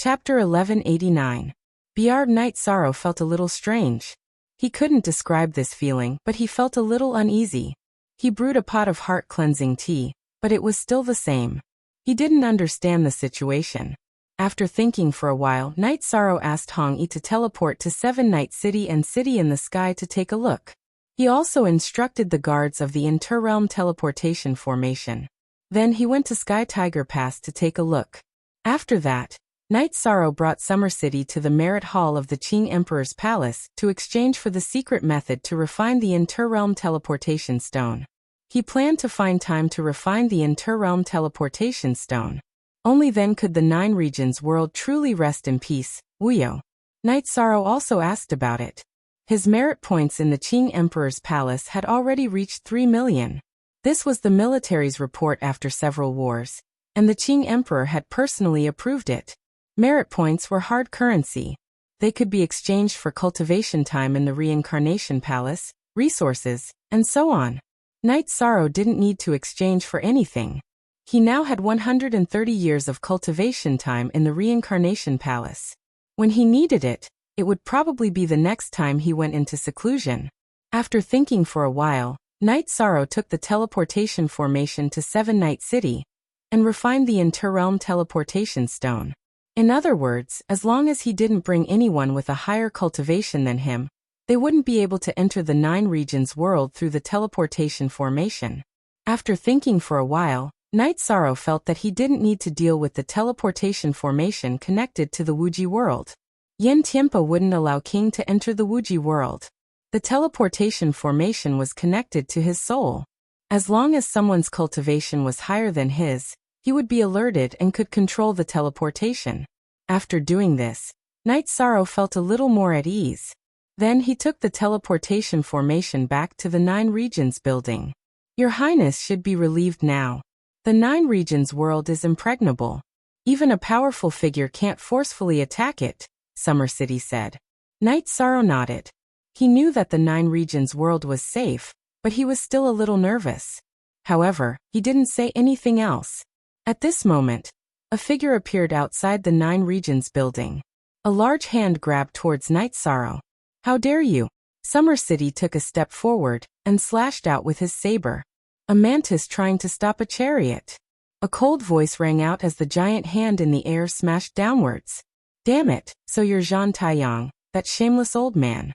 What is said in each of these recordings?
Chapter 1189. Bard Night Sorrow felt a little strange. He couldn't describe this feeling, but he felt a little uneasy. He brewed a pot of heart-cleansing tea, but it was still the same. He didn't understand the situation. After thinking for a while, Night Sorrow asked Hong-yi to teleport to Seven Night City and City in the Sky to take a look. He also instructed the guards of the Interrealm Teleportation Formation. Then he went to Sky Tiger Pass to take a look. After that, Night Sorrow brought Summer City to the Merit Hall of the Qing Emperor's Palace to exchange for the secret method to refine the Interrealm Teleportation Stone. He planned to find time to refine the Interrealm Teleportation Stone. Only then could the Nine Regions world truly rest in peace. Wuyo. Night Sorrow also asked about it. His merit points in the Qing Emperor's Palace had already reached 3 million. This was the military's report after several wars, and the Qing Emperor had personally approved it. Merit points were hard currency. They could be exchanged for cultivation time in the Reincarnation Palace, resources, and so on. Night Sorrow didn't need to exchange for anything. He now had 130 years of cultivation time in the Reincarnation Palace. When he needed it, it would probably be the next time he went into seclusion. After thinking for a while, Night Sorrow took the teleportation formation to Seven Night City and refined the Interrealm Teleportation Stone. In other words, as long as he didn't bring anyone with a higher cultivation than him, they wouldn't be able to enter the Nine Regions world through the teleportation formation. After thinking for a while, Night Sorrow felt that he didn't need to deal with the teleportation formation connected to the Wuji world. Yen Tianpa wouldn't allow King to enter the Wuji world. The teleportation formation was connected to his soul. As long as someone's cultivation was higher than his, he would be alerted and could control the teleportation. After doing this, Night Sorrow felt a little more at ease. Then he took the teleportation formation back to the Nine Regions building. Your Highness should be relieved now. The Nine Regions world is impregnable. Even a powerful figure can't forcefully attack it, Summer City said. Night Sorrow nodded. He knew that the Nine Regions world was safe, but he was still a little nervous. However, he didn't say anything else. At this moment, a figure appeared outside the Nine Regions building. A large hand grabbed towards Night Sorrow. How dare you? Summer City took a step forward and slashed out with his saber. A mantis trying to stop a chariot. A cold voice rang out as the giant hand in the air smashed downwards. Damn it, so you're Zhan Taiyang, that shameless old man.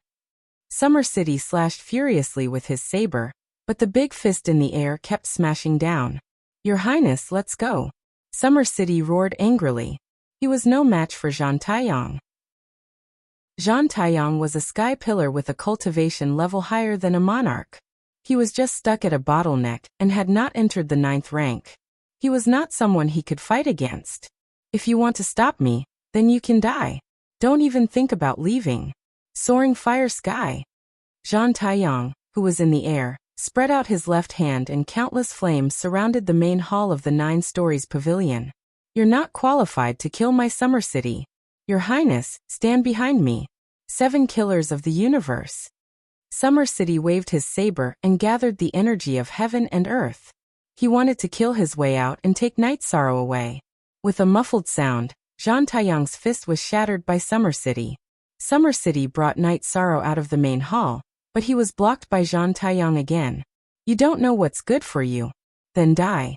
Summer City slashed furiously with his saber, but the big fist in the air kept smashing down. Your Highness, let's go. Summer City roared angrily. He was no match for Zhan Taiyang. Zhan Taiyang was a sky pillar with a cultivation level higher than a monarch. He was just stuck at a bottleneck and had not entered the 9th rank. He was not someone he could fight against. If you want to stop me, then you can die. Don't even think about leaving. Soaring fire sky. Zhan Taiyang, who was in the air, spread out his left hand and countless flames surrounded the main hall of the 9 stories pavilion. You're not qualified to kill my Summer City. Your Highness, stand behind me. 7 killers of the universe. Summer City waved his saber and gathered the energy of heaven and earth. He wanted to kill his way out and take Night Sorrow away. With a muffled sound, Zhan Taiyang's fist was shattered by Summer City. Summer City brought Night Sorrow out of the main hall, but he was blocked by Zhan Taiyang again. You don't know what's good for you. Then die.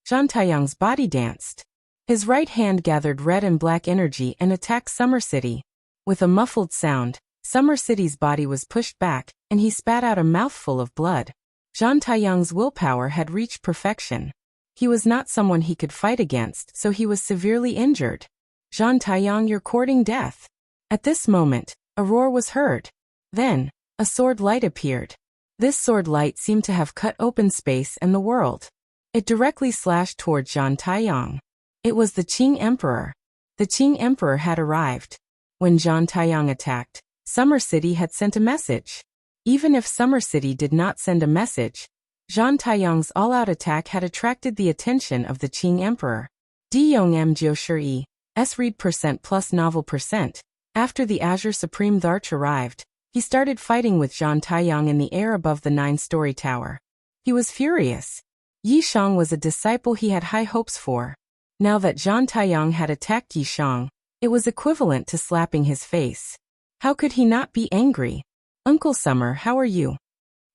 Zhan Taiyang's body danced. His right hand gathered red and black energy and attacked Summer City. With a muffled sound, Summer City's body was pushed back, and he spat out a mouthful of blood. Zhan Taiyang's willpower had reached perfection. He was not someone he could fight against, so he was severely injured. Zhan Taiyang, you're courting death. At this moment, a roar was heard. Then, a sword light appeared. This sword light seemed to have cut open space and the world. It directly slashed toward Zhan Taiyang. It was the Qing Emperor. The Qing Emperor had arrived. When Zhan Taiyang attacked, Summer City had sent a message. Even if Summer City did not send a message, Zhan Taiyang's all-out attack had attracted the attention of the Qing Emperor. Diyong M. Jiushi, S-read % plus novel %. After the Azure Supreme Tharch arrived, he started fighting with Zhan Taiyang in the air above the 9-story tower. He was furious. Yi Shang was a disciple he had high hopes for. Now that Zhan Taiyang had attacked Yi Shang, It was equivalent to slapping his face. How could he not be angry? Uncle Summer, how are you?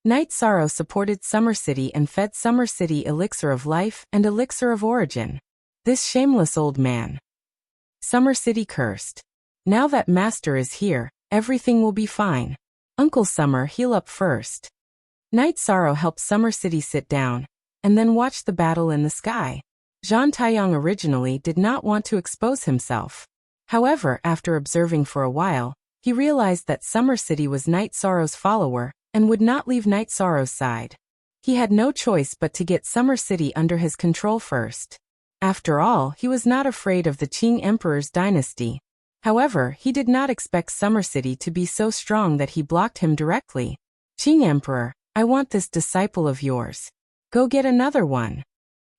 Night Sorrow supported Summer City and fed Summer City elixir of life and elixir of origin. This shameless old man. Summer City cursed. Now that Master is here, everything will be fine. Uncle Summer, heal up first. Night Sorrow helped Summer City sit down, and then watched the battle in the sky. Zhang Taiyang originally did not want to expose himself. However, after observing for a while, he realized that Summer City was Night Sorrow's follower, and would not leave Night Sorrow's side. He had no choice but to get Summer City under his control first. After all, he was not afraid of the Qing Emperor's dynasty. However, he did not expect Summer City to be so strong that he blocked him directly. Qing Emperor, I want this disciple of yours. Go get another one.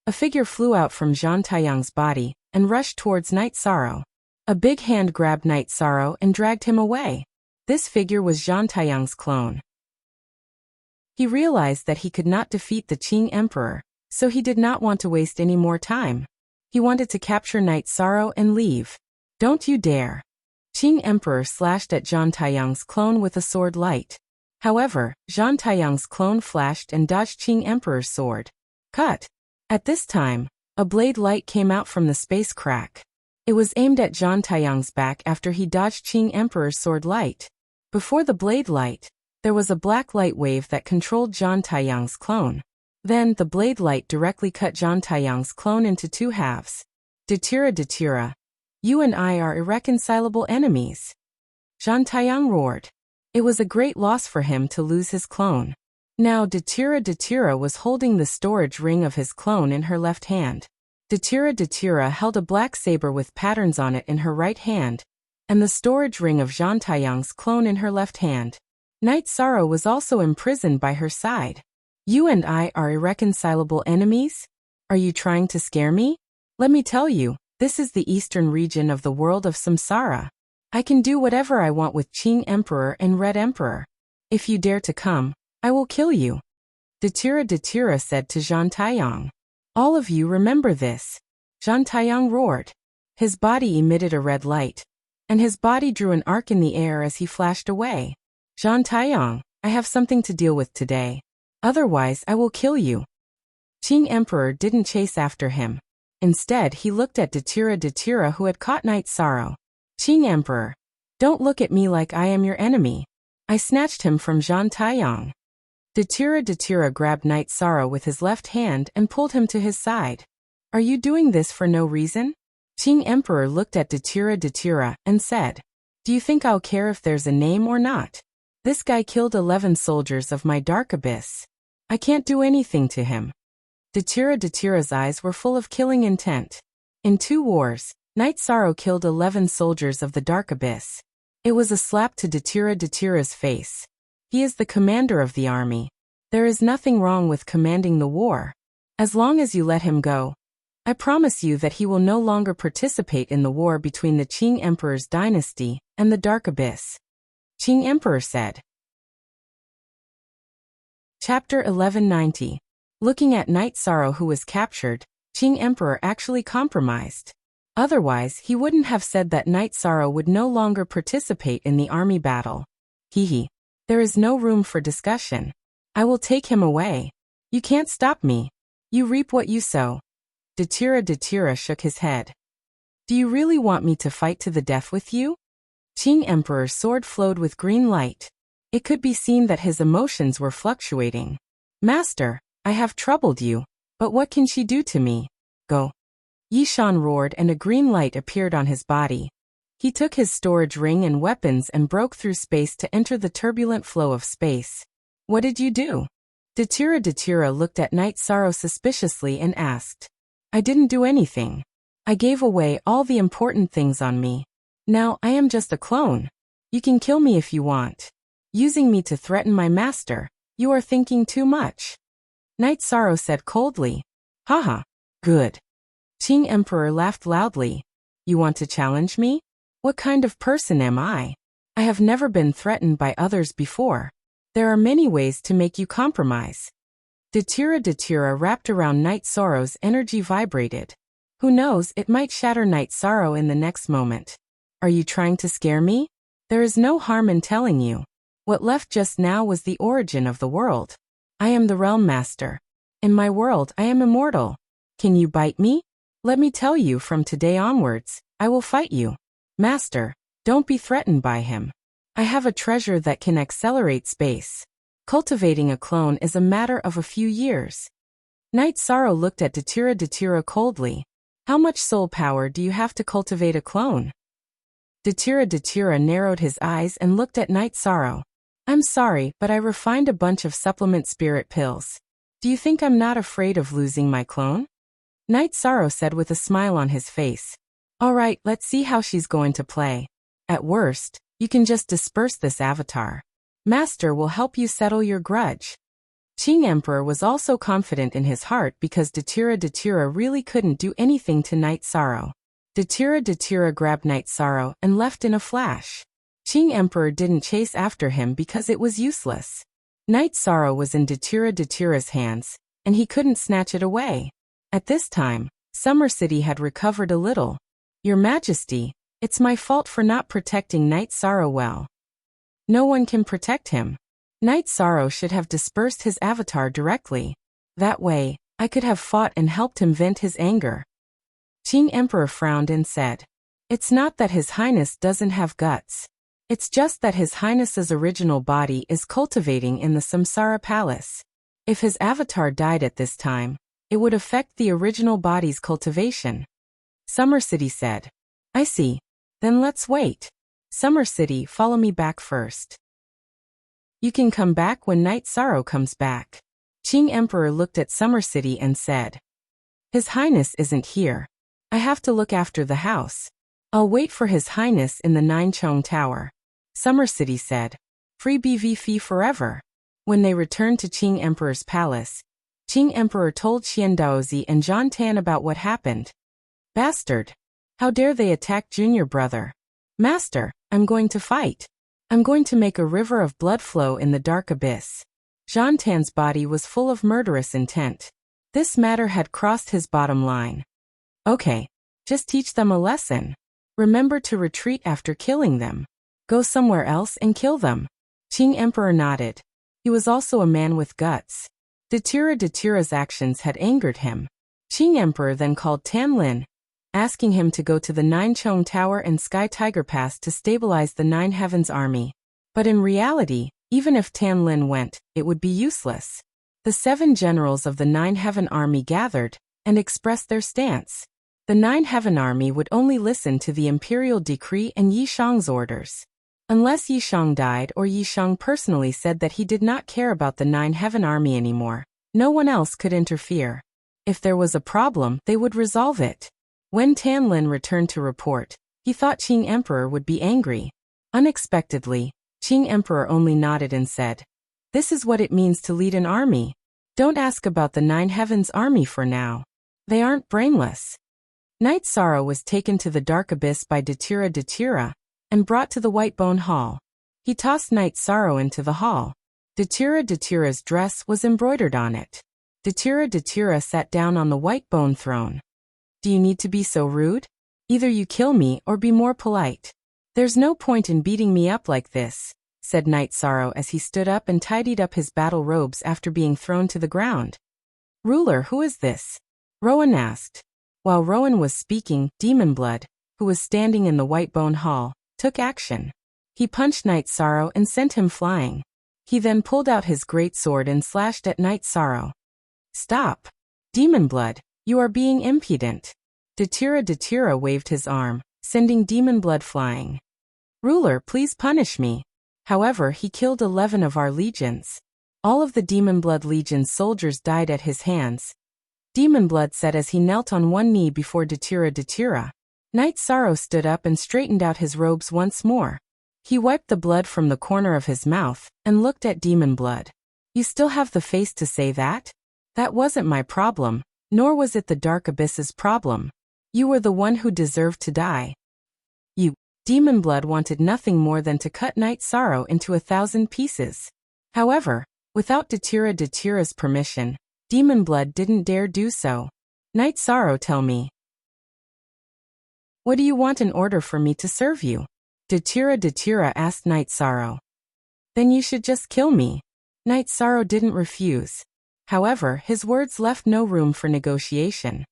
A figure flew out from Zhang Taiyang's body, and rushed towards Night Sorrow. A big hand grabbed Night Sorrow and dragged him away. This figure was Zhang Taiyang's clone. He realized that he could not defeat the Qing Emperor, so he did not want to waste any more time. He wanted to capture Night Sorrow and leave. Don't you dare. Qing Emperor slashed at Zhang Taiyang's clone with a sword light. However, Zhang Taiyang's clone flashed and dodged Qing Emperor's sword. Cut. At this time, a blade light came out from the space crack. It was aimed at Zhang Taiyang's back after he dodged Qing Emperor's sword light. Before the blade light, there was a black light wave that controlled Zhang Taiyang's clone. Then, the blade light directly cut Zhang Taiyang's clone into two halves. Datira, you and I are irreconcilable enemies. Zhang Taiyang roared. It was a great loss for him to lose his clone. Now Datira was holding the storage ring of his clone in her left hand. Datira held a black saber with patterns on it in her right hand, and the storage ring of Zhang Taiyang's clone in her left hand. Night Sorrow was also imprisoned by her side. You and I are irreconcilable enemies? Are you trying to scare me? Let me tell you, this is the eastern region of the world of Samsara. I can do whatever I want with Qing Emperor and Red Emperor. If you dare to come, I will kill you. Datira said to Zhang Taiyang. All of you remember this. Zhang Taiyang roared. His body emitted a red light, and his body drew an arc in the air as he flashed away. Zhang Taiyang, I have something to deal with today. Otherwise, I will kill you. Qing Emperor didn't chase after him. Instead, he looked at Datira who had caught Night Sorrow. Qing Emperor, don't look at me like I am your enemy. I snatched him from Zhang Taiyang. Datira grabbed Night Sorrow with his left hand and pulled him to his side. Are you doing this for no reason? Qing Emperor looked at Datira and said, do you think I'll care if there's a name or not? This guy killed 11 soldiers of my dark abyss. I can't do anything to him. Datira's eyes were full of killing intent. In 2 wars, Night Sorrow killed 11 soldiers of the dark abyss. It was a slap to Datira's face. He is the commander of the army. There is nothing wrong with commanding the war. As long as you let him go, I promise you that he will no longer participate in the war between the Qing Emperor's dynasty and the Dark Abyss. Qing Emperor said. Chapter 1190. Looking at Night Sorrow who was captured, Qing Emperor actually compromised. Otherwise, he wouldn't have said that Night Sorrow would no longer participate in the army battle. Hehe. There is no room for discussion. I will take him away. You can't stop me. You reap what you sow. Datira shook his head. Do you really want me to fight to the death with you? Qing Emperor's sword flowed with green light. It could be seen that his emotions were fluctuating. Master, I have troubled you, but what can she do to me? Go. Yishan roared and a green light appeared on his body. He took his storage ring and weapons and broke through space to enter the turbulent flow of space. What did you do? Datira looked at Night Sorrow suspiciously and asked. I didn't do anything. I gave away all the important things on me. Now I am just a clone. You can kill me if you want. Using me to threaten my master, you are thinking too much. Night Sorrow said coldly. Haha. Good. Qing Emperor laughed loudly. You want to challenge me? What kind of person am I? I have never been threatened by others before. There are many ways to make you compromise. Datira wrapped around Night Sorrow's energy vibrated. Who knows, it might shatter Night Sorrow in the next moment. Are you trying to scare me? There is no harm in telling you. What left just now was the origin of the world. I am the Realm Master. In my world, I am immortal. Can you bite me? Let me tell you, from today onwards, I will fight you. Master, don't be threatened by him. I have a treasure that can accelerate space. Cultivating a clone is a matter of a few years. Knight Sorrow looked at Datira coldly. How much soul power do you have to cultivate a clone? Datira narrowed his eyes and looked at Knight Sorrow. I'm sorry, but I refined a bunch of supplement spirit pills. Do you think I'm not afraid of losing my clone? Knight Sorrow said with a smile on his face. Alright, let's see how she's going to play. At worst, you can just disperse this avatar. Master will help you settle your grudge. Qing Emperor was also confident in his heart because Datira really couldn't do anything to Knight Sorrow. Datira grabbed Knight Sorrow and left in a flash. Qing Emperor didn't chase after him because it was useless. Knight Sorrow was in Datira's hands, and he couldn't snatch it away. At this time, Summer City had recovered a little. Your Majesty, it's my fault for not protecting Knight Sorrow well. No one can protect him. Knight Sorrow should have dispersed his avatar directly. That way, I could have fought and helped him vent his anger. Qing Emperor frowned and said, It's not that His Highness doesn't have guts. It's just that His Highness's original body is cultivating in the Samsara Palace. If his avatar died at this time, it would affect the original body's cultivation. Summer City said, I see. Then let's wait. Summer City, follow me back first. You can come back when Knight Sorrow comes back. Qing Emperor looked at Summer City and said, His Highness isn't here. I have to look after the house. I'll wait for His Highness in the Nine Chong Tower. Summer City said, Free BV forever. When they returned to Qing Emperor's palace, Qing Emperor told Xian Daozi and Zhan Tan about what happened. Bastard! How dare they attack junior brother? Master, I'm going to fight. I'm going to make a river of blood flow in the dark abyss. Zhan Tan's body was full of murderous intent. This matter had crossed his bottom line. Okay, just teach them a lesson. Remember to retreat after killing them. Go somewhere else and kill them. Qing Emperor nodded. He was also a man with guts. Datira's actions had angered him. Qing Emperor then called Tan Lin, asking him to go to the Nine Chong Tower and Sky Tiger Pass to stabilize the Nine Heavens army. But in reality, even if Tan Lin went, it would be useless. The 7 generals of the Nine Heaven army gathered and expressed their stance. The Nine Heaven army would only listen to the imperial decree and Yi Shang's orders. Unless Yi Shang died or Yi Shang personally said that he did not care about the Nine Heaven army anymore, no one else could interfere. If there was a problem, they would resolve it. When Tan Lin returned to report, he thought Qing Emperor would be angry. Unexpectedly, Qing Emperor only nodded and said, This is what it means to lead an army. Don't ask about the Nine Heavens army for now. They aren't brainless. Knight Sorrow was taken to the dark abyss by Datira and brought to the White Bone Hall. He tossed Knight Sorrow into the hall. Datira's dress was embroidered on it. Datira sat down on the white bone throne. Do you need to be so rude? Either you kill me or be more polite. There's no point in beating me up like this, said Knight Sorrow as he stood up and tidied up his battle robes after being thrown to the ground. Ruler, who is this? Rowan asked. While Rowan was speaking, Demon Blood, who was standing in the White Bone Hall, took action. He punched Knight Sorrow and sent him flying. He then pulled out his great sword and slashed at Knight Sorrow. Stop! Demon Blood, you are being impudent. Datira waved his arm, sending Demon Blood flying. Ruler, please punish me. However, he killed 11 of our legions. All of the Demon Blood Legion's soldiers died at his hands. Demon Blood said as he knelt on one knee before Datira. Knight Sorrow stood up and straightened out his robes once more. He wiped the blood from the corner of his mouth and looked at Demon Blood. You still have the face to say that? That wasn't my problem, nor was it the Dark Abyss's problem. You were the one who deserved to die. Demon Blood wanted nothing more than to cut Knight Sorrow into 1,000 pieces. However, without Datira's permission, Demon Blood didn't dare do so. Knight Sorrow, tell me. What do you want in order for me to serve you? Datira asked Night Sorrow. Then you should just kill me. Night Sorrow didn't refuse. However, his words left no room for negotiation.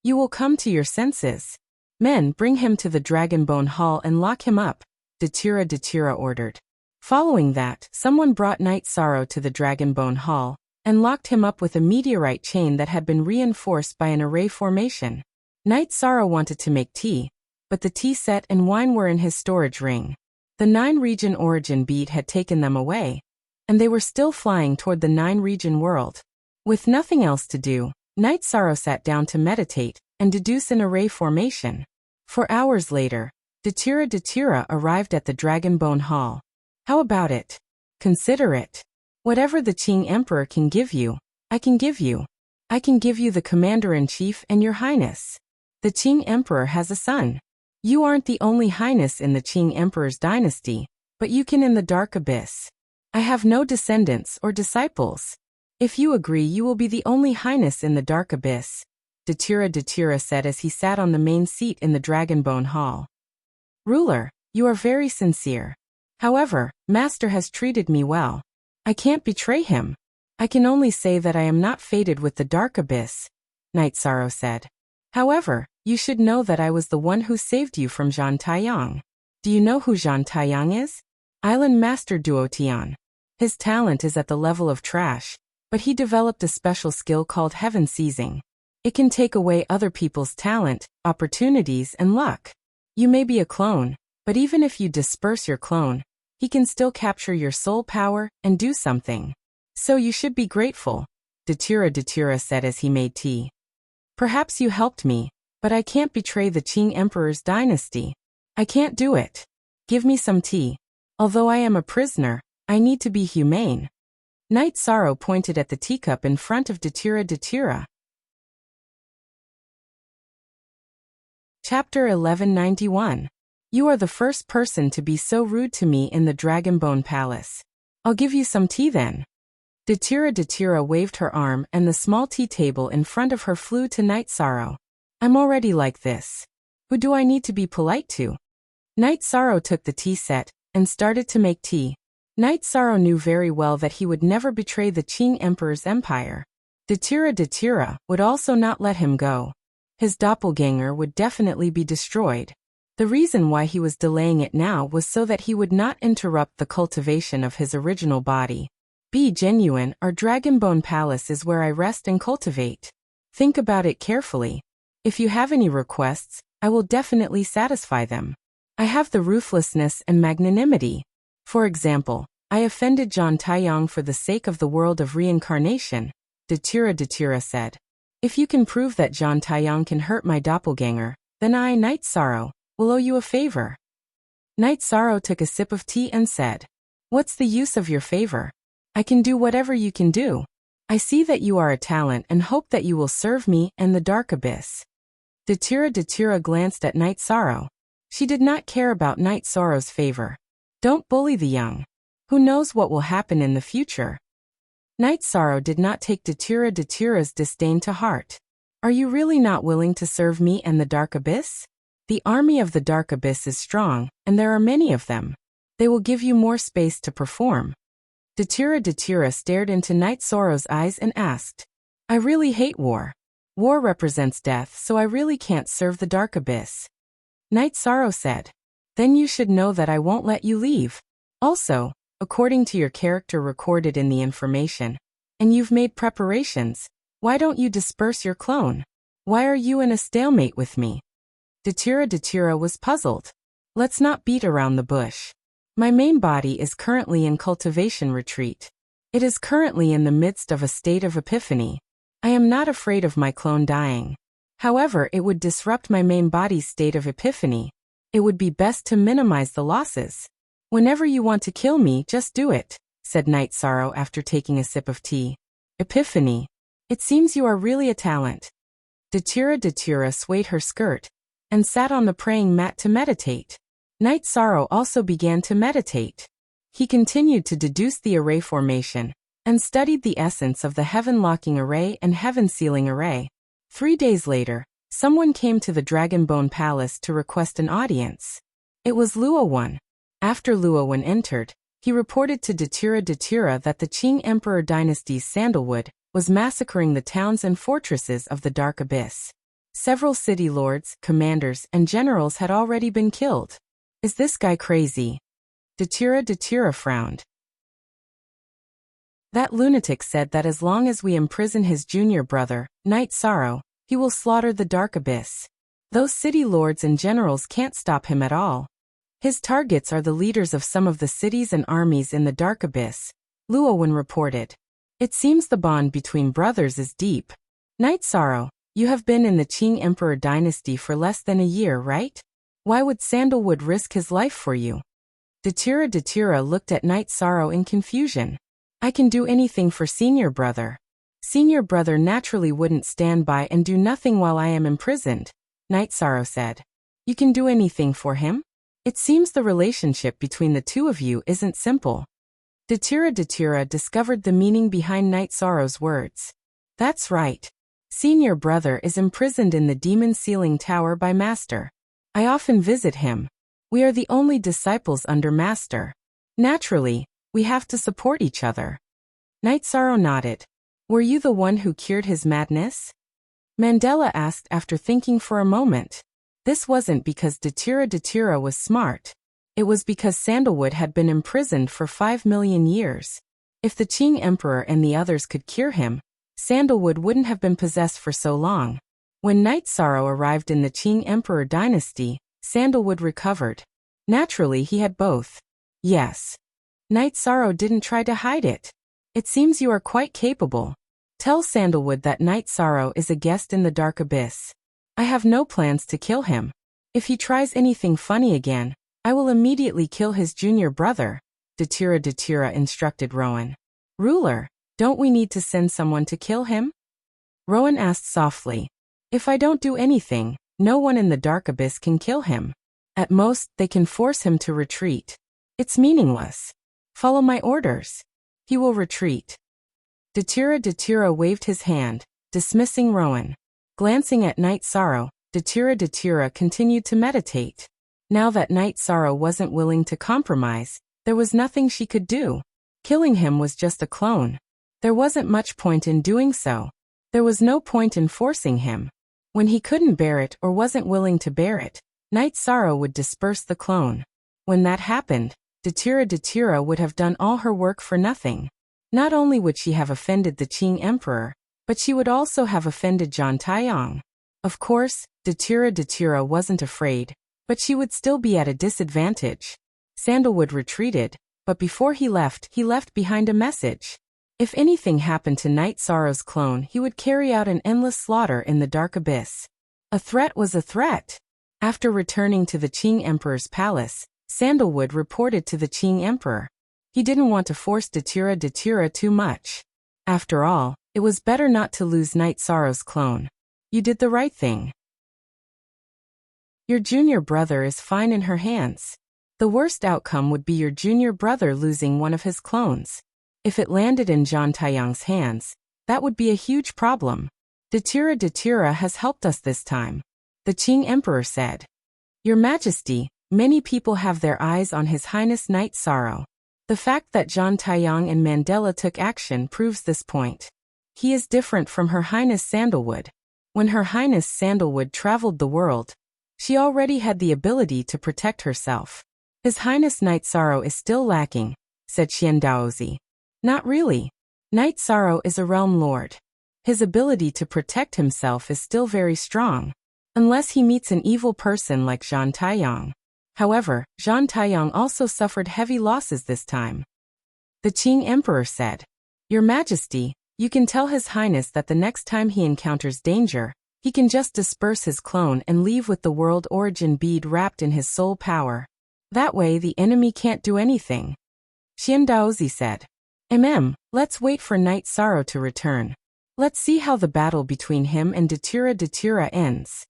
You will come to your senses. Men, bring him to the Dragonbone Hall and lock him up, Datira ordered. Following that, someone brought Night Sorrow to the Dragonbone Hall and locked him up with a meteorite chain that had been reinforced by an array formation. Night Sorrow wanted to make tea, but the tea set and wine were in his storage ring. The 9-region origin bead had taken them away, and they were still flying toward the 9-region world. With nothing else to do, Night Sorrow sat down to meditate and deduce an array formation. 4 hours later, Datira arrived at the Dragonbone Hall. How about it? Consider it. Whatever the Qing Emperor can give you, I can give you. I can give you the Commander-in-Chief and your Highness. The Qing Emperor has a son. You aren't the only Highness in the Qing Emperor's dynasty, but you can in the Dark Abyss. I have no descendants or disciples. If you agree, you will be the only Highness in the Dark Abyss, Datira said as he sat on the main seat in the Dragonbone Hall. Ruler, you are very sincere. However, Master has treated me well. I can't betray him. I can only say that I am not fated with the Dark Abyss, Night Sorrow said. However, you should know that I was the one who saved you from Zhan Taiyang. Do you know who Zhan Taiyang is? Island Master Duotian. His talent is at the level of trash, but he developed a special skill called Heaven Seizing. It can take away other people's talent, opportunities, and luck. You may be a clone, but even if you disperse your clone, he can still capture your soul power and do something. So you should be grateful, Datira said as he made tea. Perhaps you helped me, but I can't betray the Qing Emperor's dynasty. I can't do it. Give me some tea. Although I am a prisoner, I need to be humane. Night Sorrow pointed at the teacup in front of Datira. Chapter 1191. You are the first person to be so rude to me in the Dragonbone Palace. I'll give you some tea then. Datira waved her arm and the small tea table in front of her flew to Night Sorrow. I'm already like this. Who do I need to be polite to? Night Sorrow took the tea set and started to make tea. Night Sorrow knew very well that he would never betray the Qing Emperor's empire. Datira would also not let him go. His doppelganger would definitely be destroyed. The reason why he was delaying it now was so that he would not interrupt the cultivation of his original body. Be genuine, our Dragonbone Palace is where I rest and cultivate. Think about it carefully. If you have any requests, I will definitely satisfy them. I have the ruthlessness and magnanimity. For example, I offended Zhan Taiyang for the sake of the world of reincarnation, Datira said. If you can prove that Zhan Taiyang can hurt my doppelganger, then I, Night Sorrow, will owe you a favor. Night Sorrow took a sip of tea and said, What's the use of your favor? I can do whatever you can do. I see that you are a talent and hope that you will serve me and the Dark Abyss. Datira glanced at Night Sorrow. She did not care about Night Sorrow's favor. Don't bully the young. Who knows what will happen in the future? Night Sorrow did not take Datira's disdain to heart. Are you really not willing to serve me and the Dark Abyss? The army of the Dark Abyss is strong, and there are many of them. They will give you more space to perform. Datira stared into Night Sorrow's eyes and asked, I really hate war. War represents death, so I really can't serve the Dark Abyss. Night Sorrow said, Then you should know that I won't let you leave. Also, according to your character recorded in the information, and you've made preparations, why don't you disperse your clone? Why are you in a stalemate with me? Datira was puzzled. Let's not beat around the bush. My main body is currently in cultivation retreat. It is currently in the midst of a state of epiphany. I am not afraid of my clone dying. However, it would disrupt my main body's state of epiphany. It would be best to minimize the losses. Whenever you want to kill me, just do it, said Night Sorrow after taking a sip of tea. Epiphany. It seems you are really a talent. Datira swayed her skirt and sat on the praying mat to meditate. Night Sorrow also began to meditate. He continued to deduce the array formation and studied the essence of the heaven-locking array and heaven-sealing array. 3 days later, Someone came to the Dragonbone Palace to request an audience. It was Luowan. After Luowan entered, he reported to Datira that the Qing Emperor dynasty's Sandalwood was massacring the towns and fortresses of the Dark Abyss. Several city lords, commanders, and generals had already been killed. Is this guy crazy? Datira frowned. That lunatic said that as long as we imprison his junior brother, Knight Sorrow, he will slaughter the Dark Abyss. Those city lords and generals can't stop him at all. His targets are the leaders of some of the cities and armies in the Dark Abyss, Luowan reported. It seems the bond between brothers is deep. Knight Sorrow, you have been in the Qing Emperor dynasty for less than a year, right? Why would Sandalwood risk his life for you? Datira looked at Knight Sorrow in confusion. I can do anything for senior brother. Senior brother naturally wouldn't stand by and do nothing while I am imprisoned, Knight Sorrow said. You can do anything for him? It seems the relationship between the two of you isn't simple. Datira discovered the meaning behind Knight Sorrow's words. That's right. Senior brother is imprisoned in the Demon Ceiling Tower by Master. I often visit him. We are the only disciples under Master. Naturally, we have to support each other. Knight Sorrow nodded. Were you the one who cured his madness? Mandela asked after thinking for a moment. This wasn't because Datira was smart. It was because Sandalwood had been imprisoned for 5 million years. If the Qing Emperor and the others could cure him, Sandalwood wouldn't have been possessed for so long. When Knight Sorrow arrived in the Qing Emperor dynasty, Sandalwood recovered. Naturally, he had both. Yes. Knight Sorrow didn't try to hide it. It seems you are quite capable. Tell Sandalwood that Knight Sorrow is a guest in the Dark Abyss. I have no plans to kill him. If he tries anything funny again, I will immediately kill his junior brother, Datira instructed Rowan. Ruler, don't we need to send someone to kill him? Rowan asked softly. If I don't do anything, no one in the Dark Abyss can kill him. At most, they can force him to retreat. It's meaningless. Follow my orders. He will retreat. Datira waved his hand, dismissing Rowan. Glancing at Knight Sorrow, Datira continued to meditate. Now that Knight Sorrow wasn't willing to compromise, there was nothing she could do. Killing him was just a clone. There wasn't much point in doing so. There was no point in forcing him. When he couldn't bear it or wasn't willing to bear it, Knight Sorrow would disperse the clone. When that happened, Datira would have done all her work for nothing. Not only would she have offended the Qing Emperor, but she would also have offended Zhang Taiyang. Of course, Datira wasn't afraid, but she would still be at a disadvantage. Sandalwood retreated, but before he left behind a message. If anything happened to Knight Sorrow's clone, he would carry out an endless slaughter in the Dark Abyss. A threat was a threat. After returning to the Qing Emperor's palace, Sandalwood reported to the Qing Emperor. He didn't want to force Datira too much. After all, it was better not to lose Knight Sorrow's clone. You did the right thing. Your junior brother is fine in her hands. The worst outcome would be your junior brother losing one of his clones. If it landed in Zhang Taiyang's hands, that would be a huge problem. Datira has helped us this time, the Qing Emperor said. Your Majesty, many people have their eyes on His Highness Knight Sorrow. The fact that Zhang Taiyang and Mandela took action proves this point. He is different from Her Highness Sandalwood. When Her Highness Sandalwood traveled the world, she already had the ability to protect herself. His Highness Knight Sorrow is still lacking, said Xiandaozi. Not really. Knight Sorrow is a realm lord. His ability to protect himself is still very strong, unless he meets an evil person like Zhang Taiyang. However, Zhang Taiyang also suffered heavy losses this time. The Qing Emperor said, Your Majesty, you can tell His Highness that the next time he encounters danger, he can just disperse his clone and leave with the world origin bead wrapped in his soul power. That way the enemy can't do anything. Xiandaozi said, Let's wait for Knight Sorrow to return. Let's see how the battle between him and Datira ends.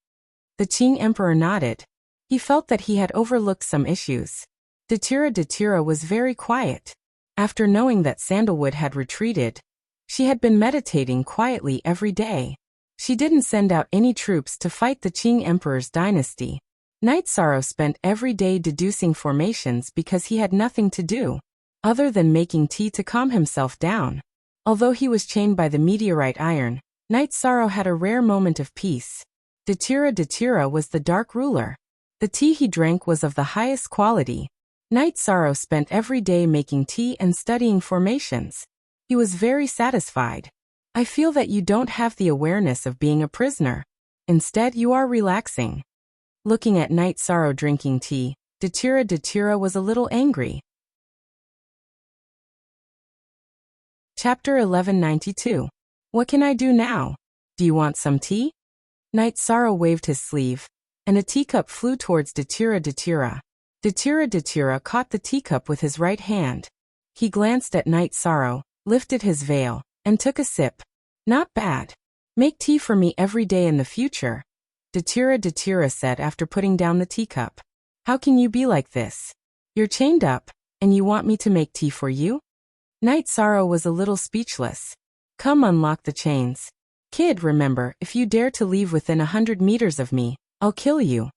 The Qing Emperor nodded. He felt that he had overlooked some issues. Datira was very quiet. After knowing that Sandalwood had retreated, she had been meditating quietly every day. She didn't send out any troops to fight the Qing Emperor's dynasty. Knight Sorrow spent every day deducing formations because he had nothing to do other than making tea to calm himself down. Although he was chained by the meteorite iron, Knight Sorrow had a rare moment of peace. Datura was the dark ruler. The tea he drank was of the highest quality. Knight Sorrow spent every day making tea and studying formations. He was very satisfied. I feel that you don't have the awareness of being a prisoner. Instead, you are relaxing. Looking at Knight Sorrow drinking tea, Datura was a little angry. Chapter 1192. What can I do now? Do you want some tea? Knight Sorrow waved his sleeve, and a teacup flew towards Datura. Datura caught the teacup with his right hand. He glanced at Knight Sorrow, lifted his veil, and took a sip. Not bad. Make tea for me every day in the future, Datura said after putting down the teacup. How can you be like this? You're chained up, and you want me to make tea for you? Knight Sorrow was a little speechless. Come unlock the chains. Kid, remember, if you dare to leave within 100 meters of me, I'll kill you.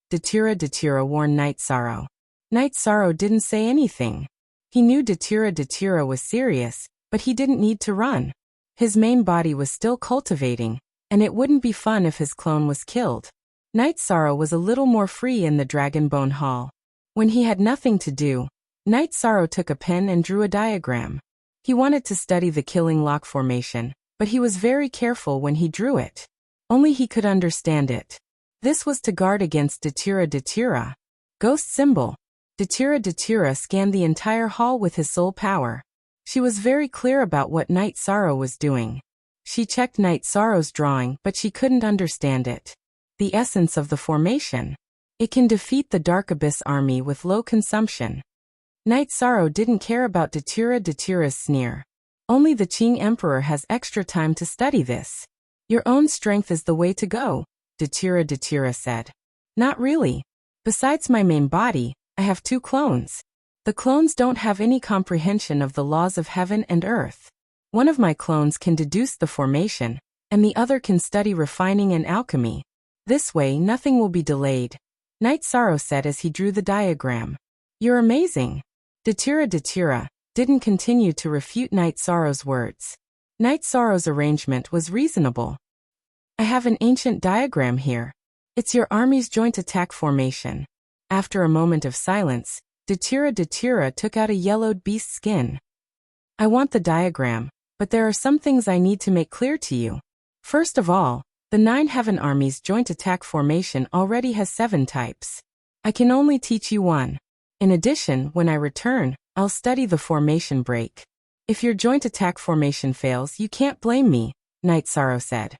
Datura warned Knight Sorrow. Knight Sorrow didn't say anything. He knew Datura was serious, but he didn't need to run. His main body was still cultivating, and it wouldn't be fun if his clone was killed. Knight Sorrow was a little more free in the Dragonbone Hall. When he had nothing to do, Knight Sorrow took a pen and drew a diagram. He wanted to study the Killing Lock formation, but he was very careful when he drew it. Only he could understand it. This was to guard against Datura. Ghost symbol. Datura scanned the entire hall with his soul power. She was very clear about what Knight Sorrow was doing. She checked Knight Sorrow's drawing, but she couldn't understand it. The essence of the formation. It can defeat the Dark Abyss army with low consumption. Knight Sorrow didn't care about Datura's sneer. Only the Qing Emperor has extra time to study this. Your own strength is the way to go, Datura said. Not really. Besides my main body, I have 2 clones. The clones don't have any comprehension of the laws of heaven and earth. One of my clones can deduce the formation, and the other can study refining and alchemy. This way nothing will be delayed, Knight Sorrow said as he drew the diagram. You're amazing. Datura didn't continue to refute Knight Sorrow's words. Knight Sorrow's arrangement was reasonable. I have an ancient diagram here. It's your army's joint attack formation. After a moment of silence, Datura took out a yellowed beast skin. I want the diagram, but there are some things I need to make clear to you. First of all, the 9 Heaven Army's joint attack formation already has 7 types. I can only teach you 1. In addition, when I return, I'll study the formation break. If your joint attack formation fails, you can't blame me, Knight Sorrow said.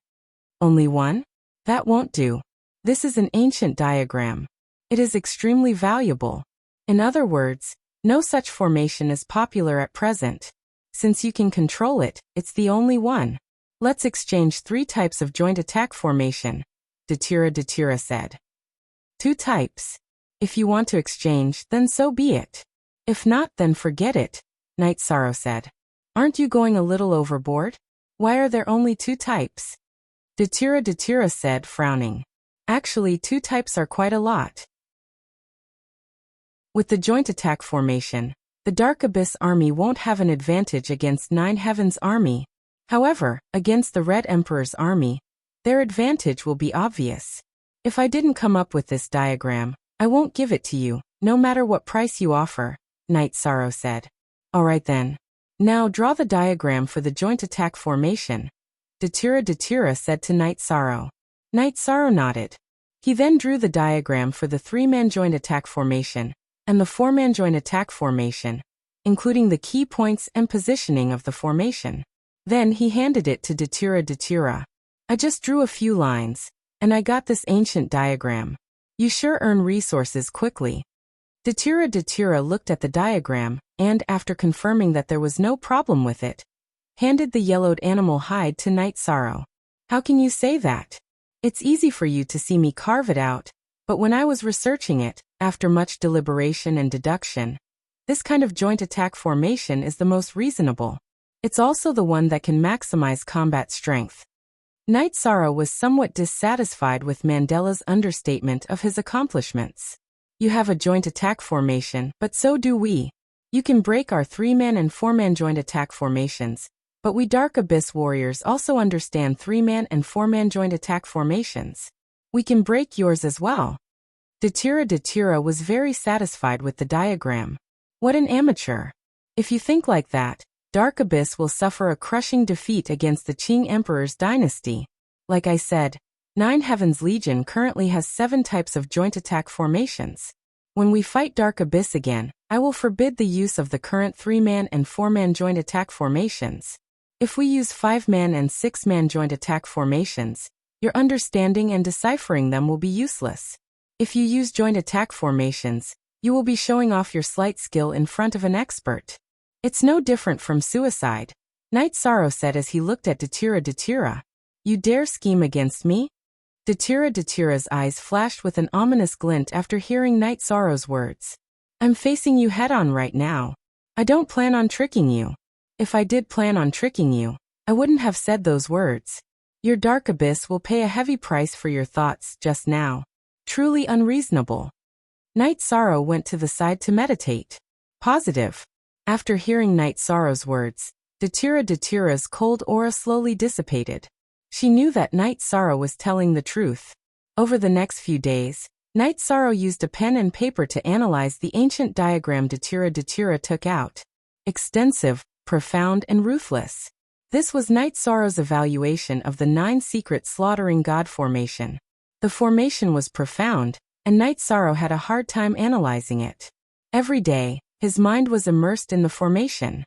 Only 1? That won't do. This is an ancient diagram. It is extremely valuable. In other words, no such formation is popular at present. Since you can control it, it's the only one. Let's exchange 3 types of joint attack formation, Datura said. 2 types. If you want to exchange, then so be it. If not, then forget it, Knight Sorrow said. Aren't you going a little overboard? Why are there only 2 types? Datura said, frowning. Actually, 2 types are quite a lot. With the joint attack formation, the Dark Abyss army won't have an advantage against 9 Heavens army. However, against the Red Emperor's army, their advantage will be obvious. If I didn't come up with this diagram, I won't give it to you, no matter what price you offer, Knight Sorrow said. Alright then. Now draw the diagram for the joint attack formation, Datura said to Knight Sorrow. Knight Sorrow nodded. He then drew the diagram for the 3-man joint attack formation, and the 4-man joint attack formation, including the key points and positioning of the formation. Then he handed it to Datura. I just drew a few lines, and I got this ancient diagram. You sure earn resources quickly. Datura looked at the diagram, and after confirming that there was no problem with it, handed the yellowed animal hide to Knight Sorrow. How can you say that? It's easy for you to see me carve it out, but when I was researching it, after much deliberation and deduction, this kind of joint attack formation is the most reasonable. It's also the one that can maximize combat strength. Night Sorrow was somewhat dissatisfied with Mandela's understatement of his accomplishments. You have a joint attack formation, but so do we. You can break our 3-man and 4-man joint attack formations, but we Dark Abyss warriors also understand 3-man and 4-man joint attack formations. We can break yours as well. Datira was very satisfied with the diagram. What an amateur. If you think like that, Dark Abyss will suffer a crushing defeat against the Qing Emperor's dynasty. Like I said, 9 Heavens Legion currently has 7 types of joint attack formations. When we fight Dark Abyss again, I will forbid the use of the current 3-man and 4-man joint attack formations. If we use 5-man and 6-man joint attack formations, your understanding and deciphering them will be useless. If you use joint attack formations, you will be showing off your slight skill in front of an expert. It's no different from suicide, Night Sorrow said as he looked at Datira. You dare scheme against me? Datira's eyes flashed with an ominous glint after hearing Night Sorrow's words. I'm facing you head-on right now. I don't plan on tricking you. If I did plan on tricking you, I wouldn't have said those words. Your Dark Abyss will pay a heavy price for your thoughts just now. Truly unreasonable. Night Sorrow went to the side to meditate. Positive. After hearing Night Sorrow's words, Datira's cold aura slowly dissipated. She knew that Night Sorrow was telling the truth. Over the next few days, Night Sorrow used a pen and paper to analyze the ancient diagram Datira took out. Extensive, profound, and ruthless. This was Night Sorrow's evaluation of the 9 secret slaughtering god formation. The formation was profound, and Night Sorrow had a hard time analyzing it. Every day, his mind was immersed in the formation.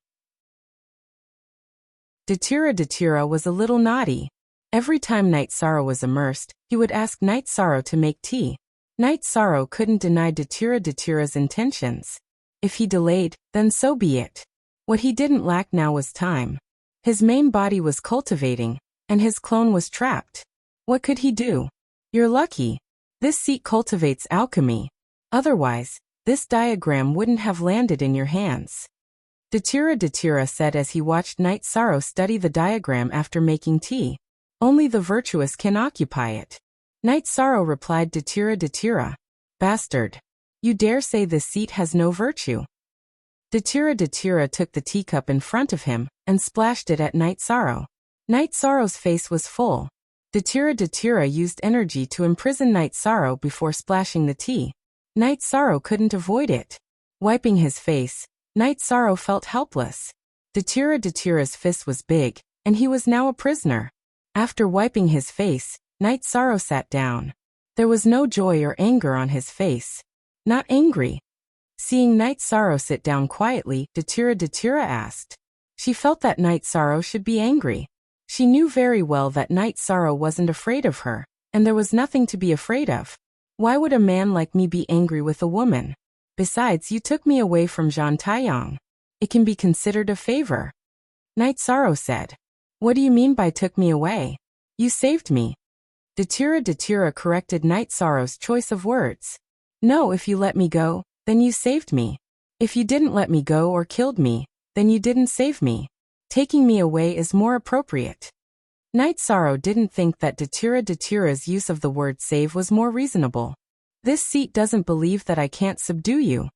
Datira was a little naughty. Every time Night Sorrow was immersed, he would ask Night Sorrow to make tea. Night Sorrow couldn't deny Datira's intentions. If he delayed, then so be it. What he didn't lack now was time. His main body was cultivating, and his clone was trapped. What could he do? You're lucky. This seat cultivates alchemy. Otherwise, this diagram wouldn't have landed in your hands. Datira said as he watched Night Sorrow study the diagram after making tea. Only the virtuous can occupy it. Night Sorrow replied Datira. Bastard. You dare say this seat has no virtue? Datira took the teacup in front of him and splashed it at Night Sorrow. Night Sorrow's face was full. Datira used energy to imprison Night Sorrow before splashing the tea. Night Sorrow couldn't avoid it. Wiping his face, Night Sorrow felt helpless. Datira's fist was big, and he was now a prisoner. After wiping his face, Night Sorrow sat down. There was no joy or anger on his face. Not angry. Seeing Night Sorrow sit down quietly, Datira asked. She felt that Night Sorrow should be angry. She knew very well that Night Sorrow wasn't afraid of her, and there was nothing to be afraid of. Why would a man like me be angry with a woman? Besides, you took me away from Zhan Taiyang. It can be considered a favor. Night Sorrow said. What do you mean by took me away? You saved me. Datira corrected Night Sorrow's choice of words. No, if you let me go, then you saved me. If you didn't let me go or killed me, then you didn't save me. Taking me away is more appropriate. Night Sorrow didn't think that Datira's use of the word save was more reasonable. This seat doesn't believe that I can't subdue you.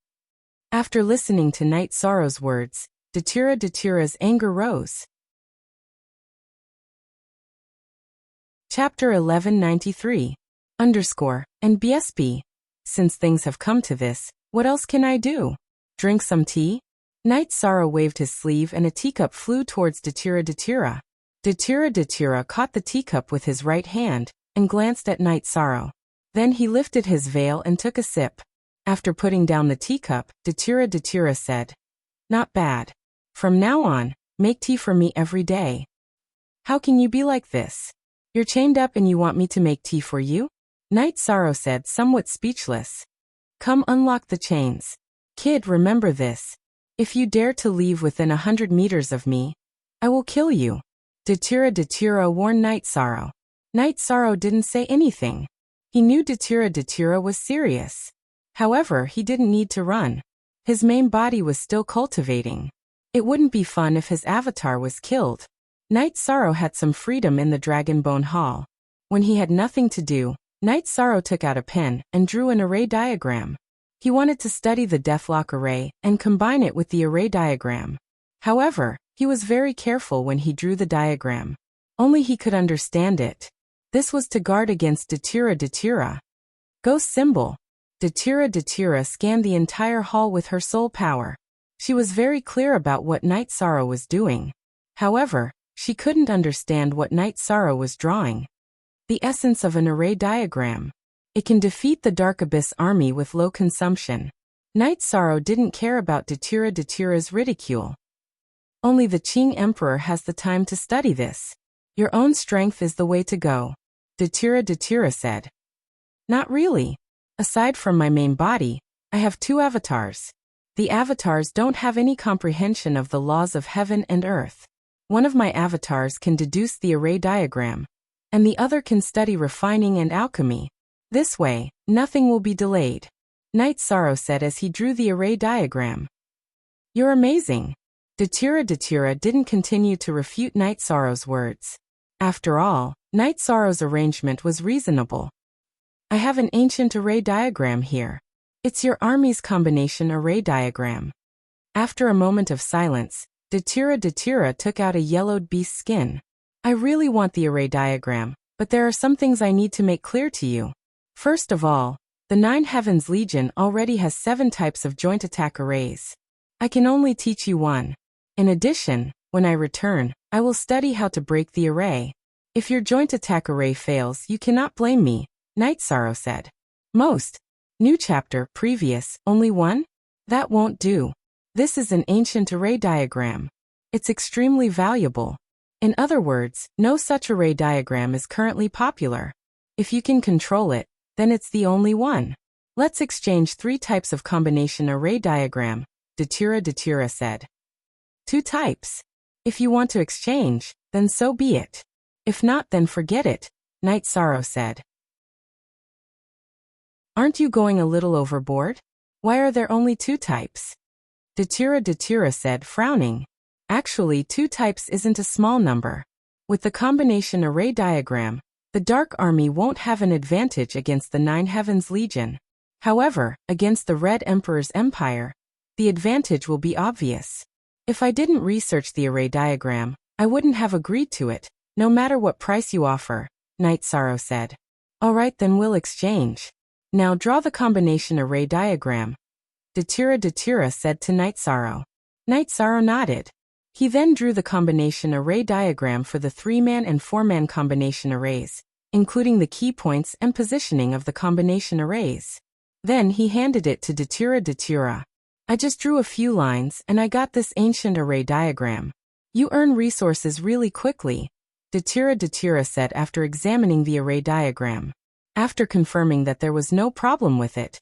After listening to Night Sorrow's words, Datira's anger rose. Chapter 1193. And BSB. Since things have come to this, what else can I do? Drink some tea? Night Sorrow waved his sleeve and a teacup flew towards Datira. Datira caught the teacup with his right hand and glanced at Night Sorrow. Then he lifted his veil and took a sip. After putting down the teacup, Datira said, Not bad. From now on, make tea for me every day. How can you be like this? You're chained up and you want me to make tea for you? Night Sorrow said, somewhat speechless. Come unlock the chains. Kid, remember this. If you dare to leave within 100 meters of me, I will kill you. Datira warned Night Sorrow. Night Sorrow didn't say anything. He knew Datira was serious. However, he didn't need to run. His main body was still cultivating. It wouldn't be fun if his avatar was killed. Night Sorrow had some freedom in the Dragonbone Hall. When he had nothing to do, Night Sorrow took out a pen and drew an array diagram. He wanted to study the Deathlock array and combine it with the array diagram. However, he was very careful when he drew the diagram. Only he could understand it. This was to guard against Datura. Ghost symbol. Datura scanned the entire hall with her soul power. She was very clear about what Night Sorrow was doing. However, she couldn't understand what Night Sorrow was drawing. The essence of an array diagram. It can defeat the Dark Abyss army with low consumption. Night Sorrow didn't care about Datura's ridicule. Only the Qing Emperor has the time to study this. Your own strength is the way to go, Datura said. Not really. Aside from my main body, I have 2 avatars. The avatars don't have any comprehension of the laws of heaven and earth. One of my avatars can deduce the array diagram, and the other can study refining and alchemy. This way, nothing will be delayed, Night Sorrow said as he drew the array diagram. You're amazing. Datura didn't continue to refute Night Sorrow's words. After all, Night Sorrow's arrangement was reasonable. I have an ancient array diagram here. It's your army's combination array diagram. After a moment of silence, Datura took out a yellowed beast skin. I really want the array diagram, but there are some things I need to make clear to you. First of all, the 9 Heavens Legion already has 7 types of joint attack arrays. I can only teach you 1. In addition, when I return, I will study how to break the array. If your joint attack array fails, you cannot blame me, Night Sorrow said. Most. New chapter, previous, only 1? That won't do. This is an ancient array diagram. It's extremely valuable. In other words, no such array diagram is currently popular. If you can control it, then it's the only one. Let's exchange 3 types of combination array diagram, Datura said. 2 types. If you want to exchange, then so be it. If not, then forget it, Night Sorrow said. Aren't you going a little overboard? Why are there only 2 types? Datura said, frowning. Actually, 2 types isn't a small number. With the combination array diagram, the Dark Army won't have an advantage against the 9 Heavens Legion. However, against the Red Emperor's Empire, the advantage will be obvious. If I didn't research the array diagram, I wouldn't have agreed to it, no matter what price you offer, Night Sorrow said. Alright, then we'll exchange. Now draw the combination array diagram, Datura said to Night Sorrow. Night Sorrow nodded. He then drew the combination array diagram for the 3-man and 4-man combination arrays, including the key points and positioning of the combination arrays. Then he handed it to Datura. I just drew a few lines and I got this ancient array diagram. You earn resources really quickly, Datura said after examining the array diagram. After confirming that there was no problem with it,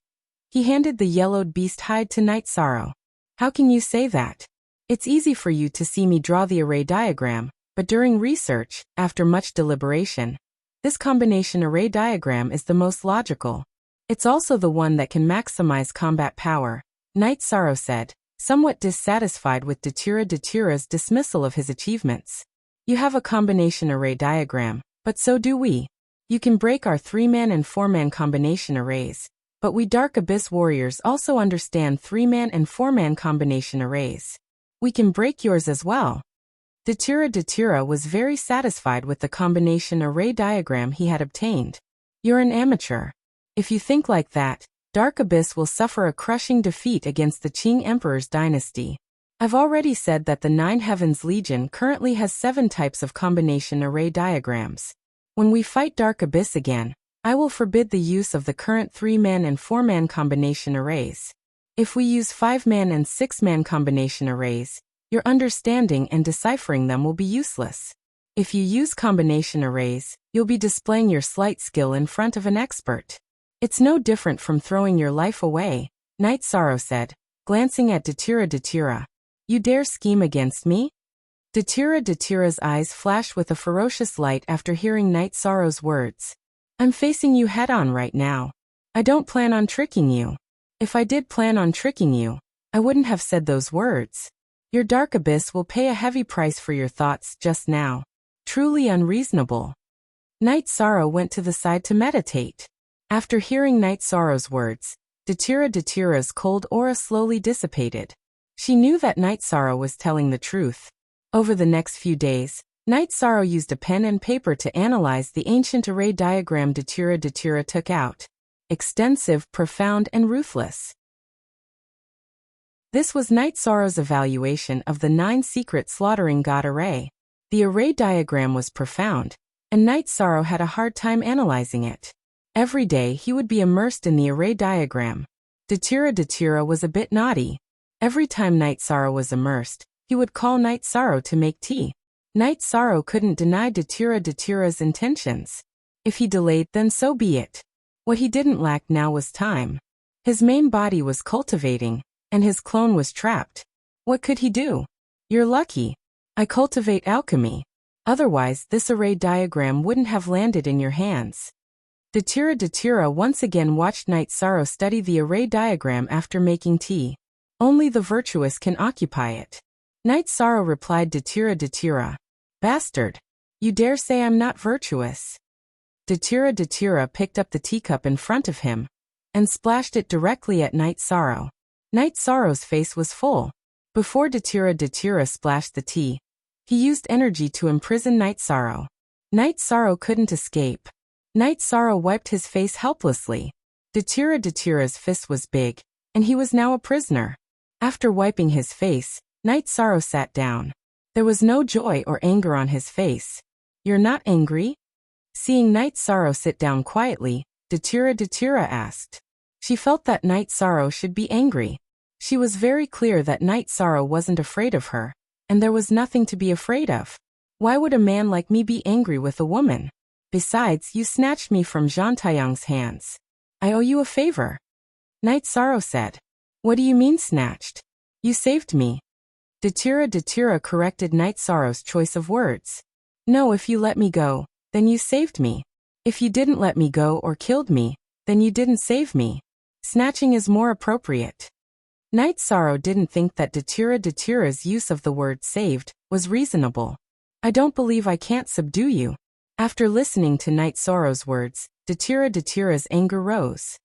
he handed the yellowed beast hide to Night Sorrow. How can you say that? It's easy for you to see me draw the array diagram, but during research, after much deliberation, this combination array diagram is the most logical. It's also the one that can maximize combat power, Night Sorrow said, somewhat dissatisfied with Datura's dismissal of his achievements. You have a combination array diagram, but so do we. You can break our 3-man and 4-man combination arrays, but we Dark Abyss warriors also understand 3-man and 4-man combination arrays. We can break yours as well. Datura was very satisfied with the combination array diagram he had obtained. You're an amateur. If you think like that, Dark Abyss will suffer a crushing defeat against the Qing Emperor's dynasty. I've already said that the 9 Heavens Legion currently has 7 types of combination array diagrams. When we fight Dark Abyss again, I will forbid the use of the current 3-man and 4-man combination arrays. If we use 5-man and 6-man combination arrays, your understanding and deciphering them will be useless. If you use combination arrays, you'll be displaying your slight skill in front of an expert. It's no different from throwing your life away, Night Sorrow said, glancing at Datura. You dare scheme against me? Datura's eyes flashed with a ferocious light after hearing Night Sorrow's words. I'm facing you head-on right now. I don't plan on tricking you. If I did plan on tricking you, I wouldn't have said those words. Your dark abyss will pay a heavy price for your thoughts just now. Truly unreasonable. Night Sorrow went to the side to meditate. After hearing Night Sorrow's words, Datira's cold aura slowly dissipated. She knew that Night Sorrow was telling the truth. Over the next few days, Night Sorrow used a pen and paper to analyze the ancient array diagram Datira took out. Extensive, profound, and ruthless. This was Night Sorrow's evaluation of the 9 secret slaughtering god array. The array diagram was profound, and Night Sorrow had a hard time analyzing it. Every day he would be immersed in the array diagram. Datira was a bit naughty. Every time Night Sorrow was immersed, he would call Night Sorrow to make tea. Night Sorrow couldn't deny Datira's intentions. If he delayed, then so be it. What he didn't lack now was time. His main body was cultivating, and his clone was trapped. What could he do? You're lucky. I cultivate alchemy. Otherwise, this array diagram wouldn't have landed in your hands. Datira once again watched Night Sorrow study the array diagram after making tea. Only the virtuous can occupy it. Night Sorrow replied Datira. Bastard. You dare say I'm not virtuous? Datira picked up the teacup in front of him and splashed it directly at Night Sorrow. Night Sorrow's face was full. Before Datira splashed the tea, he used energy to imprison Night Sorrow. Night Sorrow couldn't escape. Night Sorrow wiped his face helplessly. Datira's fist was big, and he was now a prisoner. After wiping his face, Night Sorrow sat down. There was no joy or anger on his face. You're not angry? Seeing Night Sorrow sit down quietly, Datira asked. She felt that Night Sorrow should be angry. She was very clear that Night Sorrow wasn't afraid of her, and there was nothing to be afraid of. Why would a man like me be angry with a woman? Besides, you snatched me from Jean Taeyong's hands. I owe you a favor. Night Sorrow said. What do you mean snatched? You saved me. Datira corrected Night Sorrow's choice of words. No, if you let me go, then you saved me. If you didn't let me go or killed me, then you didn't save me. Snatching is more appropriate. Night Sorrow didn't think that Datira's use of the word saved was reasonable. I don't believe I can't subdue you. After listening to Night Sorrow's words, Datira's anger rose.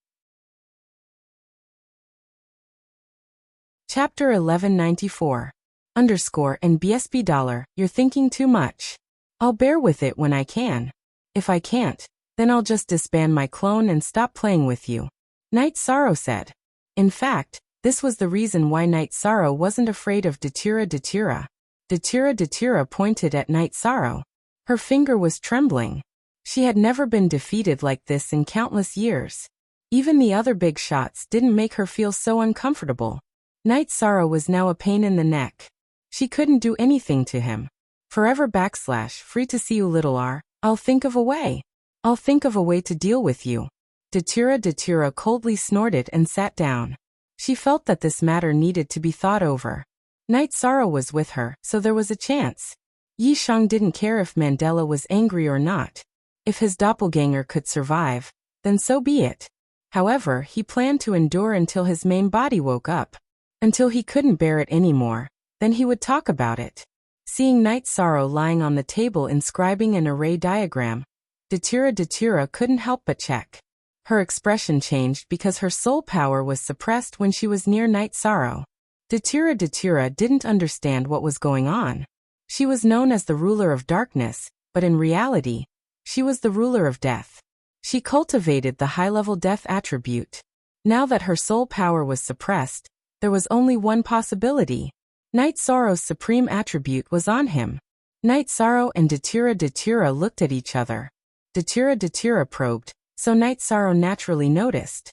Chapter 1194. And BSB $, you're thinking too much. I'll bear with it when I can. If I can't, then I'll just disband my clone and stop playing with you. Night Sorrow said. In fact, this was the reason why Night Sorrow wasn't afraid of Datira. Datira pointed at Night Sorrow. Her finger was trembling. She had never been defeated like this in countless years. Even the other big shots didn't make her feel so uncomfortable. Night Sorrow was now a pain in the neck. She couldn't do anything to him. Forever / free to see you little r, I'll think of a way. I'll think of a way to deal with you. Datira coldly snorted and sat down. She felt that this matter needed to be thought over. Night Sorrow was with her, so there was a chance. Yi Shang didn't care if Mandela was angry or not. If his doppelganger could survive, then so be it. However, he planned to endure until his main body woke up. Until he couldn't bear it anymore, then he would talk about it. Seeing Night Sorrow lying on the table inscribing an array diagram, Datira couldn't help but check. Her expression changed because her soul power was suppressed when she was near Night Sorrow. Datira didn't understand what was going on. She was known as the ruler of darkness, but in reality, she was the ruler of death. She cultivated the high-level death attribute. Now that her soul power was suppressed, there was only one possibility. Night Sorrow's supreme attribute was on him. Night Sorrow and Datira looked at each other. Datira probed, so Night Sorrow naturally noticed.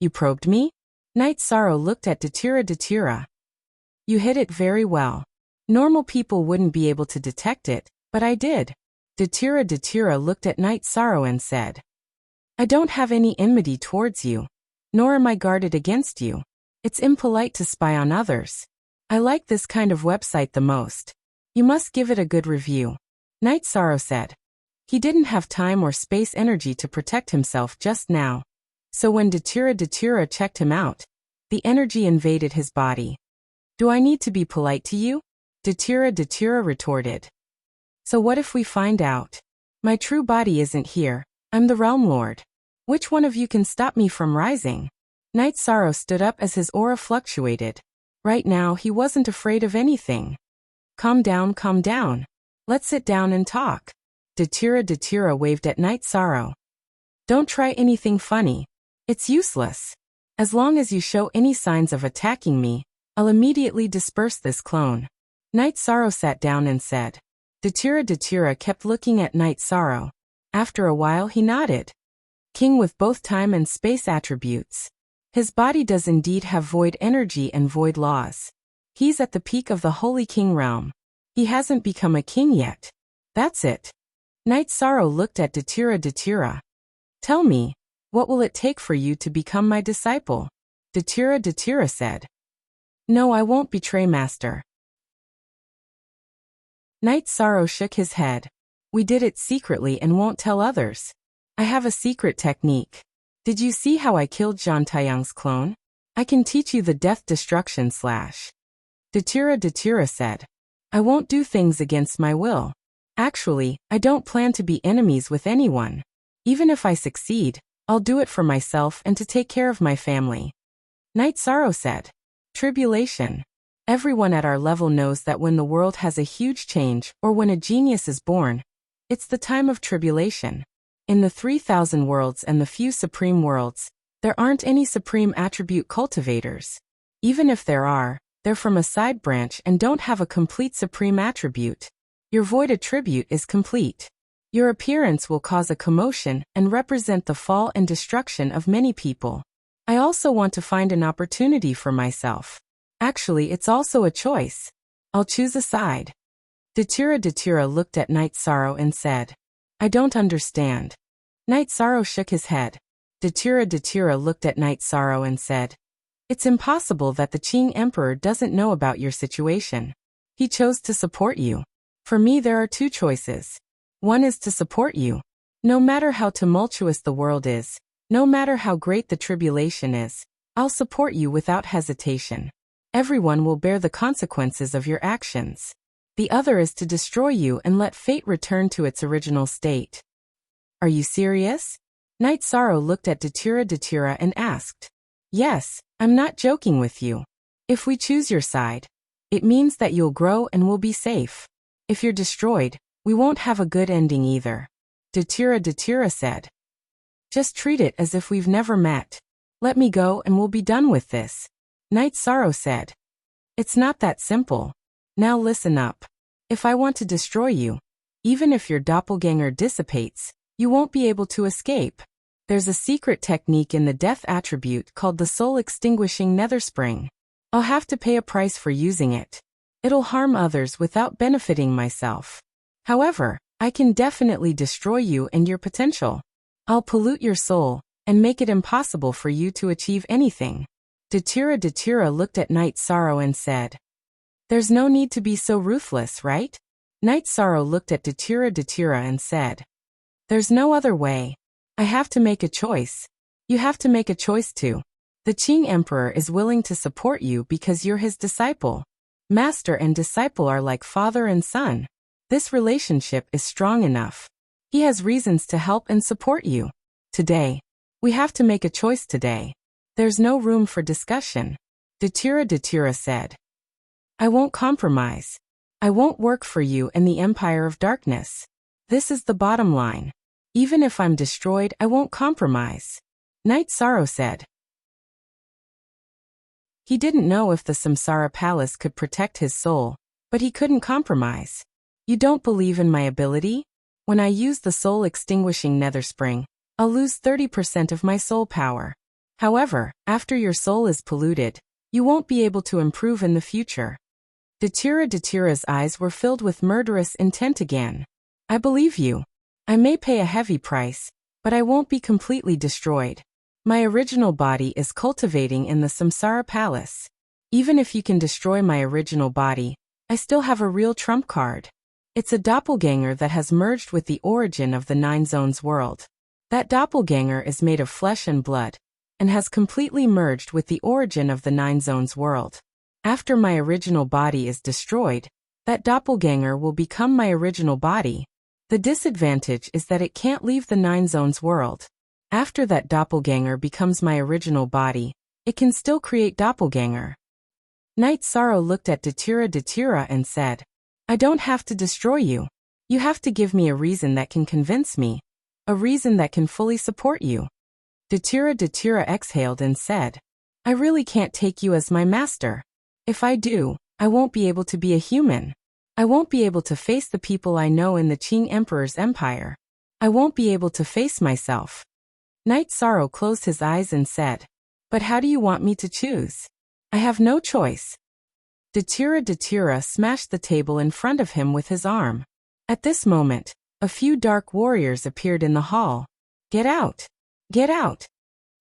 You probed me? Night Sorrow looked at Datira. You hid it very well. Normal people wouldn't be able to detect it, but I did. Datira looked at Night Sorrow and said. I don't have any enmity towards you, nor am I guarded against you. It's impolite to spy on others. I like this kind of website the most. You must give it a good review. Night Sorrow said. He didn't have time or space energy to protect himself just now. So when Datira checked him out, the energy invaded his body. Do I need to be polite to you? Datura retorted. So what if we find out? My true body isn't here. I'm the Realm Lord. Which one of you can stop me from rising? Night Sorrow stood up as his aura fluctuated. Right now, he wasn't afraid of anything. Calm down, calm down. Let's sit down and talk. Datura waved at Night Sorrow. Don't try anything funny. It's useless. As long as you show any signs of attacking me, I'll immediately disperse this clone. Night Sorrow sat down and said. Datura kept looking at Night Sorrow. After a while he nodded. King with both time and space attributes. His body does indeed have void energy and void laws. He's at the peak of the Holy King realm. He hasn't become a king yet. That's it. Night Sorrow looked at Datura. Tell me, what will it take for you to become my disciple? Datura said. No, I won't betray Master. Night Sorrow shook his head. We did it secretly and won't tell others. I have a secret technique. Did you see how I killed Zhang Taiyang's clone? I can teach you the death destruction / Datura said. I won't do things against my will. Actually, I don't plan to be enemies with anyone. Even if I succeed, I'll do it for myself and to take care of my family. Night Sorrow said. Tribulation. Everyone at our level knows that when the world has a huge change or when a genius is born, it's the time of tribulation. In the 3,000 worlds and the few supreme worlds, there aren't any supreme attribute cultivators. Even if there are, they're from a side branch and don't have a complete supreme attribute. Your void attribute is complete. Your appearance will cause a commotion and represent the fall and destruction of many people. I also want to find an opportunity for myself. Actually, it's also a choice. I'll choose a side. Datura looked at Night Sorrow and said, I don't understand. Night Sorrow shook his head. Datura looked at Night Sorrow and said, It's impossible that the Qing Emperor doesn't know about your situation. He chose to support you. For me, there are two choices. One is to support you. No matter how tumultuous the world is, no matter how great the tribulation is, I'll support you without hesitation. Everyone will bear the consequences of your actions. The other is to destroy you and let fate return to its original state. Are you serious? Night Sorrow looked at Datura and asked. Yes, I'm not joking with you. If we choose your side, it means that you'll grow and will be safe. If you're destroyed, we won't have a good ending either. Datura said. Just treat it as if we've never met. Let me go and we'll be done with this. Night Sorrow said. It's not that simple. Now listen up. If I want to destroy you, even if your doppelganger dissipates, you won't be able to escape. There's a secret technique in the death attribute called the soul extinguishing nether spring. I'll have to pay a price for using it. It'll harm others without benefiting myself. However, I can definitely destroy you and your potential. I'll pollute your soul and make it impossible for you to achieve anything. Datura looked at Night Sorrow and said, There's no need to be so ruthless, right? Night Sorrow looked at Datura and said, There's no other way. I have to make a choice. You have to make a choice too. The Qing Emperor is willing to support you because you're his disciple. Master and disciple are like father and son. This relationship is strong enough. He has reasons to help and support you. Today, we have to make a choice today. There's no room for discussion. Datura said. I won't compromise. I won't work for you and the Empire of Darkness. This is the bottom line. Even if I'm destroyed, I won't compromise. Night Sorrow said. He didn't know if the Samsara Palace could protect his soul, but he couldn't compromise. You don't believe in my ability? When I use the soul extinguishing nether spring, I'll lose 30% of my soul power. However, after your soul is polluted, you won't be able to improve in the future. Datura's eyes were filled with murderous intent again. I believe you. I may pay a heavy price, but I won't be completely destroyed. My original body is cultivating in the Samsara Palace. Even if you can destroy my original body, I still have a real trump card. It's a doppelganger that has merged with the origin of the Nine Zones world. That doppelganger is made of flesh and blood, and has completely merged with the origin of the Nine Zones world. After my original body is destroyed, that doppelganger will become my original body. The disadvantage is that it can't leave the Nine Zones world. After that doppelganger becomes my original body, it can still create doppelganger. Night Sorrow looked at Datira and said, I don't have to destroy you. You have to give me a reason that can convince me. A reason that can fully support you. Datira exhaled and said, I really can't take you as my master. If I do, I won't be able to be a human. I won't be able to face the people I know in the Qing Emperor's empire. I won't be able to face myself. Night Sorrow closed his eyes and said, But how do you want me to choose? I have no choice. Datira smashed the table in front of him with his arm. At this moment, a few dark warriors appeared in the hall. Get out! Get out!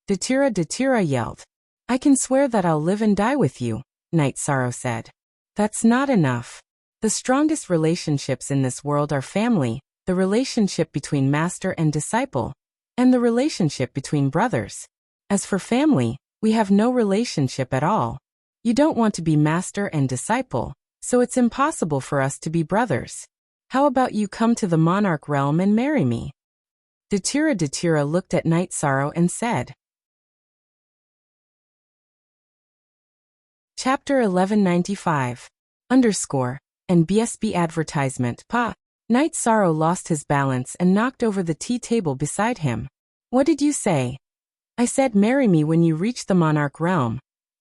Datira yelled. I can swear that I'll live and die with you, Night Sorrow said. That's not enough. The strongest relationships in this world are family, the relationship between master and disciple, and the relationship between brothers. As for family, we have no relationship at all. You don't want to be master and disciple, so it's impossible for us to be brothers. How about you come to the monarch realm and marry me? Datira looked at Night Sorrow and said. Chapter 1195. And BSB advertisement. Night Sorrow lost his balance and knocked over the tea table beside him. What did you say? I said marry me when you reach the monarch realm.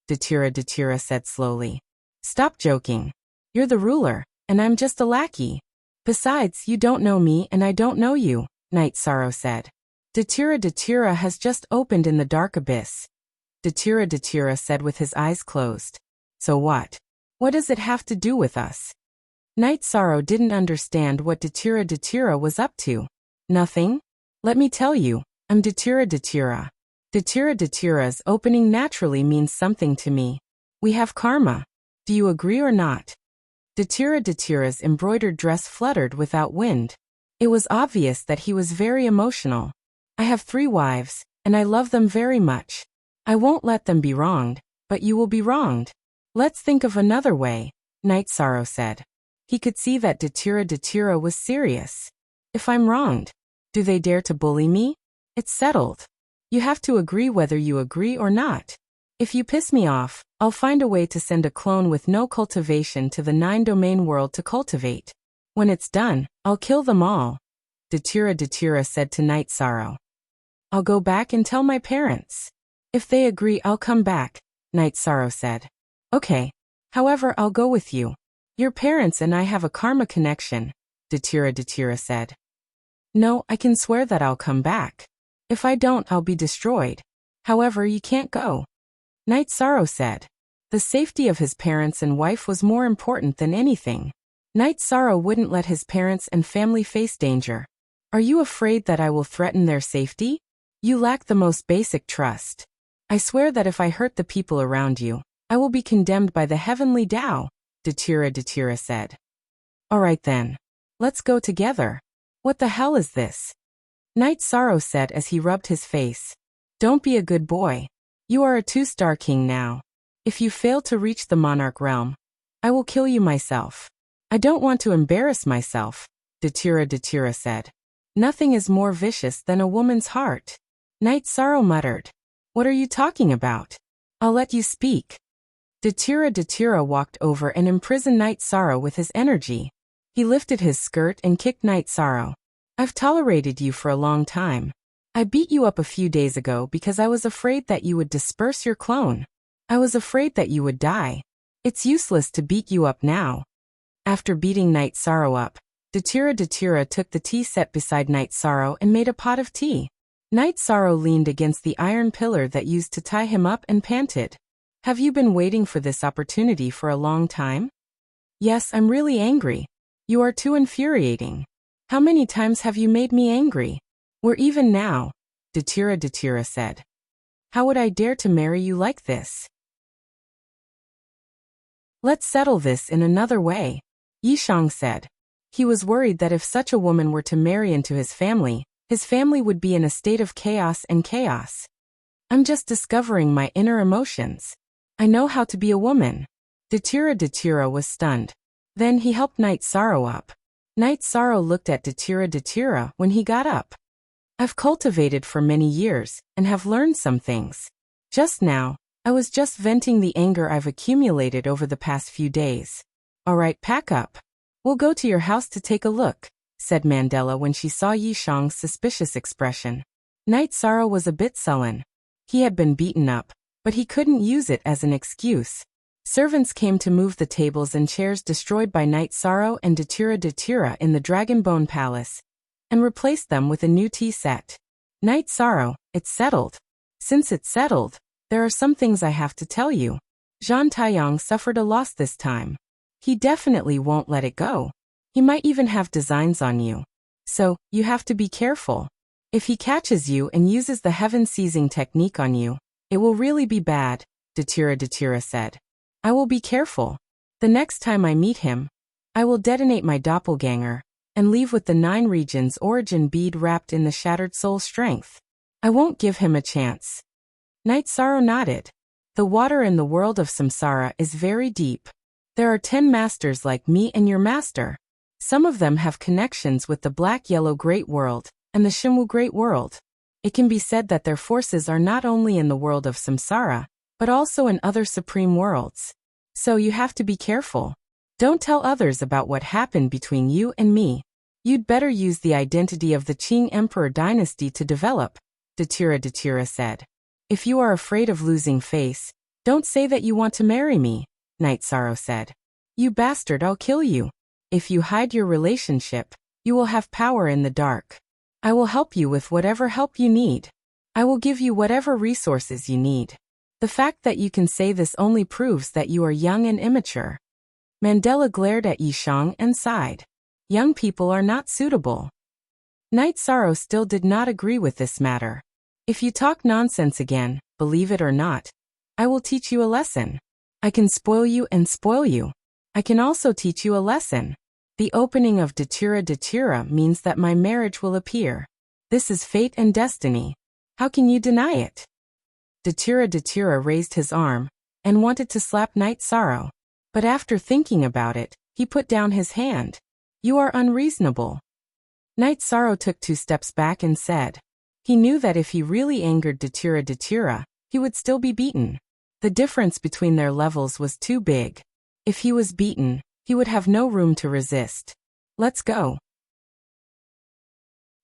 Datira said slowly. Stop joking. You're the ruler, and I'm just a lackey. Besides, you don't know me and I don't know you, Night Sorrow said. Datira has just opened in the dark abyss. Datira said with his eyes closed. So what? What does it have to do with us? Night Sorrow didn't understand what Datira was up to. Nothing? Let me tell you, I'm Datira. Datira's opening naturally means something to me. We have karma. Do you agree or not? Datira's embroidered dress fluttered without wind. It was obvious that he was very emotional. I have 3 wives, and I love them very much. I won't let them be wronged, but you will be wronged. Let's think of another way, Night Sorrow said. He could see that Datira was serious. If I'm wronged, do they dare to bully me? It's settled. You have to agree whether you agree or not. If you piss me off, I'll find a way to send a clone with no cultivation to the 9-domain world to cultivate. When it's done, I'll kill them all. Datira said to Night Sorrow. I'll go back and tell my parents. If they agree, I'll come back, Night Sorrow said. Okay. However, I'll go with you. Your parents and I have a karma connection, Datira said. No, I can swear that I'll come back. If I don't, I'll be destroyed. However, you can't go. Night Sorrow said. The safety of his parents and wife was more important than anything. Night Sorrow wouldn't let his parents and family face danger. Are you afraid that I will threaten their safety? You lack the most basic trust. I swear that if I hurt the people around you, I will be condemned by the heavenly Tao, Datira said. All right then. Let's go together. What the hell is this? Night Sorrow said as he rubbed his face. Don't be a good boy. You are a 2-star king now. If you fail to reach the monarch realm, I will kill you myself. I don't want to embarrass myself, Datira said. Nothing is more vicious than a woman's heart. Night Sorrow muttered. What are you talking about? I'll let you speak. Datira walked over and imprisoned Night Sorrow with his energy. He lifted his skirt and kicked Night Sorrow. I've tolerated you for a long time. I beat you up a few days ago because I was afraid that you would disperse your clone. I was afraid that you would die. It's useless to beat you up now. After beating Night Sorrow up, Datira took the tea set beside Night Sorrow and made a pot of tea. Night Sorrow leaned against the iron pillar that used to tie him up and panted. Have you been waiting for this opportunity for a long time? Yes, I'm really angry. You are too infuriating. How many times have you made me angry? We're even now, Datira said. How would I dare to marry you like this? Let's settle this in another way, Yishang said. He was worried that if such a woman were to marry into his family would be in a state of chaos and chaos. I'm just discovering my inner emotions. I know how to be a woman. Datira was stunned. Then he helped Night Sorrow up. Night Sorrow looked at Datira when he got up. I've cultivated for many years, and have learned some things. Just now, I was just venting the anger I've accumulated over the past few days. Alright, pack up. We'll go to your house to take a look, said Mandela when she saw Yishang's suspicious expression. Night Sorrow was a bit sullen. He had been beaten up, but he couldn't use it as an excuse. Servants came to move the tables and chairs destroyed by Night Sorrow and Datira in the Dragon Bone Palace, and replaced them with a new tea set. Night Sorrow, it's settled. Since it's settled, there are some things I have to tell you. Zhang Taiyang suffered a loss this time. He definitely won't let it go. He might even have designs on you. So, you have to be careful. If he catches you and uses the heaven-seizing technique on you, it will really be bad, Datira said. I will be careful. The next time I meet him, I will detonate my doppelganger, and leave with the 9 regions origin bead wrapped in the shattered soul strength. I won't give him a chance. Night Sorrow nodded. The water in the world of samsara is very deep. There are 10 masters like me and your master. Some of them have connections with the Black-Yellow Great World, and the Shinwu Great World. It can be said that their forces are not only in the world of samsara, but also in other supreme worlds. So you have to be careful. Don't tell others about what happened between you and me. You'd better use the identity of the Qing Emperor dynasty to develop, Datira said. If you are afraid of losing face, don't say that you want to marry me, Night Sorrow said. You bastard, I'll kill you. If you hide your relationship, you will have power in the dark. I will help you with whatever help you need. I will give you whatever resources you need. The fact that you can say this only proves that you are young and immature. Mandela glared at Yishang and sighed. Young people are not suitable. Night Sorrow still did not agree with this matter. If you talk nonsense again, believe it or not, I will teach you a lesson. I can spoil you and spoil you. I can also teach you a lesson. The opening of Datira means that my marriage will appear. This is fate and destiny. How can you deny it? Datira raised his arm, and wanted to slap Night Sorrow. But after thinking about it, he put down his hand. You are unreasonable. Night Sorrow took 2 steps back and said. He knew that if he really angered Datira, he would still be beaten. The difference between their levels was too big. If he was beaten, he would have no room to resist. Let's go.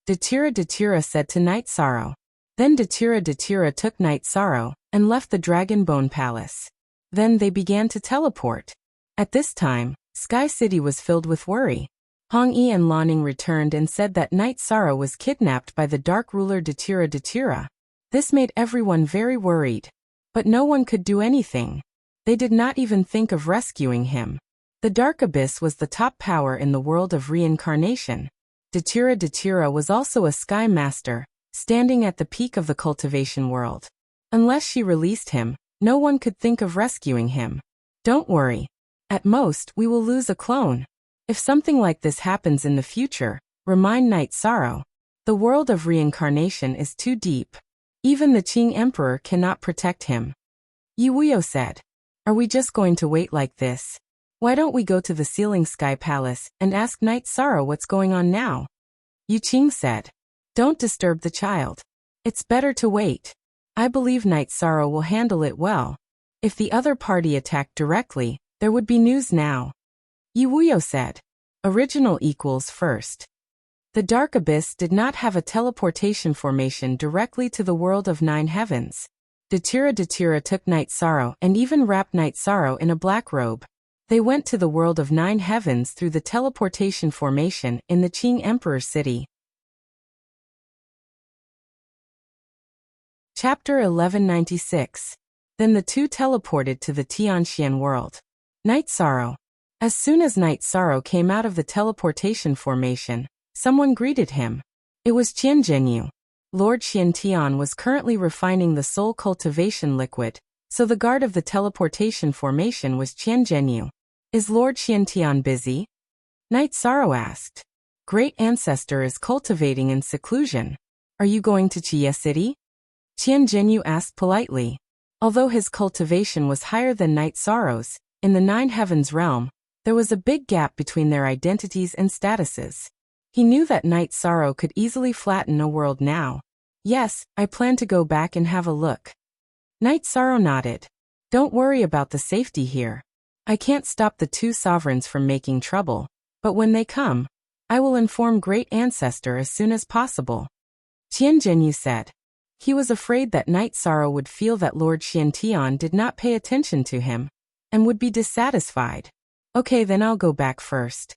Datira said to Night Sorrow. Then Datira took Night Sorrow and left the Dragon Bone Palace. Then they began to teleport. At this time, Sky City was filled with worry. Hong Yi and Lanning returned and said that Night Sorrow was kidnapped by the Dark Ruler Datira. This made everyone very worried. But no one could do anything. They did not even think of rescuing him. The Dark Abyss was the top power in the world of reincarnation. Datira was also a Sky Master, standing at the peak of the cultivation world. Unless she released him, no one could think of rescuing him. Don't worry. At most, we will lose a clone. If something like this happens in the future, remind Night Sorrow. The world of reincarnation is too deep. Even the Qing Emperor cannot protect him. Yiwuyo said. Are we just going to wait like this? Why don't we go to the Ceiling Sky Palace and ask Night Sorrow what's going on now? Yuqing said. Don't disturb the child. It's better to wait. I believe Night Sorrow will handle it well. If the other party attacked directly, there would be news now. Yiwuyo said. Original equals first. The Dark Abyss did not have a teleportation formation directly to the world of 9 heavens. Datira took Night Sorrow and even wrapped Night Sorrow in a black robe. They went to the world of 9 heavens through the teleportation formation in the Qing Emperor city. Chapter 1196. Then the two teleported to the Tianxian world. Night Sorrow. As soon as Night Sorrow came out of the teleportation formation, someone greeted him. It was Qian Zhenyu. Lord Xiantian was currently refining the soul cultivation liquid, so the guard of the teleportation formation was Qian Zhenyu. Is Lord Xiantian busy? Night Sorrow asked. Great Ancestor is cultivating in seclusion. Are you going to Jie City? Qian Zhenyu asked politely. Although his cultivation was higher than Night Sorrow's, In the Nine Heavens realm, there was a big gap between their identities and statuses. He knew that Night Sorrow could easily flatten a world now. Yes, I plan to go back and have a look. Night Sorrow nodded. Don't worry about the safety here. I can't stop the two sovereigns from making trouble, but when they come, I will inform Great Ancestor as soon as possible. Qianzhenyu said. He was afraid that Night Sorrow would feel that Lord Xiantian did not pay attention to him, and would be dissatisfied. Okay, then I'll go back first.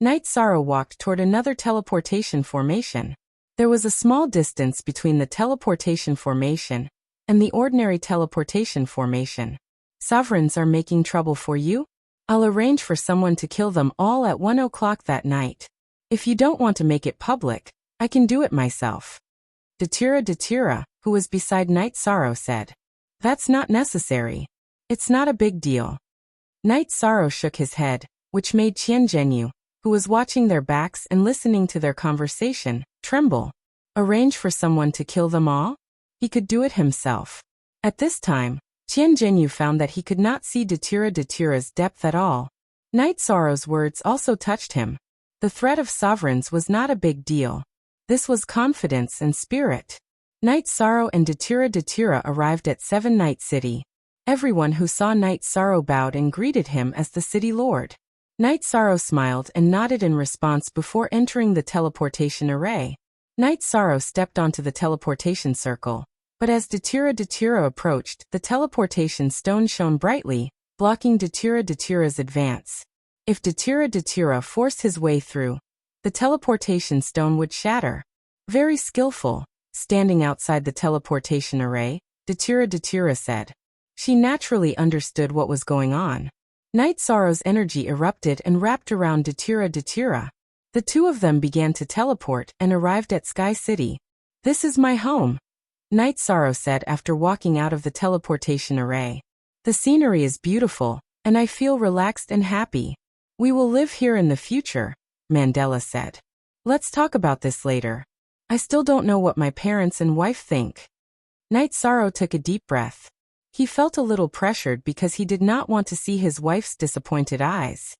Night Sorrow walked toward another teleportation formation. There was a small distance between the teleportation formation and the ordinary teleportation formation. Sovereigns are making trouble for you? I'll arrange for someone to kill them all at 1 o'clock that night. If you don't want to make it public, I can do it myself. Datura, who was beside Night Sorrow, said. That's not necessary. It's not a big deal. Night Sorrow shook his head, which made Qianzhenyu, who was watching their backs and listening to their conversation, tremble. Arrange for someone to kill them all? He could do it himself. At this time, Qianzhenyu found that he could not see Datura's depth at all. Night Sorrow's words also touched him. The threat of sovereigns was not a big deal. This was confidence and spirit. Night Sorrow and Datura arrived at Seven Night City. Everyone who saw Night Sorrow bowed and greeted him as the city lord. Night Sorrow smiled and nodded in response before entering the teleportation array. Night Sorrow stepped onto the teleportation circle, but as Datura approached, the teleportation stone shone brightly, blocking Datura's advance. If Datura forced his way through, the teleportation stone would shatter. Very skillful. Standing outside the teleportation array, Datura said. She naturally understood what was going on. Night Sorrow's energy erupted and wrapped around Datura. The two of them began to teleport and arrived at Sky City. This is my home, Night Sorrow said after walking out of the teleportation array. The scenery is beautiful, and I feel relaxed and happy. We will live here in the future, Mandela said. Let's talk about this later. I still don't know what my parents and wife think. Night Sorrow took a deep breath. He felt a little pressured because he did not want to see his wife's disappointed eyes.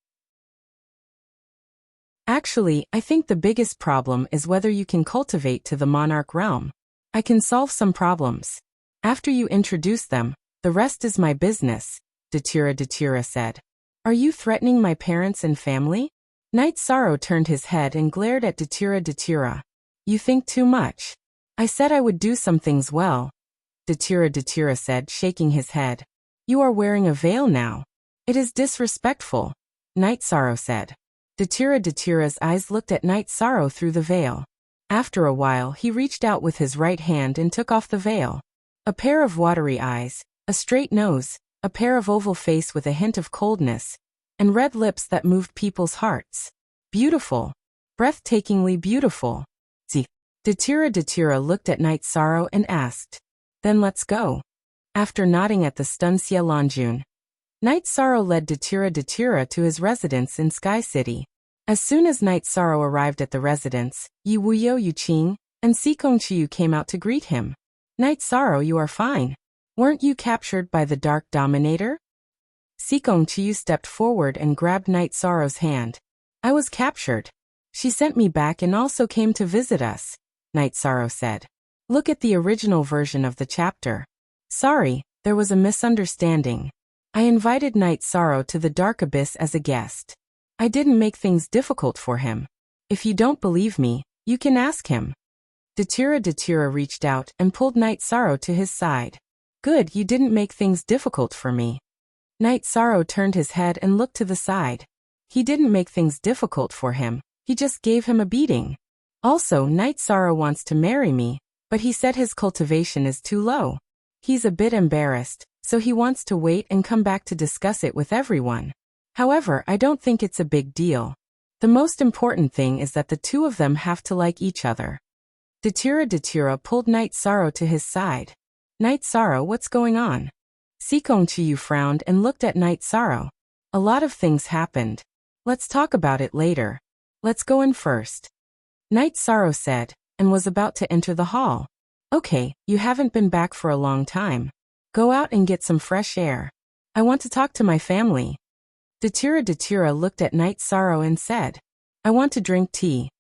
Actually, I think the biggest problem is whether you can cultivate to the monarch realm. I can solve some problems. After you introduce them, the rest is my business, Datura said. Are you threatening my parents and family? Night Sorrow turned his head and glared at Datura. You think too much. I said I would do some things well, Datura said, shaking his head. You are wearing a veil now. It is disrespectful, Night Sorrow said. Datura's eyes looked at Night Sorrow through the veil. After a while, he reached out with his right hand and took off the veil. A pair of watery eyes, a straight nose, a pair of oval face with a hint of coldness, and red lips that moved people's hearts. Beautiful. Breathtakingly beautiful. Datura looked at Night Sorrow and asked. Then let's go. After nodding at the stunned Xie Lanjun, Night Sorrow led Datura to his residence in Sky City. As soon as Night Sorrow arrived at the residence, Yi Wuyo Yuqing and Xikong Qiyu came out to greet him. Night Sorrow, you are fine. Weren't you captured by the Dark Dominator? Xikong Qiyu stepped forward and grabbed Night Sorrow's hand. I was captured. She sent me back and also came to visit us, Night Sorrow said. Look at the original version of the chapter. Sorry, there was a misunderstanding. I invited Night Sorrow to the Dark Abyss as a guest. I didn't make things difficult for him. If you don't believe me, you can ask him. Datura reached out and pulled Night Sorrow to his side. Good, you didn't make things difficult for me. Night Sorrow turned his head and looked to the side. He didn't make things difficult for him, he just gave him a beating. Also, Night Sorrow wants to marry me, but he said his cultivation is too low. He's a bit embarrassed, so he wants to wait and come back to discuss it with everyone. However, I don't think it's a big deal. The most important thing is that the two of them have to like each other. Datura pulled Night Sorrow to his side. Night Sorrow, what's going on? Xikong Qiyu frowned and looked at Night Sorrow. A lot of things happened. Let's talk about it later. Let's go in first. Night Sorrow said, and was about to enter the hall. Okay, you haven't been back for a long time. Go out and get some fresh air. I want to talk to my family, Datira looked at Night Sorrow and said, I want to drink tea.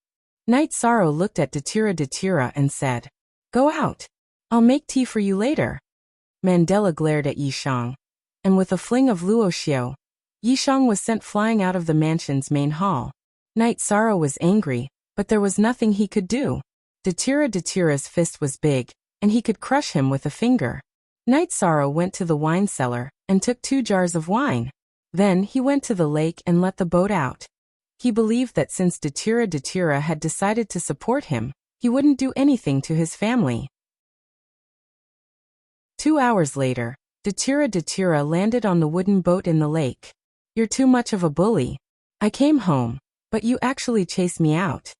Night Sorrow looked at Datira and said, Go out. I'll make tea for you later. Mandela glared at Yishang, and with a fling of Luoxiao, Yishang was sent flying out of the mansion's main hall. Night Sorrow was angry, but there was nothing he could do. Datira's fist was big, and he could crush him with a finger. Night Sorrow went to the wine cellar and took 2 jars of wine. Then he went to the lake and let the boat out. He believed that since Datira had decided to support him, he wouldn't do anything to his family. 2 hours later, Datira landed on the wooden boat in the lake. You're too much of a bully. I came home, but you actually chased me out.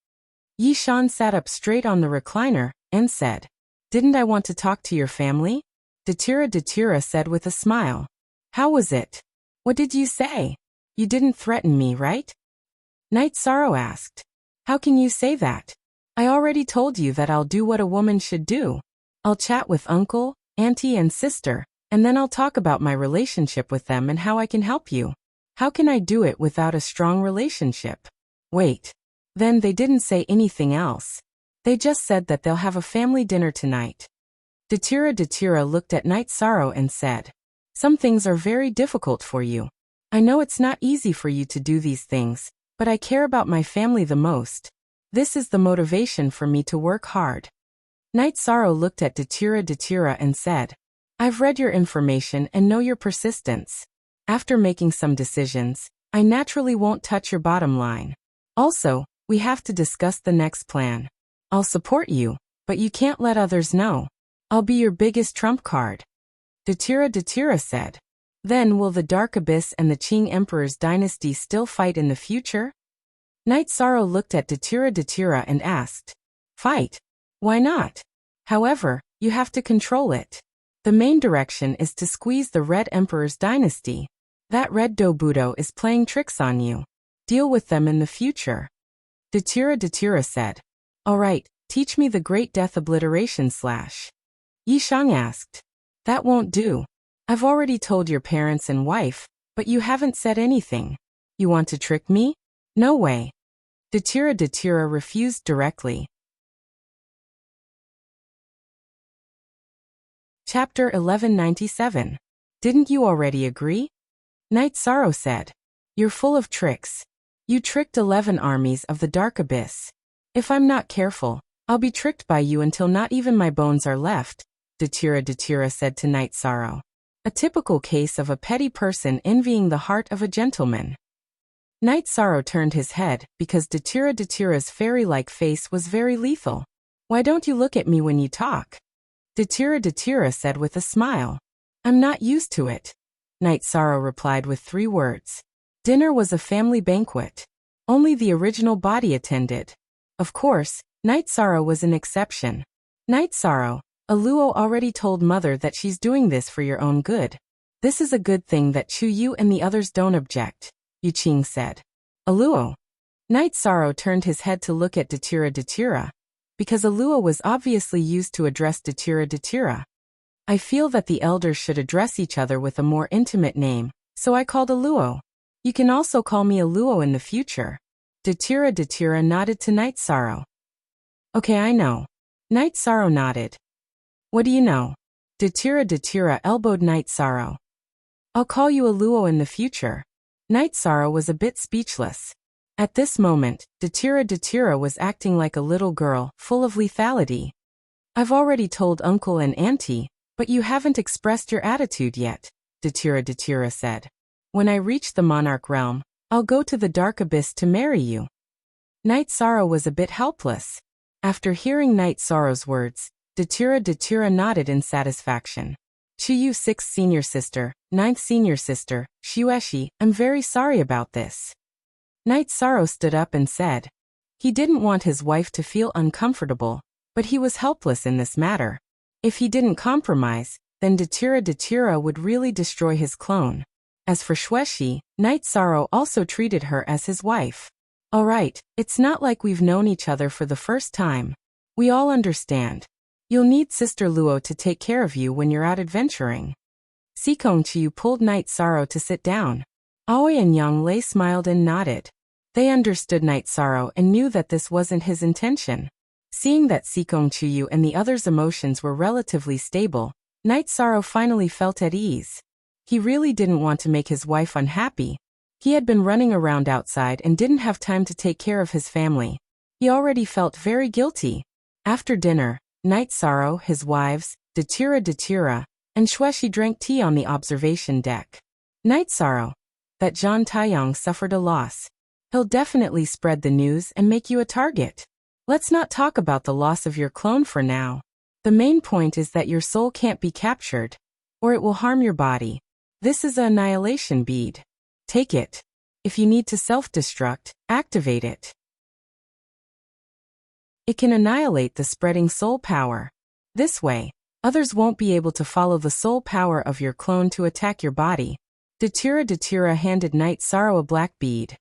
Yishan sat up straight on the recliner and said, Didn't I want to talk to your family? Datira said with a smile. How was it? What did you say? You didn't threaten me, right? Night Sorrow asked. How can you say that? I already told you that I'll do what a woman should do. I'll chat with uncle, auntie and sister, and then I'll talk about my relationship with them and how I can help you. How can I do it without a strong relationship? Wait. Then they didn't say anything else. They just said that they'll have a family dinner tonight. Datira looked at Night Sorrow and said, Some things are very difficult for you. I know it's not easy for you to do these things, but I care about my family the most. This is the motivation for me to work hard. Night Sorrow looked at Datira and said, I've read your information and know your persistence. After making some decisions, I naturally won't touch your bottom line. Also, we have to discuss the next plan. I'll support you, but you can't let others know. I'll be your biggest trump card. Datira said. Then will the Dark Abyss and the Qing Emperor's dynasty still fight in the future? Night Sorrow looked at Datira and asked. Fight? Why not? However, you have to control it. The main direction is to squeeze the Red Emperor's dynasty. That Red Dobudo is playing tricks on you. Deal with them in the future. Datira said. All right, teach me the Great Death Obliteration / Yishang asked. That won't do. I've already told your parents and wife, but you haven't said anything. You want to trick me? No way. Datira refused directly. Chapter 1197. Didn't you already agree? Night Sorrow said. You're full of tricks. You tricked 11 armies of the Dark Abyss. If I'm not careful, I'll be tricked by you until not even my bones are left, Datira said to Night Sorrow. A typical case of a petty person envying the heart of a gentleman. Night Sorrow turned his head because Datira's fairy-like face was very lethal. Why don't you look at me when you talk? Datira said with a smile. I'm not used to it. Night Sorrow replied with 3 words. Dinner was a family banquet. Only the original body attended. Of course, Night Sorrow was an exception. Night Sorrow, Aluo already told Mother that she's doing this for your own good. This is a good thing that Chu Yu and the others don't object, Yuqing said. Aluo. Night Sorrow turned his head to look at Datira, because Aluo was obviously used to address Datira. I feel that the elders should address each other with a more intimate name, so I called Aluo. You can also call me Aluo in the future. Datira nodded to Night Sorrow. Okay, I know. Night Sorrow nodded. What do you know? Datira elbowed Night Sorrow. I'll call you Aluo in the future. Night Sorrow was a bit speechless. At this moment, Datira was acting like a little girl, full of lethality. I've already told Uncle and Auntie, but you haven't expressed your attitude yet, Datira said. When I reach the Monarch realm, I'll go to the Dark Abyss to marry you. Night Sorrow was a bit helpless. After hearing Night Sorrow's words, Datira nodded in satisfaction. Chiyu 6th senior sister, 9th senior sister, Shueshi, I'm very sorry about this. Night Sorrow stood up and said. He didn't want his wife to feel uncomfortable, but he was helpless in this matter. If he didn't compromise, then Datira would really destroy his clone. As for Shueshi, Night Sorrow also treated her as his wife. All right, it's not like we've known each other for the first time. We all understand. You'll need Sister Luo to take care of you when you're out adventuring. Sikong Chiyu pulled Night Sorrow to sit down. Aoi and Yang Lei smiled and nodded. They understood Night Sorrow and knew that this wasn't his intention. Seeing that Sikong Chuyu and the others' emotions were relatively stable, Night Sorrow finally felt at ease. He really didn't want to make his wife unhappy. He had been running around outside and didn't have time to take care of his family. He already felt very guilty. After dinner, Night Sorrow, his wives, Datira, and Shueshi drank tea on the observation deck. Night Sorrow. That Zhang Taiyang suffered a loss. He'll definitely spread the news and make you a target. Let's not talk about the loss of your clone for now. The main point is that your soul can't be captured, or it will harm your body. This is an annihilation bead. Take it. If you need to self-destruct, activate it. It can annihilate the spreading soul power. This way, others won't be able to follow the soul power of your clone to attack your body. Datira handed Night Sorrow a black bead.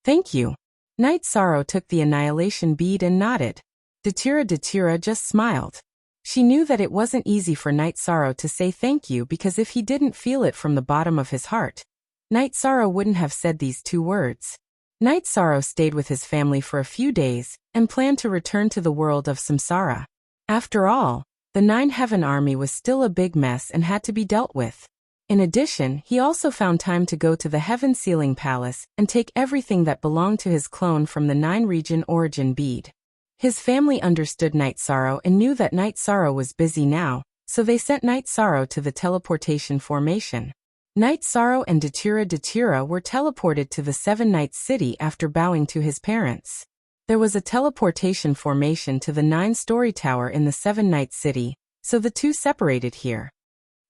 Thank you. Night Sorrow took the annihilation bead and nodded. Datira just smiled. She knew that it wasn't easy for Night Sorrow to say thank you because if he didn't feel it from the bottom of his heart, Night Sorrow wouldn't have said these two words. Night Sorrow stayed with his family for a few days and planned to return to the world of samsara. After all, the Nine Heaven Army was still a big mess and had to be dealt with. In addition, he also found time to go to the Heaven Sealing Palace and take everything that belonged to his clone from the Nine-region origin bead. His family understood Night Sorrow and knew that Night Sorrow was busy now, so they sent Night Sorrow to the teleportation formation. Night Sorrow and Datira were teleported to the Seven Nights City after bowing to his parents. There was a teleportation formation to the 9-story tower in the Seven Nights City, so the two separated here.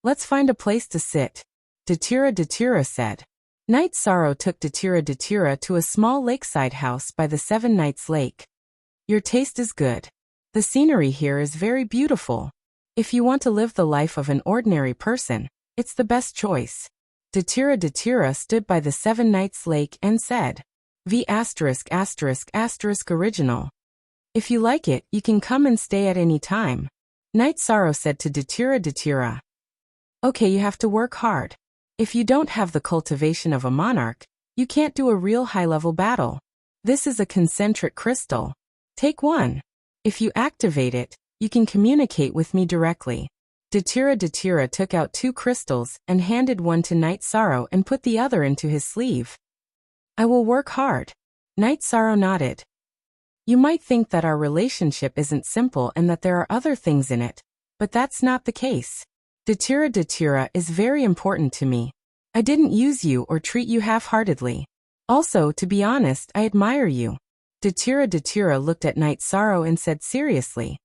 Let's find a place to sit, Datira said. Night Sorrow took Datira to a small lakeside house by the Seven Nights Lake. Your taste is good. The scenery here is very beautiful. If you want to live the life of an ordinary person, it's the best choice. Datira stood by the Seven Nights Lake and said, V***** original. If you like it, you can come and stay at any time. Night Sorrow said to Datira. Okay, you have to work hard. If you don't have the cultivation of a monarch, you can't do a real high-level battle. This is a concentric crystal. Take one. If you activate it, you can communicate with me directly. Datira took out 2 crystals and handed one to Night Sorrow and put the other into his sleeve. I will work hard. Night Sorrow nodded. You might think that our relationship isn't simple and that there are other things in it, but that's not the case. Datira is very important to me. I didn't use you or treat you half-heartedly. Also, to be honest, I admire you. Datira looked at Night Sorrow and said seriously.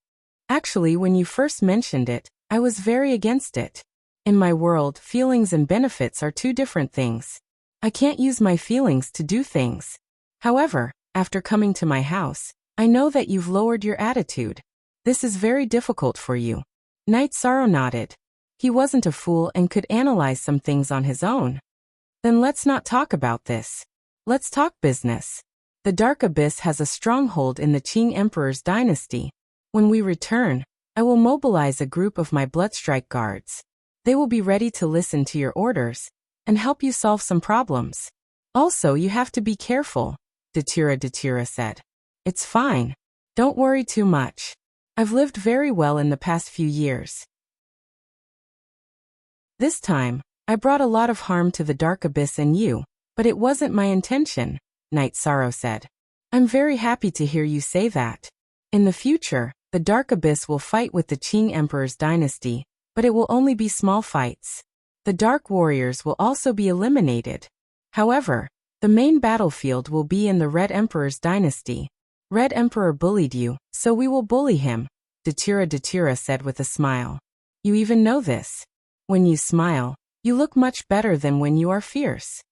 Actually, when you first mentioned it, I was very against it. In my world, feelings and benefits are 2 different things. I can't use my feelings to do things. However, after coming to my house, I know that you've lowered your attitude. This is very difficult for you. Night Sorrow nodded. He wasn't a fool and could analyze some things on his own. Then let's not talk about this. Let's talk business. The Dark Abyss has a stronghold in the Qing Emperor's dynasty. When we return, I will mobilize a group of my Bloodstrike guards. They will be ready to listen to your orders and help you solve some problems. Also, you have to be careful, Datira said. It's fine. Don't worry too much. I've lived very well in the past few years. This time, I brought a lot of harm to the Dark Abyss and you, but it wasn't my intention, Night Sorrow said. I'm very happy to hear you say that. In the future, the Dark Abyss will fight with the Qing Emperor's dynasty, but it will only be small fights. The Dark Warriors will also be eliminated. However, the main battlefield will be in the Red Emperor's dynasty. Red Emperor bullied you, so we will bully him, Datira said with a smile. You even know this. When you smile, you look much better than when you are fierce.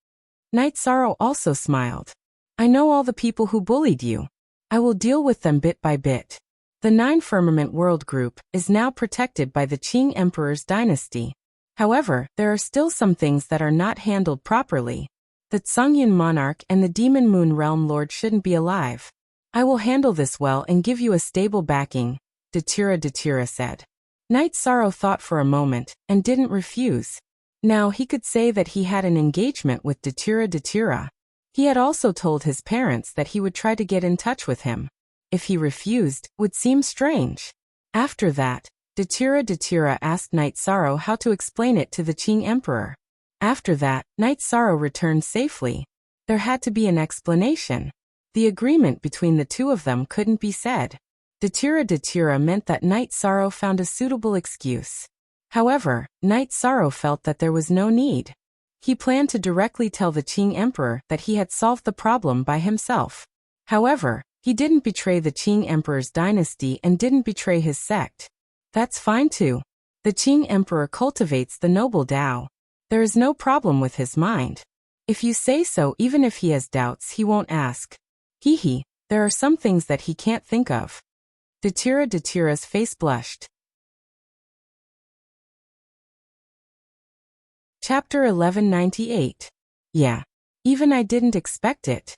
Night Sorrow also smiled. I know all the people who bullied you. I will deal with them bit by bit. The 9 Firmament World Group is now protected by the Qing Emperor's dynasty. However, there are still some things that are not handled properly. The Tsangyun Monarch and the Demon Moon Realm Lord shouldn't be alive. I will handle this well and give you a stable backing, Datira said. Night Sorrow thought for a moment and didn't refuse. Now he could say that he had an engagement with Datira. He had also told his parents that he would try to get in touch with him. If he refused, would seem strange. After that, Datira asked Night Sorrow how to explain it to the Qing Emperor. After that, Night Sorrow returned safely. There had to be an explanation. The agreement between the two of them couldn't be said. Datira meant that Night Sorrow found a suitable excuse. However, Night Sorrow felt that there was no need. He planned to directly tell the Qing Emperor that he had solved the problem by himself. However, he didn't betray the Qing Emperor's dynasty and didn't betray his sect. That's fine too. The Qing Emperor cultivates the noble Tao. There is no problem with his mind. If you say so, even if he has doubts, he won't ask. There are some things that he can't think of. Datira's face blushed. Chapter 1198. Yeah. Even I didn't expect it.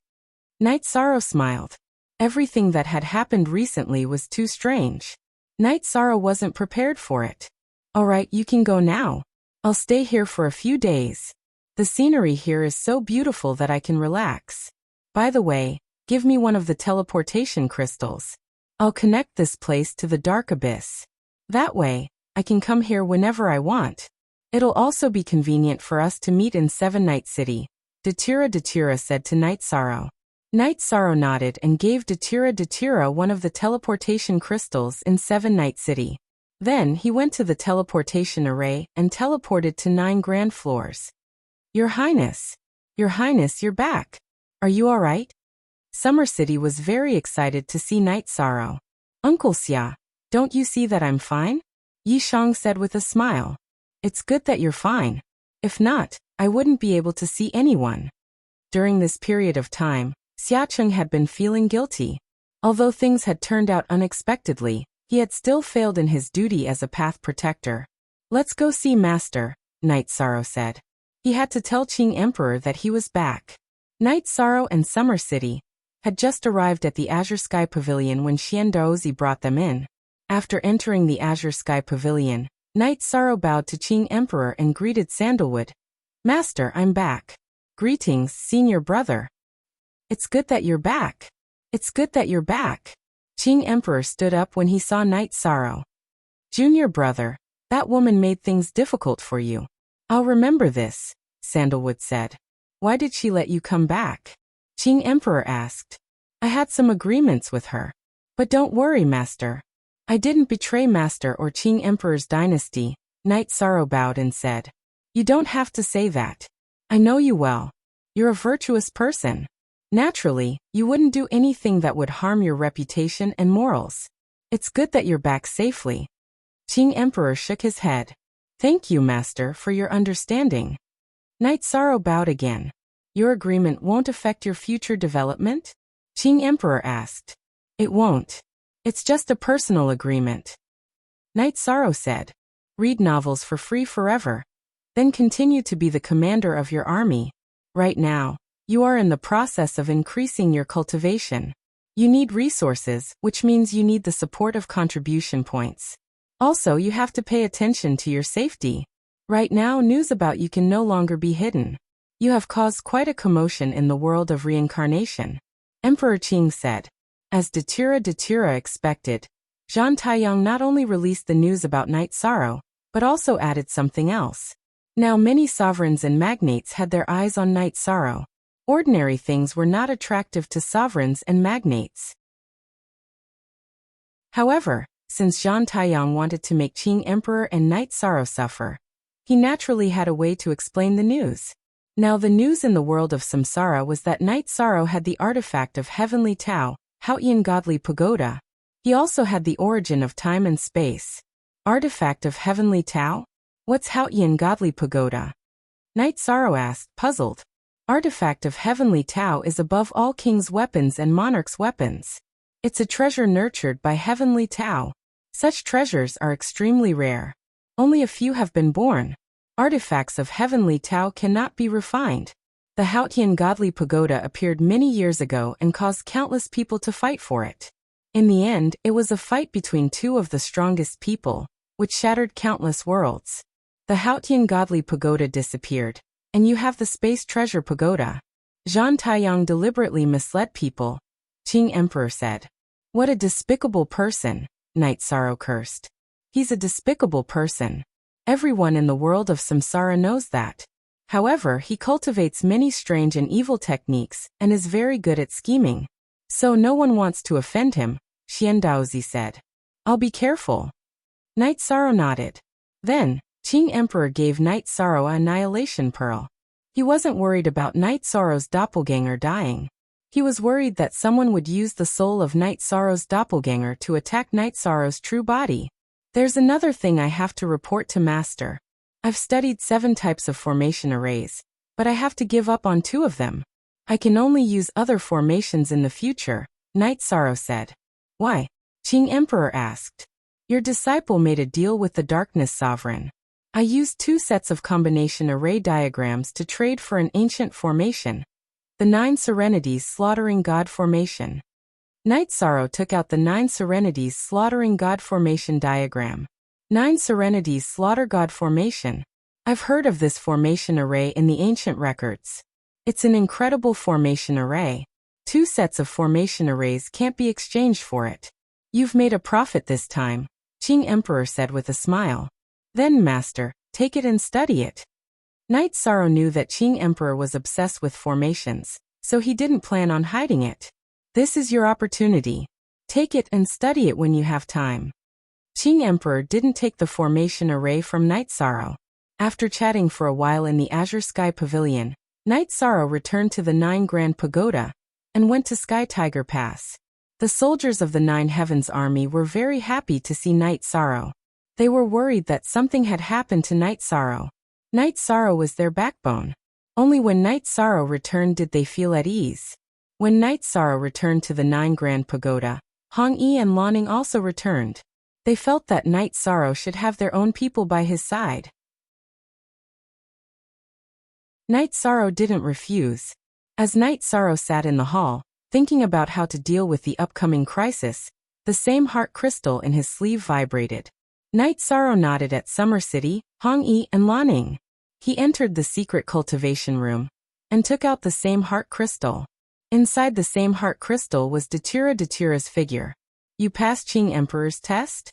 Night Sorrow smiled. Everything that had happened recently was too strange. Night Sorrow wasn't prepared for it. Alright, you can go now. I'll stay here for a few days. The scenery here is so beautiful that I can relax. By the way, give me one of the teleportation crystals. I'll connect this place to the dark abyss. That way, I can come here whenever I want. It'll also be convenient for us to meet in Seven Night City, Datira said to Night Sorrow. Night Sorrow nodded and gave Datira one of the teleportation crystals in Seven Night City. Then he went to the teleportation array and teleported to 9 grand floors. Your Highness, you're back. Are you alright? Summer City was very excited to see Night Sorrow. Uncle Xia, don't you see that I'm fine? Yi Shang said with a smile. It's good that you're fine. If not, I wouldn't be able to see anyone. During this period of time, Xiacheng had been feeling guilty. Although things had turned out unexpectedly, he had still failed in his duty as a path protector. Let's go see Master, Night Sorrow said. He had to tell Qing Emperor that he was back. Night Sorrow and Summer City had just arrived at the Azure Sky Pavilion when Xian Daozi brought them in. After entering the Azure Sky Pavilion, Night Sorrow bowed to Qing Emperor and greeted Sandalwood. Master, I'm back. Greetings, senior brother. It's good that you're back. Qing Emperor stood up when he saw Night Sorrow. Junior brother, that woman made things difficult for you. I'll remember this, Sandalwood said. Why did she let you come back? Qing Emperor asked. I had some agreements with her. But don't worry, Master. I didn't betray Master or Qing Emperor's dynasty, Night Sorrow bowed and said. You don't have to say that. I know you well. You're a virtuous person. Naturally, you wouldn't do anything that would harm your reputation and morals. It's good that you're back safely. Qing Emperor shook his head. Thank you, Master, for your understanding. Night Sorrow bowed again. Your agreement won't affect your future development? Qing Emperor asked. It won't. It's just a personal agreement. Night Sorrow said. Read novels for free forever. Then continue to be the commander of your army. Right now, you are in the process of increasing your cultivation. You need resources, which means you need the support of contribution points. Also, you have to pay attention to your safety. Right now, news about you can no longer be hidden. You have caused quite a commotion in the world of reincarnation. Emperor Qing said. As Datira expected, Zhan Taiyang not only released the news about Night Sorrow, but also added something else. Now many sovereigns and magnates had their eyes on Night Sorrow. Ordinary things were not attractive to sovereigns and magnates. However, since Zhan Taiyang wanted to make Qing Emperor and Night Sorrow suffer, he naturally had a way to explain the news. Now the news in the world of Samsara was that Night Sorrow had the artifact of Heavenly Tao, Haotian Godly Pagoda. He also had the origin of time and space. Artifact of Heavenly Tao? What's Haotian Godly Pagoda? Night Sorrow asked, puzzled. Artifact of Heavenly Tao is above all kings' weapons and monarchs' weapons. It's a treasure nurtured by Heavenly Tao. Such treasures are extremely rare. Only a few have been born. Artifacts of Heavenly Tao cannot be refined. The Haotian Godly Pagoda appeared many years ago and caused countless people to fight for it. In the end, it was a fight between two of the strongest people, which shattered countless worlds. The Haotian godly pagoda disappeared, and you have the space treasure pagoda. Zhang Taiyang deliberately misled people, Qing Emperor said. What a despicable person, Night Sorrow cursed. He's a despicable person. Everyone in the world of samsara knows that. However, he cultivates many strange and evil techniques and is very good at scheming. So no one wants to offend him, Xian Daozi said. I'll be careful. Night Sorrow nodded. Then, Qing Emperor gave Night Sorrow an annihilation pearl. He wasn't worried about Night Sorrow's doppelganger dying. He was worried that someone would use the soul of Night Sorrow's doppelganger to attack Night Sorrow's true body. There's another thing I have to report to Master. I've studied 7 types of formation arrays, but I have to give up on 2 of them. I can only use other formations in the future, Night Sorrow said. Why? Qing Emperor asked. Your disciple made a deal with the Darkness Sovereign. I used 2 sets of combination array diagrams to trade for an ancient formation. The 9 Serenities Slaughtering God formation. Night Sorrow took out the 9 Serenities Slaughtering God formation diagram. 9 Serenities Slaughter God formation. I've heard of this formation array in the ancient records. It's an incredible formation array. 2 sets of formation arrays can't be exchanged for it. You've made a profit this time, Qing Emperor said with a smile. Then, Master, take it and study it. Night Sorrow knew that Qing Emperor was obsessed with formations, so he didn't plan on hiding it. This is your opportunity. Take it and study it when you have time. Qing Emperor didn't take the formation array from Night Sorrow. After chatting for a while in the Azure Sky Pavilion, Night Sorrow returned to the 9 Grand Pagoda and went to Sky Tiger Pass. The soldiers of the 9 Heavens Army were very happy to see Night Sorrow. They were worried that something had happened to Night Sorrow. Night Sorrow was their backbone. Only when Night Sorrow returned did they feel at ease. When Night Sorrow returned to the 9 Grand Pagoda, Hong Yi and Lanning also returned. They felt that Night Sorrow should have their own people by his side. Night Sorrow didn't refuse. As Night Sorrow sat in the hall, thinking about how to deal with the upcoming crisis, the same heart crystal in his sleeve vibrated. Night Sorrow nodded at Summer City, Hong Yi, and Lanning. He entered the secret cultivation room and took out the same heart crystal. Inside the same heart crystal was Datira's figure. You passed Qing Emperor's test?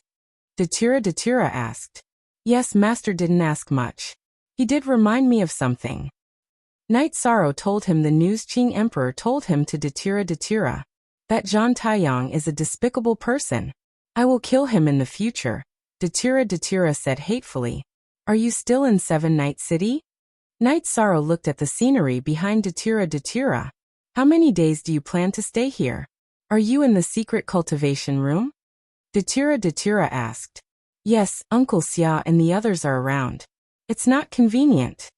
Datira asked. Yes, Master didn't ask much. He did remind me of something. Night Sorrow told him the news Qing Emperor told him to Datira. That Zhang Taiyang is a despicable person. I will kill him in the future, Datira said hatefully. Are you still in 7 Night City? Night Sorrow looked at the scenery behind Datira. How many days do you plan to stay here? Are you in the secret cultivation room? Datira asked. Yes, Uncle Xia and the others are around. It's not convenient.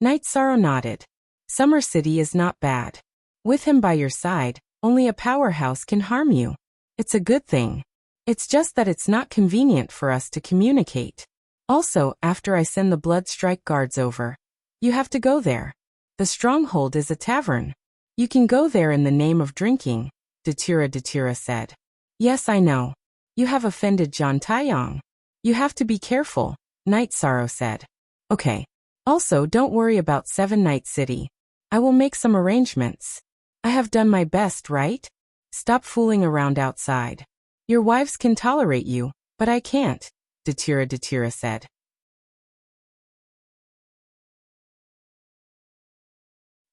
Night Sorrow nodded. Summer City is not bad. With him by your side, only a powerhouse can harm you. It's a good thing. It's just that it's not convenient for us to communicate. Also, after I send the Blood Strike guards over, you have to go there. The stronghold is a tavern. You can go there in the name of drinking, Datira said. Yes, I know. You have offended Zhang Taiyang. You have to be careful, Night Sorrow said. Okay. Also, don't worry about 7 Night City. I will make some arrangements. I have done my best, right? Stop fooling around outside. Your wives can tolerate you, but I can't, Datira said.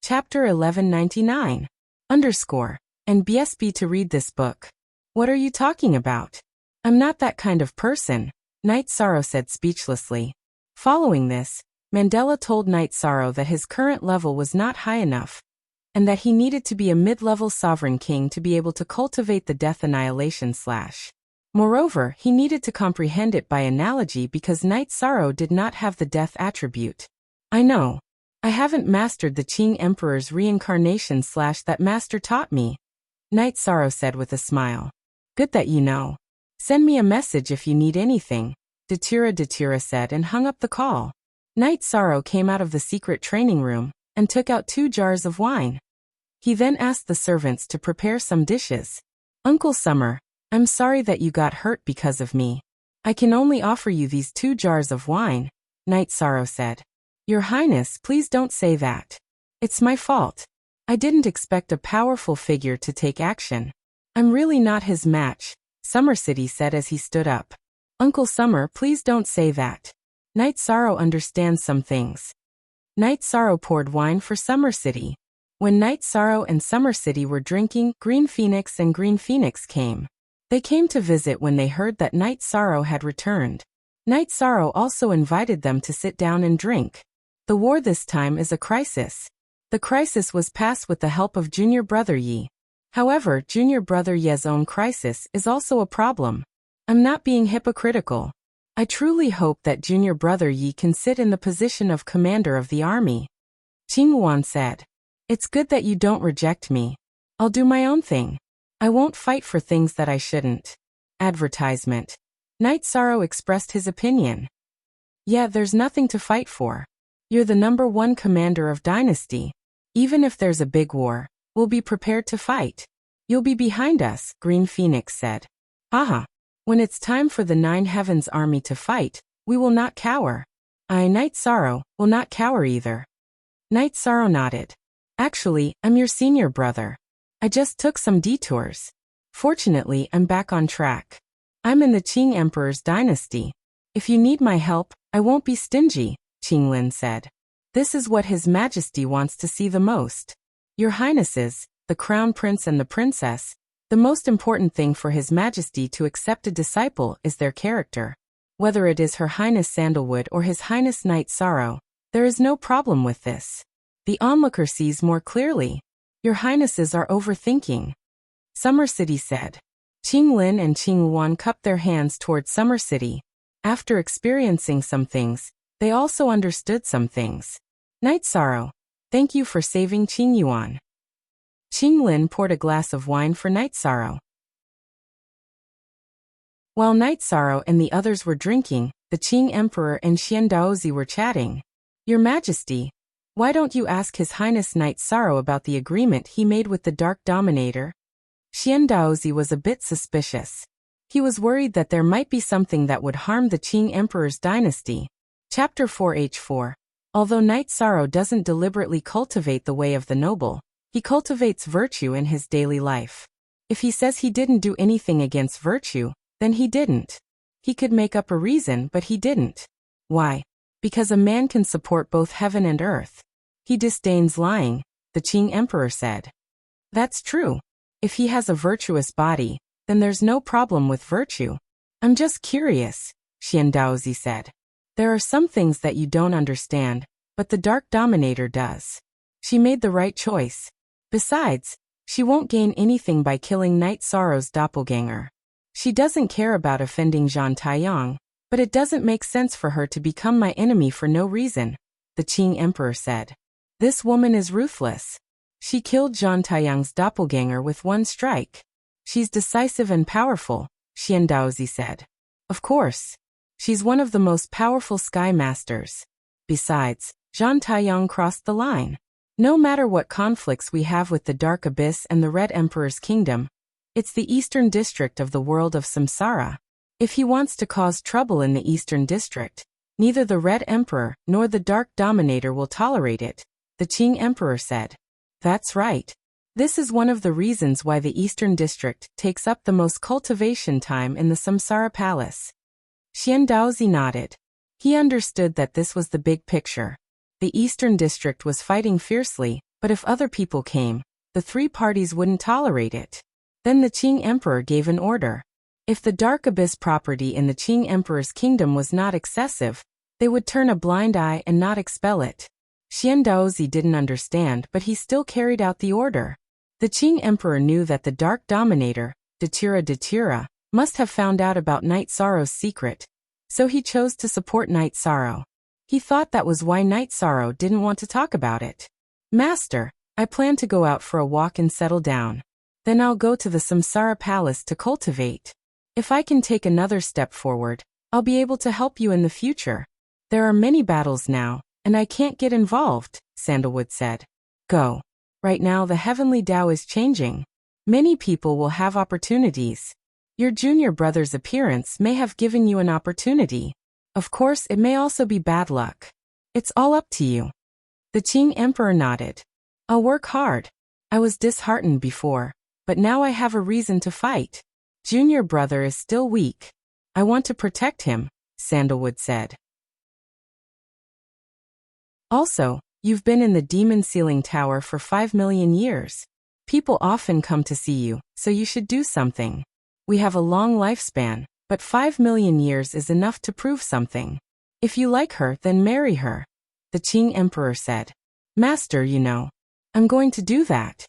Chapter 1199. And BSB to read this book. What are you talking about? I'm not that kind of person, Night Sorrow said speechlessly. Following this, Mandela told Night Sorrow that his current level was not high enough, and that he needed to be a mid-level sovereign king to be able to cultivate the death annihilation / Moreover, he needed to comprehend it by analogy because Night Sorrow did not have the death attribute. I know. I haven't mastered the Qing Emperor's reincarnation / that master taught me, Night Sorrow said with a smile. Good that you know. Send me a message if you need anything, Datira said and hung up the call. Night Sorrow came out of the secret training room and took out 2 jars of wine. He then asked the servants to prepare some dishes. Uncle Summer, I'm sorry that you got hurt because of me. I can only offer you these 2 jars of wine, Night Sorrow said. Your Highness, please don't say that. It's my fault. I didn't expect a powerful figure to take action. I'm really not his match, Summer City said as he stood up. Uncle Summer, please don't say that. Night Sorrow understands some things. Night Sorrow poured wine for Summer City. When Night Sorrow and Summer City were drinking, Green Phoenix and Green Phoenix came. They came to visit when they heard that Night Sorrow had returned. Night Sorrow also invited them to sit down and drink. The war this time is a crisis. The crisis was passed with the help of Junior Brother Yi. However, Junior Brother Ye's own crisis is also a problem. I'm not being hypocritical. I truly hope that Junior Brother Yi can sit in the position of commander of the army. Qing Yuan said. It's good that you don't reject me. I'll do my own thing. I won't fight for things that I shouldn't. Advertisement. Night Sorrow expressed his opinion. Yeah, there's nothing to fight for. You're the #1 commander of Dynasty. Even if there's a big war, we'll be prepared to fight. You'll be behind us, Green Phoenix said. Aha. When it's time for the Nine Heavens army to fight, we will not cower. I, Night Sorrow, will not cower either. Night Sorrow nodded. Actually, I'm your senior brother. I just took some detours. Fortunately, I'm back on track. I'm in the Qing Emperor's dynasty. If you need my help, I won't be stingy, Qing Lin said. This is what His Majesty wants to see the most. Your Highnesses, the Crown Prince and the Princess, the most important thing for His Majesty to accept a disciple is their character. Whether it is Her Highness Sandalwood or His Highness Night Sorrow, there is no problem with this. The onlooker sees more clearly. Your Highnesses are overthinking. Summer City said. Qing Lin and Qing Yuan cupped their hands toward Summer City. After experiencing some things, they also understood some things. Night Sorrow, thank you for saving Qing Yuan. Qing Lin poured a glass of wine for Night Sorrow. While Night Sorrow and the others were drinking, the Qing Emperor and Xian Daozi were chatting. Your Majesty, why don't you ask His Highness Night Sorrow about the agreement he made with the Dark Dominator? Xian Daozi was a bit suspicious. He was worried that there might be something that would harm the Qing Emperor's dynasty. Chapter 4H4. Although Night Sorrow doesn't deliberately cultivate the way of the noble, he cultivates virtue in his daily life. If he says he didn't do anything against virtue, then he didn't. He could make up a reason, but he didn't. Why? Because a man can support both heaven and earth. He disdains lying, the Qing Emperor said. That's true. If he has a virtuous body, then there's no problem with virtue. I'm just curious, Xian Daozi said. There are some things that you don't understand, but the Dark Dominator does. She made the right choice. Besides, she won't gain anything by killing Night Sorrow's doppelganger. She doesn't care about offending Zhang Taiyang, but it doesn't make sense for her to become my enemy for no reason, the Qing Emperor said. This woman is ruthless. She killed Zhang Taiyang's doppelganger with one strike. She's decisive and powerful, Xian Daozi said. Of course. She's one of the most powerful Sky Masters. Besides, Zhang Taiyang crossed the line. No matter what conflicts we have with the Dark Abyss and the Red Emperor's kingdom, it's the Eastern District of the world of Samsara. If he wants to cause trouble in the Eastern District, neither the Red Emperor nor the Dark Dominator will tolerate it, the Qing Emperor said. That's right. This is one of the reasons why the Eastern District takes up the most cultivation time in the Samsara Palace. Xian Daozi nodded. He understood that this was the big picture. The Eastern District was fighting fiercely, but if other people came, the three parties wouldn't tolerate it. Then the Qing Emperor gave an order. If the Dark Abyss property in the Qing Emperor's kingdom was not excessive, they would turn a blind eye and not expel it. Xian Daozi didn't understand, but he still carried out the order. The Qing Emperor knew that the Dark Dominator, Datura, must have found out about Night Sorrow's secret, so he chose to support Night Sorrow. He thought that was why Night Sorrow didn't want to talk about it. Master, I plan to go out for a walk and settle down. Then I'll go to the Samsara Palace to cultivate. If I can take another step forward, I'll be able to help you in the future. There are many battles now, and I can't get involved, Sandalwood said. Go. Right now the heavenly Tao is changing. Many people will have opportunities. Your junior brother's appearance may have given you an opportunity. Of course, it may also be bad luck. It's all up to you. The Qing Emperor nodded. I'll work hard. I was disheartened before, but now I have a reason to fight. Junior brother is still weak. I want to protect him, Sandalwood said. Also, you've been in the Demon Ceiling Tower for 5 million years. People often come to see you, so you should do something. We have a long lifespan, but 5 million years is enough to prove something. If you like her, then marry her, the Qing Emperor said. Master, you know, I'm going to do that.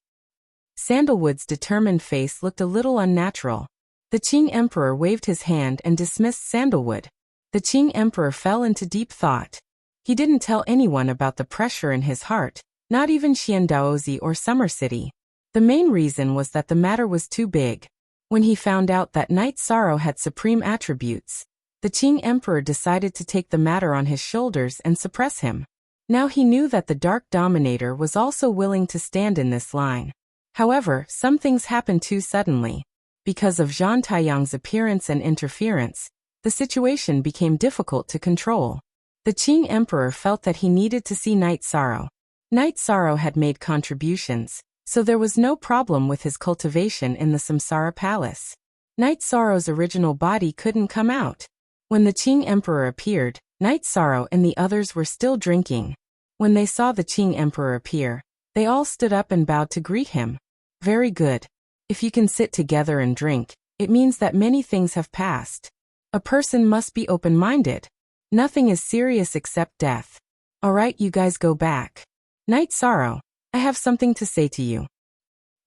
Sandalwood's determined face looked a little unnatural. The Qing Emperor waved his hand and dismissed Sandalwood. The Qing Emperor fell into deep thought. He didn't tell anyone about the pressure in his heart, not even Xian Daozi or Summer City. The main reason was that the matter was too big. When he found out that Night Sorrow had supreme attributes, the Qing Emperor decided to take the matter on his shoulders and suppress him. Now he knew that the Dark Dominator was also willing to stand in this line. However, some things happened too suddenly. Because of Zhang Taiyang's appearance and interference, the situation became difficult to control. The Qing Emperor felt that he needed to see Night Sorrow. Night Sorrow had made contributions, so there was no problem with his cultivation in the Samsara Palace. Night Sorrow's original body couldn't come out. When the Qing Emperor appeared, Night Sorrow and the others were still drinking. When they saw the Qing Emperor appear, they all stood up and bowed to greet him. Very good. If you can sit together and drink, it means that many things have passed. A person must be open-minded. Nothing is serious except death. Alright, you guys go back. Night Sorrow, I have something to say to you.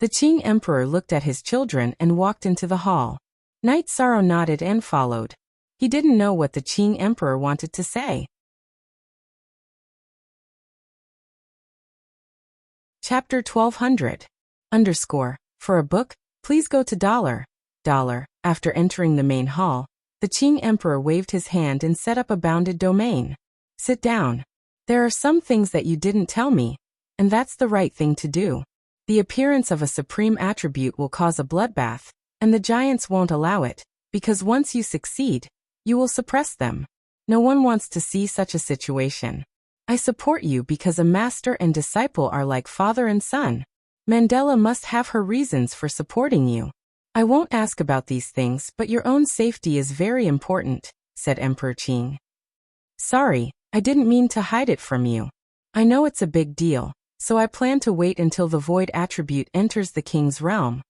The Qing Emperor looked at his children and walked into the hall. Night Sorrow nodded and followed. He didn't know what the Qing Emperor wanted to say. Chapter 1200. For a book, please go to $. After entering the main hall, the Qing Emperor waved his hand and set up a bounded domain. Sit down. There are some things that you didn't tell me, and that's the right thing to do. The appearance of a supreme attribute will cause a bloodbath, and the giants won't allow it, because once you succeed, you will suppress them. No one wants to see such a situation. I support you because a master and disciple are like father and son. Mandela must have her reasons for supporting you. I won't ask about these things, but your own safety is very important, said Emperor Qing. Sorry, I didn't mean to hide it from you. I know it's a big deal, so I plan to wait until the void attribute enters the king's realm.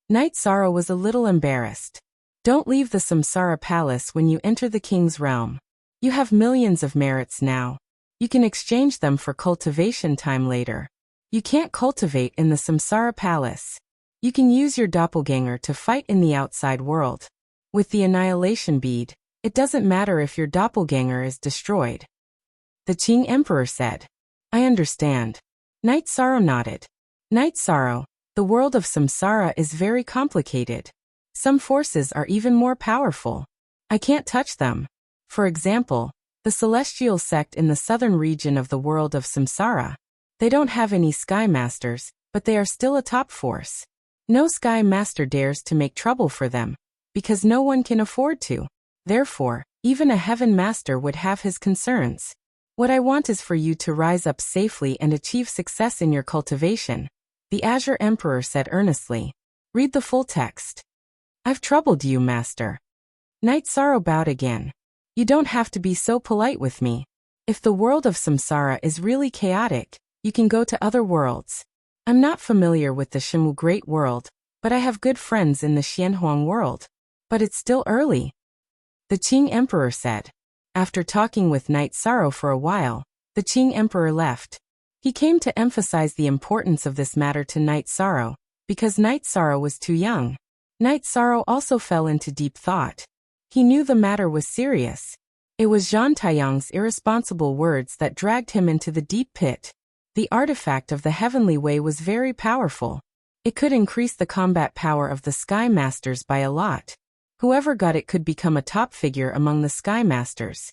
Night Sorrow was a little embarrassed. Don't leave the Samsara Palace when you enter the king's realm. You have millions of merits now. You can exchange them for cultivation time later. You can't cultivate in the Samsara Palace. You can use your doppelganger to fight in the outside world. With the annihilation bead, it doesn't matter if your doppelganger is destroyed. The Qing Emperor said. I understand. Night Sorrow nodded. Night Sorrow, the world of Samsara is very complicated. Some forces are even more powerful. I can't touch them. For example, the celestial sect in the southern region of the world of Samsara. They don't have any Sky Masters, but they are still a top force. No Sky Master dares to make trouble for them, because no one can afford to. Therefore, even a Heaven Master would have his concerns. What I want is for you to rise up safely and achieve success in your cultivation, the Azure Emperor said earnestly. Read the full text. I've troubled you, Master. Night Sorrow bowed again. You don't have to be so polite with me. If the world of Samsara is really chaotic, you can go to other worlds. I'm not familiar with the Shimu Great World, but I have good friends in the Xianhuang world. But it's still early, the Qing Emperor said. After talking with Night Sorrow for a while, the Qing Emperor left. He came to emphasize the importance of this matter to Night Sorrow, because Night Sorrow was too young. Night Sorrow also fell into deep thought. He knew the matter was serious. It was Zhang Taiyang's irresponsible words that dragged him into the deep pit. The artifact of the Heavenly Way was very powerful. It could increase the combat power of the Sky Masters by a lot. Whoever got it could become a top figure among the Sky Masters.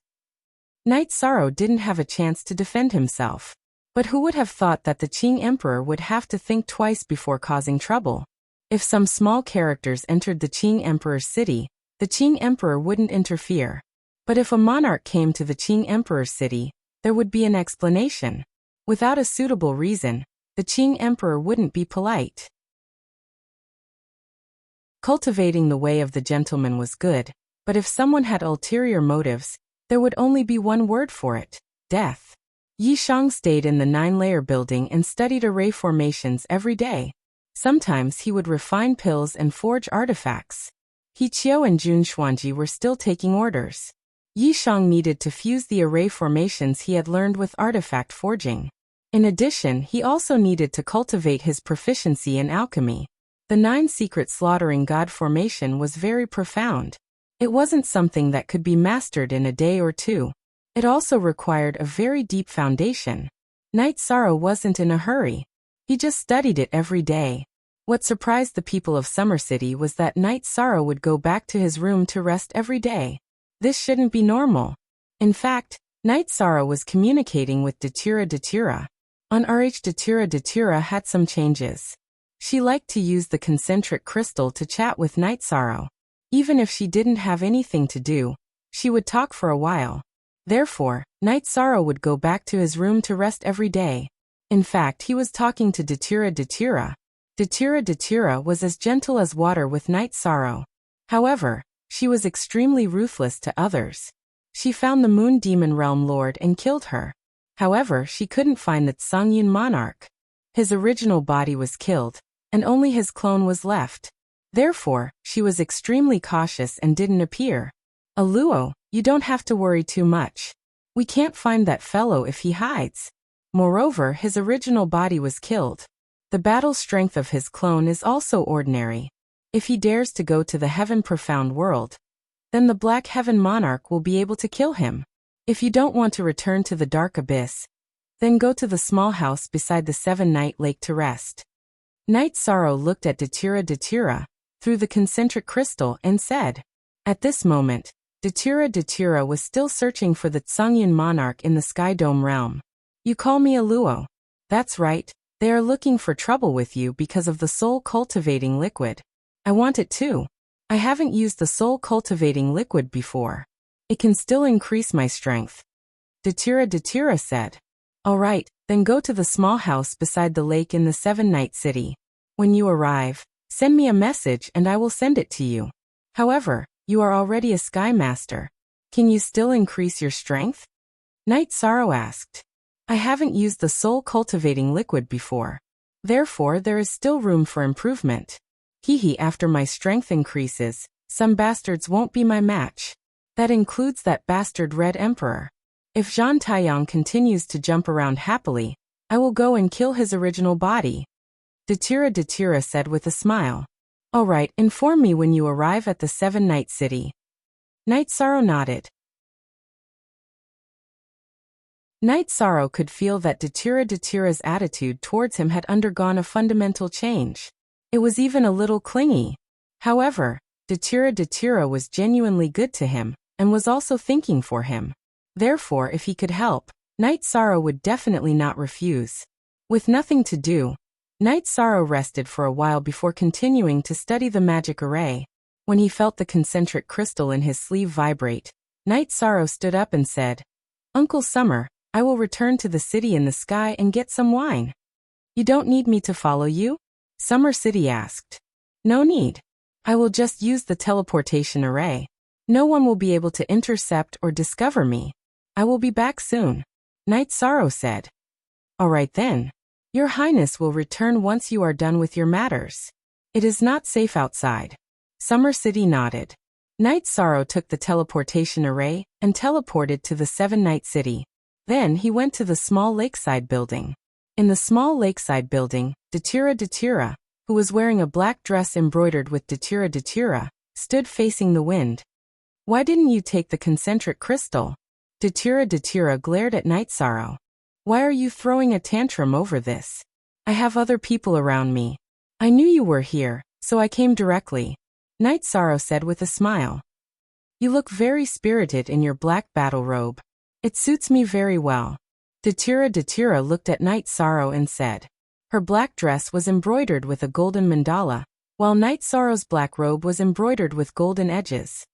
Night Sorrow didn't have a chance to defend himself. But who would have thought that the Qing Emperor would have to think twice before causing trouble? If some small characters entered the Qing Emperor's city, the Qing Emperor wouldn't interfere. But if a monarch came to the Qing emperor's city, there would be an explanation. Without a suitable reason, the Qing emperor wouldn't be polite. Cultivating the way of the gentleman was good, but if someone had ulterior motives, there would only be one word for it: death. Yi Shang stayed in the 9-layer building and studied array formations every day. Sometimes he would refine pills and forge artifacts. He Qiu and Jun Xuanji were still taking orders. Yi Shang needed to fuse the array formations he had learned with artifact forging. In addition, he also needed to cultivate his proficiency in alchemy. The 9 secret slaughtering god formation was very profound. It wasn't something that could be mastered in a day or two. It also required a very deep foundation. Knight Sorrow wasn't in a hurry. He just studied it every day. What surprised the people of Summer City was that Knight Sorrow would go back to his room to rest every day. This shouldn't be normal. In fact, Knight Sorrow was communicating with Datura. On RH Datura had some changes. She liked to use the concentric crystal to chat with Knight Sorrow. Even if she didn't have anything to do, she would talk for a while. Therefore, Knight Sorrow would go back to his room to rest every day. In fact, he was talking to Datura. Datura was as gentle as water with Knight Sorrow. However, she was extremely ruthless to others. She found the Moon Demon Realm Lord and killed her. However, she couldn't find the Tsangyun monarch. His original body was killed, and only his clone was left. Therefore, she was extremely cautious and didn't appear. Aluo, you don't have to worry too much. We can't find that fellow if he hides. Moreover, his original body was killed. The battle strength of his clone is also ordinary. If he dares to go to the Heaven Profound World, then the Black Heaven Monarch will be able to kill him. If you don't want to return to the Dark Abyss, then go to the small house beside the 7-Night Lake to rest. Knight Sorrow looked at Datura through the concentric crystal and said. At this moment, Datura was still searching for the Tsangyun monarch in the Sky Dome realm. You call me Aluo. That's right, they are looking for trouble with you because of the soul cultivating liquid. I want it too. I haven't used the soul cultivating liquid before. It can still increase my strength. Datura said. Alright, then go to the small house beside the lake in the 7-Night City. When you arrive, send me a message and I will send it to you. However, you are already a Sky Master. Can you still increase your strength? Knight Sorrow asked. I haven't used the soul cultivating liquid before. Therefore, there is still room for improvement. After my strength increases, some bastards won't be my match. That includes that bastard Red Emperor. If Zhan Taiyang continues to jump around happily, I will go and kill his original body. Datura said with a smile. Alright, inform me when you arrive at the 7-Night City. Knight Sorrow nodded. Knight Sorrow could feel that Datura's attitude towards him had undergone a fundamental change. It was even a little clingy. However, Datura was genuinely good to him, and was also thinking for him. Therefore, if he could help, Knight Sorrow would definitely not refuse. With nothing to do, Knight Sorrow rested for a while before continuing to study the magic array. When he felt the concentric crystal in his sleeve vibrate, Knight Sorrow stood up and said, Uncle Summer, I will return to the city in the sky and get some wine. You don't need me to follow you? Summer City asked. No need. I will just use the teleportation array. No one will be able to intercept or discover me. I will be back soon. Knight Sorrow said. Alright then. Your Highness will return once you are done with your matters. It is not safe outside. Summer City nodded. Knight Sorrow took the teleportation array and teleported to the 7-Night City. Then he went to the small lakeside building. In the small lakeside building, Datura, who was wearing a black dress embroidered with Datura, stood facing the wind. Why didn't you take the concentric crystal? Datura glared at Knight Sorrow. Why are you throwing a tantrum over this? I have other people around me. I knew you were here, so I came directly. Knight Sorrow said with a smile. You look very spirited in your black battle robe. It suits me very well. Datura looked at Knight Sorrow and said. Her black dress was embroidered with a golden mandala, while Knight Sorrow's black robe was embroidered with golden edges.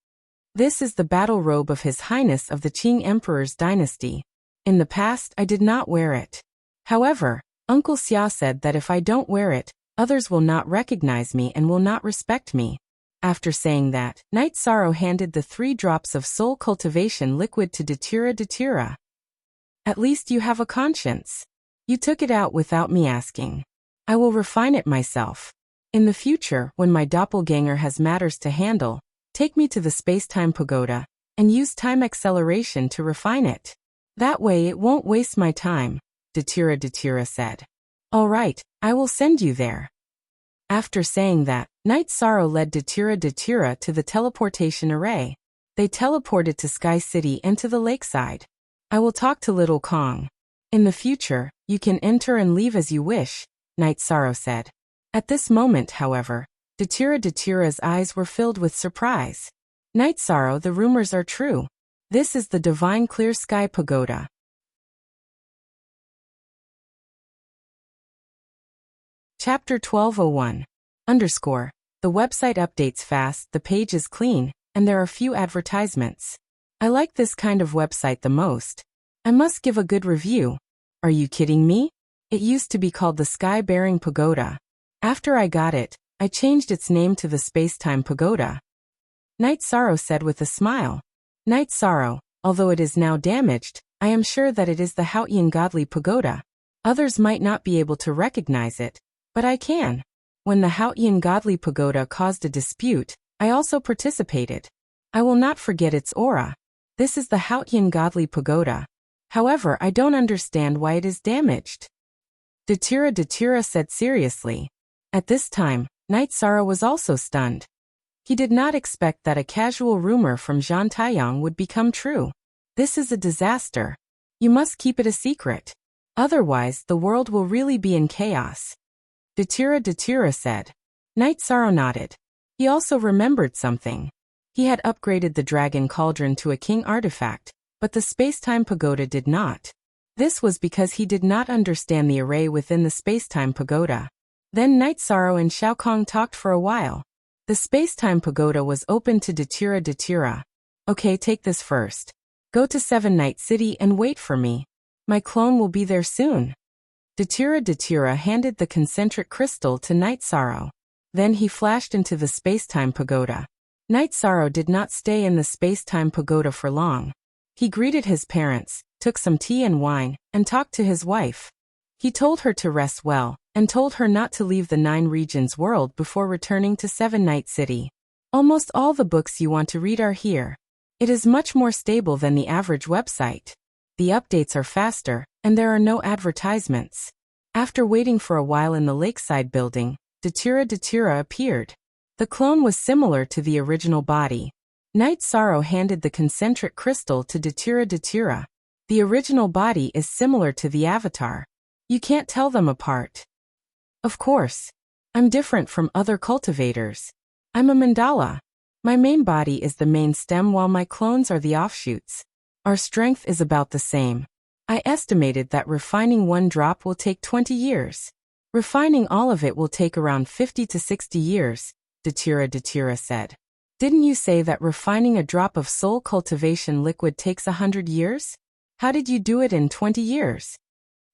This is the battle robe of His Highness of the Qing Emperor's dynasty. In the past, I did not wear it. However, Uncle Xia said that if I don't wear it, others will not recognize me and will not respect me. After saying that, Knight Sorrow handed the 3 drops of soul cultivation liquid to Datira. At least you have a conscience. You took it out without me asking. I will refine it myself. In the future, when my doppelganger has matters to handle, take me to the space-time pagoda, and use time acceleration to refine it. That way it won't waste my time, Datira said. All right, I will send you there. After saying that, Knight Sorrow led Datira to the teleportation array. They teleported to Sky City and to the lakeside. I will talk to Little Kong. In the future, you can enter and leave as you wish, Knight Sorrow said. At this moment, however, Datira's eyes were filled with surprise. Knight Sorrow, the rumors are true. This is the Divine Clear Sky Pagoda. Chapter 1201. The website updates fast, the page is clean, and there are few advertisements. I like this kind of website the most. I must give a good review. Are you kidding me? It used to be called the Sky Bearing Pagoda. After I got it, I changed its name to the Space-Time Pagoda. Knight Sorrow said with a smile. Knight Sorrow, although it is now damaged, I am sure that it is the Haotian Godly Pagoda. Others might not be able to recognize it, but I can. When the Haotian Godly Pagoda caused a dispute, I also participated. I will not forget its aura. This is the Haotian Godly Pagoda. However, I don't understand why it is damaged. Datira said seriously. At this time, Knight Sorrow was also stunned. He did not expect that a casual rumor from Zhan Taiyang would become true. This is a disaster. You must keep it a secret. Otherwise, the world will really be in chaos. Datira said. Knight Sorrow nodded. He also remembered something. He had upgraded the Dragon Cauldron to a king artifact, but the Space-Time Pagoda did not. This was because he did not understand the array within the Space-Time Pagoda. Then Knight Sorrow and Xiao Kong talked for a while. The Space-Time Pagoda was open to Datira. Okay, take this first. Go to 7 Night City and wait for me. My clone will be there soon. Datira handed the concentric crystal to Knight Sorrow. Then he flashed into the Space-Time Pagoda. Knight Sorrow did not stay in the Space-Time Pagoda for long. He greeted his parents, took some tea and wine, and talked to his wife. He told her to rest well, and told her not to leave the 9 regions world before returning to 7 Night City. Almost all the books you want to read are here. It is much more stable than the average website. The updates are faster, and there are no advertisements. After waiting for a while in the lakeside building, Datira appeared. The clone was similar to the original body. Knight Sorrow handed the concentric crystal to Datira. The original body is similar to the avatar. You can't tell them apart. Of course. I'm different from other cultivators. I'm a mandala. My main body is the main stem while my clones are the offshoots. Our strength is about the same. I estimated that refining 1 drop will take 20 years. Refining all of it will take around 50 to 60 years, Datira said. Didn't you say that refining a drop of soul cultivation liquid takes 100 years? How did you do it in 20 years?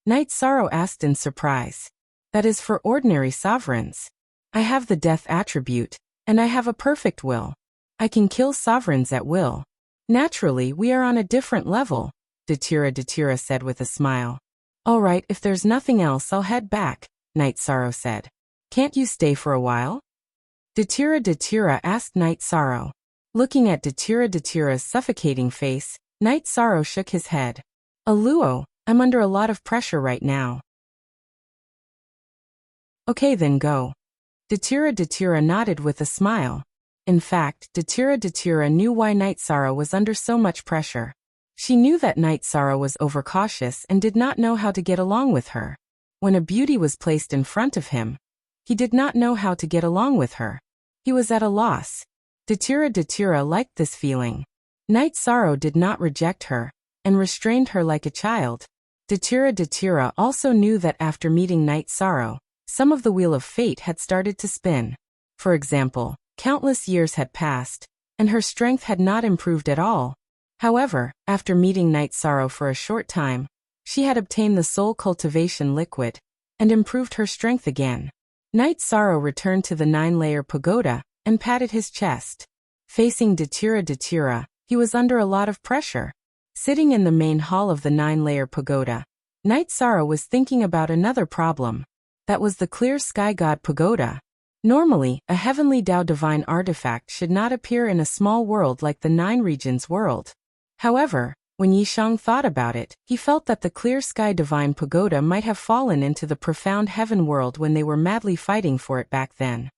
Knight Sorrow asked in surprise. That is for ordinary sovereigns. I have the death attribute, and I have a perfect will. I can kill sovereigns at will. Naturally, we are on a different level, Datira said with a smile. All right, if there's nothing else, I'll head back, Knight Sorrow said. Can't you stay for a while? Datira asked Knight Sorrow. Looking at Datira's suffocating face, Knight Sorrow shook his head. Aluo, I'm under a lot of pressure right now. Okay, then go. Datira nodded with a smile. In fact, Datira knew why Knight Sorrow was under so much pressure. She knew that Knight Sorrow was overcautious and did not know how to get along with her. When a beauty was placed in front of him, he did not know how to get along with her. He was at a loss. Datira liked this feeling. Knight Sorrow did not reject her, and restrained her like a child. Datira also knew that after meeting Knight Sorrow, some of the wheel of fate had started to spin. For example, countless years had passed, and her strength had not improved at all. However, after meeting Night Sorrow for a short time, she had obtained the soul cultivation liquid, and improved her strength again. Night Sorrow returned to the 9-layer pagoda, and patted his chest. Facing Datura, he was under a lot of pressure. Sitting in the main hall of the 9-layer pagoda, Night Sorrow was thinking about another problem. That was the Clear Sky God Pagoda. Normally, a heavenly Tao divine artifact should not appear in a small world like the 9 regions world. However, when Yishang thought about it, he felt that the Clear Sky Divine Pagoda might have fallen into the profound heaven world when they were madly fighting for it back then.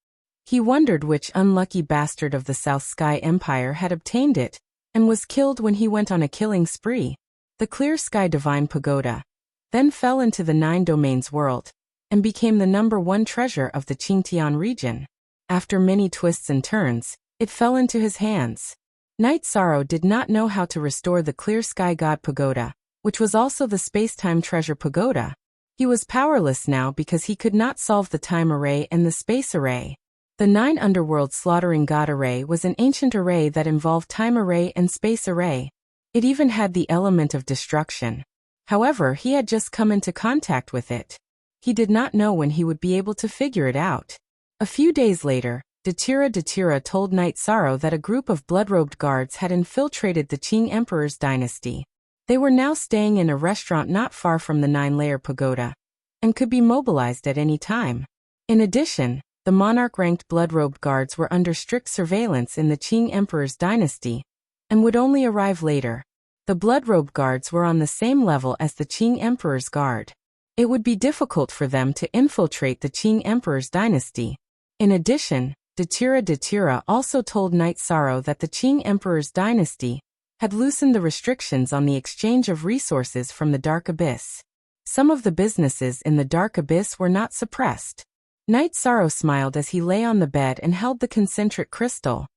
He wondered which unlucky bastard of the South Sky Empire had obtained it, and was killed when he went on a killing spree. The Clear Sky Divine Pagoda then fell into the 9 domains world, and became the #1 treasure of the Qingtian region. After many twists and turns, it fell into his hands. Night Sorrow did not know how to restore the Clear Sky God Pagoda, which was also the Space-Time Treasure Pagoda. He was powerless now because he could not solve the Time Array and the Space Array. The 9 Underworld Slaughtering God Array was an ancient array that involved Time Array and Space Array. It even had the element of destruction. However, he had just come into contact with it. He did not know when he would be able to figure it out. A few days later, Datura told Night Sorrow that a group of blood-robed guards had infiltrated the Qing Emperor's dynasty. They were now staying in a restaurant not far from the 9-layer pagoda, and could be mobilized at any time. In addition, the monarch-ranked blood-robed guards were under strict surveillance in the Qing Emperor's dynasty, and would only arrive later. The blood-robed guards were on the same level as the Qing Emperor's guard. It would be difficult for them to infiltrate the Qing Emperor's dynasty. In addition, Datura also told Night Sorrow that the Qing Emperor's dynasty had loosened the restrictions on the exchange of resources from the Dark Abyss. Some of the businesses in the Dark Abyss were not suppressed. Night Sorrow smiled as he lay on the bed and held the concentric crystal.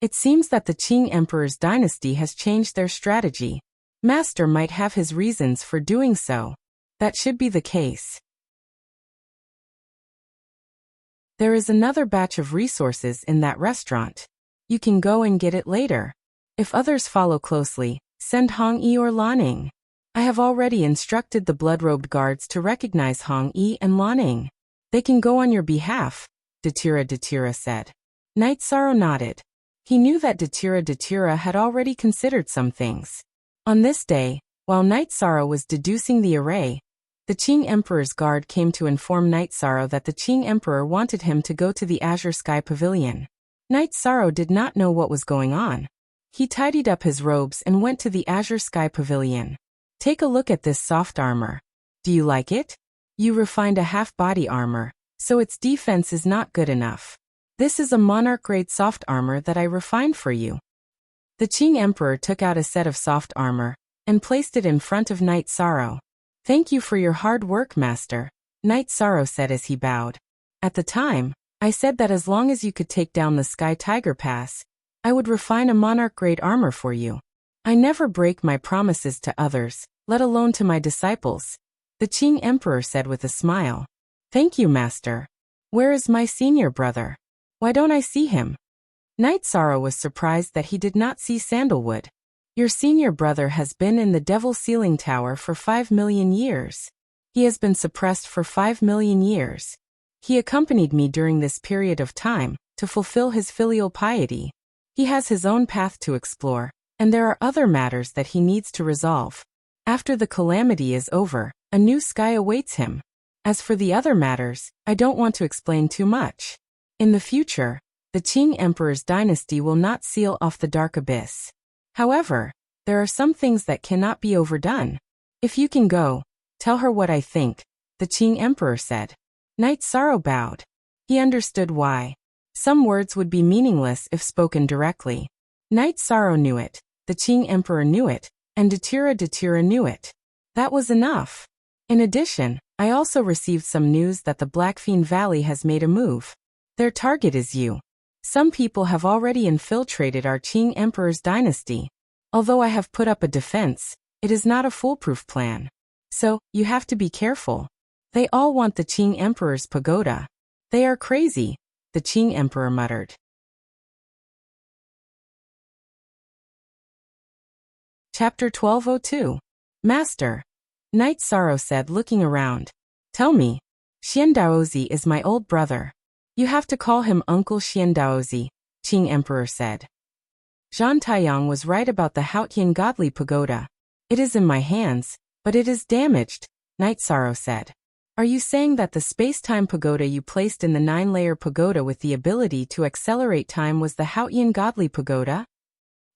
It seems that the Qing Emperor's dynasty has changed their strategy. Master might have his reasons for doing so. That should be the case. There is another batch of resources in that restaurant. You can go and get it later. If others follow closely, send Hong Yi or Lanning. I have already instructed the blood-robed guards to recognize Hong Yi and Lanning. They can go on your behalf, Datura said. Night Sorrow nodded. He knew that Datura had already considered some things. On this day, while Night Sorrow was deducing the array, the Qing Emperor's guard came to inform Night Sorrow that the Qing Emperor wanted him to go to the Azure Sky Pavilion. Night Sorrow did not know what was going on. He tidied up his robes and went to the Azure Sky Pavilion. Take a look at this soft armor. Do you like it? You refined a half-body armor, so its defense is not good enough. This is a monarch-grade soft armor that I refined for you. The Qing Emperor took out a set of soft armor and placed it in front of Night Sorrow. Thank you for your hard work, Master, Night Sorrow said as he bowed. At the time, I said that as long as you could take down the Sky Tiger Pass, I would refine a monarch-grade armor for you. I never break my promises to others, let alone to my disciples, the Qing Emperor said with a smile. Thank you, Master. Where is my senior brother? Why don't I see him? Night Sorrow was surprised that he did not see Sandalwood. Your senior brother has been in the Devil Ceiling Tower for 5 million years. He has been suppressed for 5 million years. He accompanied me during this period of time to fulfill his filial piety. He has his own path to explore, and there are other matters that he needs to resolve. After the calamity is over, a new sky awaits him. As for the other matters, I don't want to explain too much. In the future, the Qing Emperor's dynasty will not seal off the Dark Abyss. However, there are some things that cannot be overdone. If you can go, tell her what I think, the Qing Emperor said. Night Sorrow bowed. He understood why. Some words would be meaningless if spoken directly. Night Sorrow knew it, the Qing Emperor knew it, and Datura knew it. That was enough. In addition, I also received some news that the Blackfiend Valley has made a move. Their target is you. Some people have already infiltrated our Qing Emperor's dynasty. Although I have put up a defense, it is not a foolproof plan. So, you have to be careful. They all want the Qing Emperor's pagoda. They are crazy, the Qing Emperor muttered. Chapter 1202. Master. Knight Sorrow said, looking around. Tell me. Xiandaozi is my old brother. You have to call him Uncle Xiandaozi, Qing Emperor said. Zhan Taiyang was right about the Haotian godly pagoda. It is in my hands, but it is damaged, Knight Sorrow said. Are you saying that the space-time pagoda you placed in the 9-layer pagoda with the ability to accelerate time was the Haotian godly pagoda?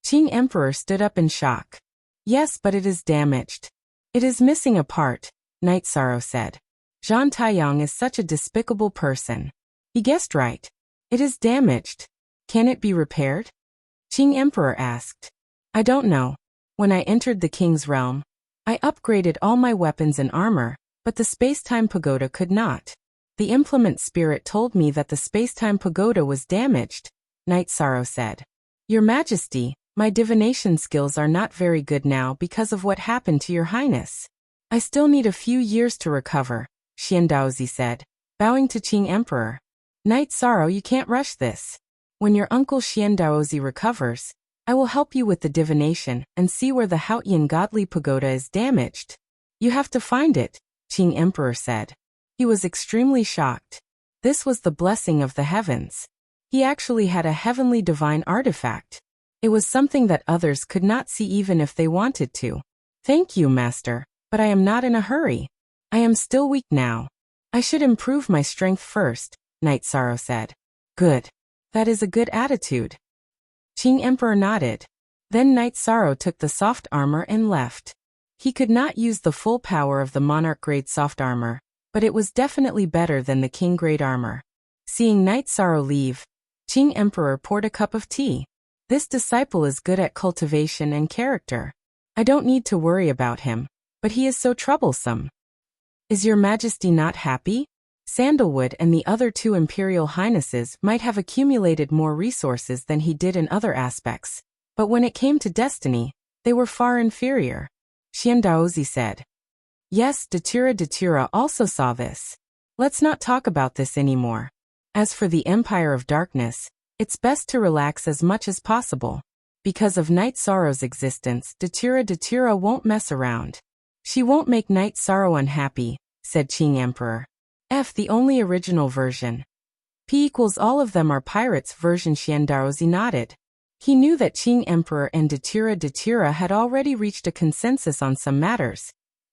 Qing Emperor stood up in shock. Yes, but it is damaged. It is missing a part, Knight Sorrow said. Zhan Taiyang is such a despicable person. He guessed right. It is damaged. Can it be repaired? Qing Emperor asked. I don't know. When I entered the king's realm, I upgraded all my weapons and armor, but the space-time pagoda could not. The implement spirit told me that the space-time pagoda was damaged, Knight Sorrow said. Your Majesty, my divination skills are not very good now because of what happened to your highness. I still need a few years to recover, Xiandaozi said, bowing to Qing Emperor. Knight Sorrow, you can't rush this. When your uncle Xiandaozi recovers, I will help you with the divination and see where the Haotian godly pagoda is damaged. You have to find it, Qing Emperor said. He was extremely shocked. This was the blessing of the heavens. He actually had a heavenly divine artifact. It was something that others could not see even if they wanted to. Thank you, Master, but I am not in a hurry. I am still weak now. I should improve my strength first, Knight Sorrow said. Good. That is a good attitude. Qing Emperor nodded. Then Knight Sorrow took the soft armor and left. He could not use the full power of the monarch-grade soft armor, but it was definitely better than the king-grade armor. Seeing Knight Sorrow leave, Qing Emperor poured a cup of tea. This disciple is good at cultivation and character. I don't need to worry about him, but he is so troublesome. Is your Majesty not happy? Sandalwood and the other 2 imperial highnesses might have accumulated more resources than he did in other aspects, but when it came to destiny, they were far inferior. Xiandaozi said. Yes, Datura also saw this. Let's not talk about this anymore. As for the Empire of Darkness, it's best to relax as much as possible. Because of Knight Sorrow's existence, Datura won't mess around. She won't make Knight Sorrow unhappy, said Qing Emperor. The only original version. P equals all of them are pirates version. Xiandaozi nodded. He knew that Qing Emperor and Datura had already reached a consensus on some matters,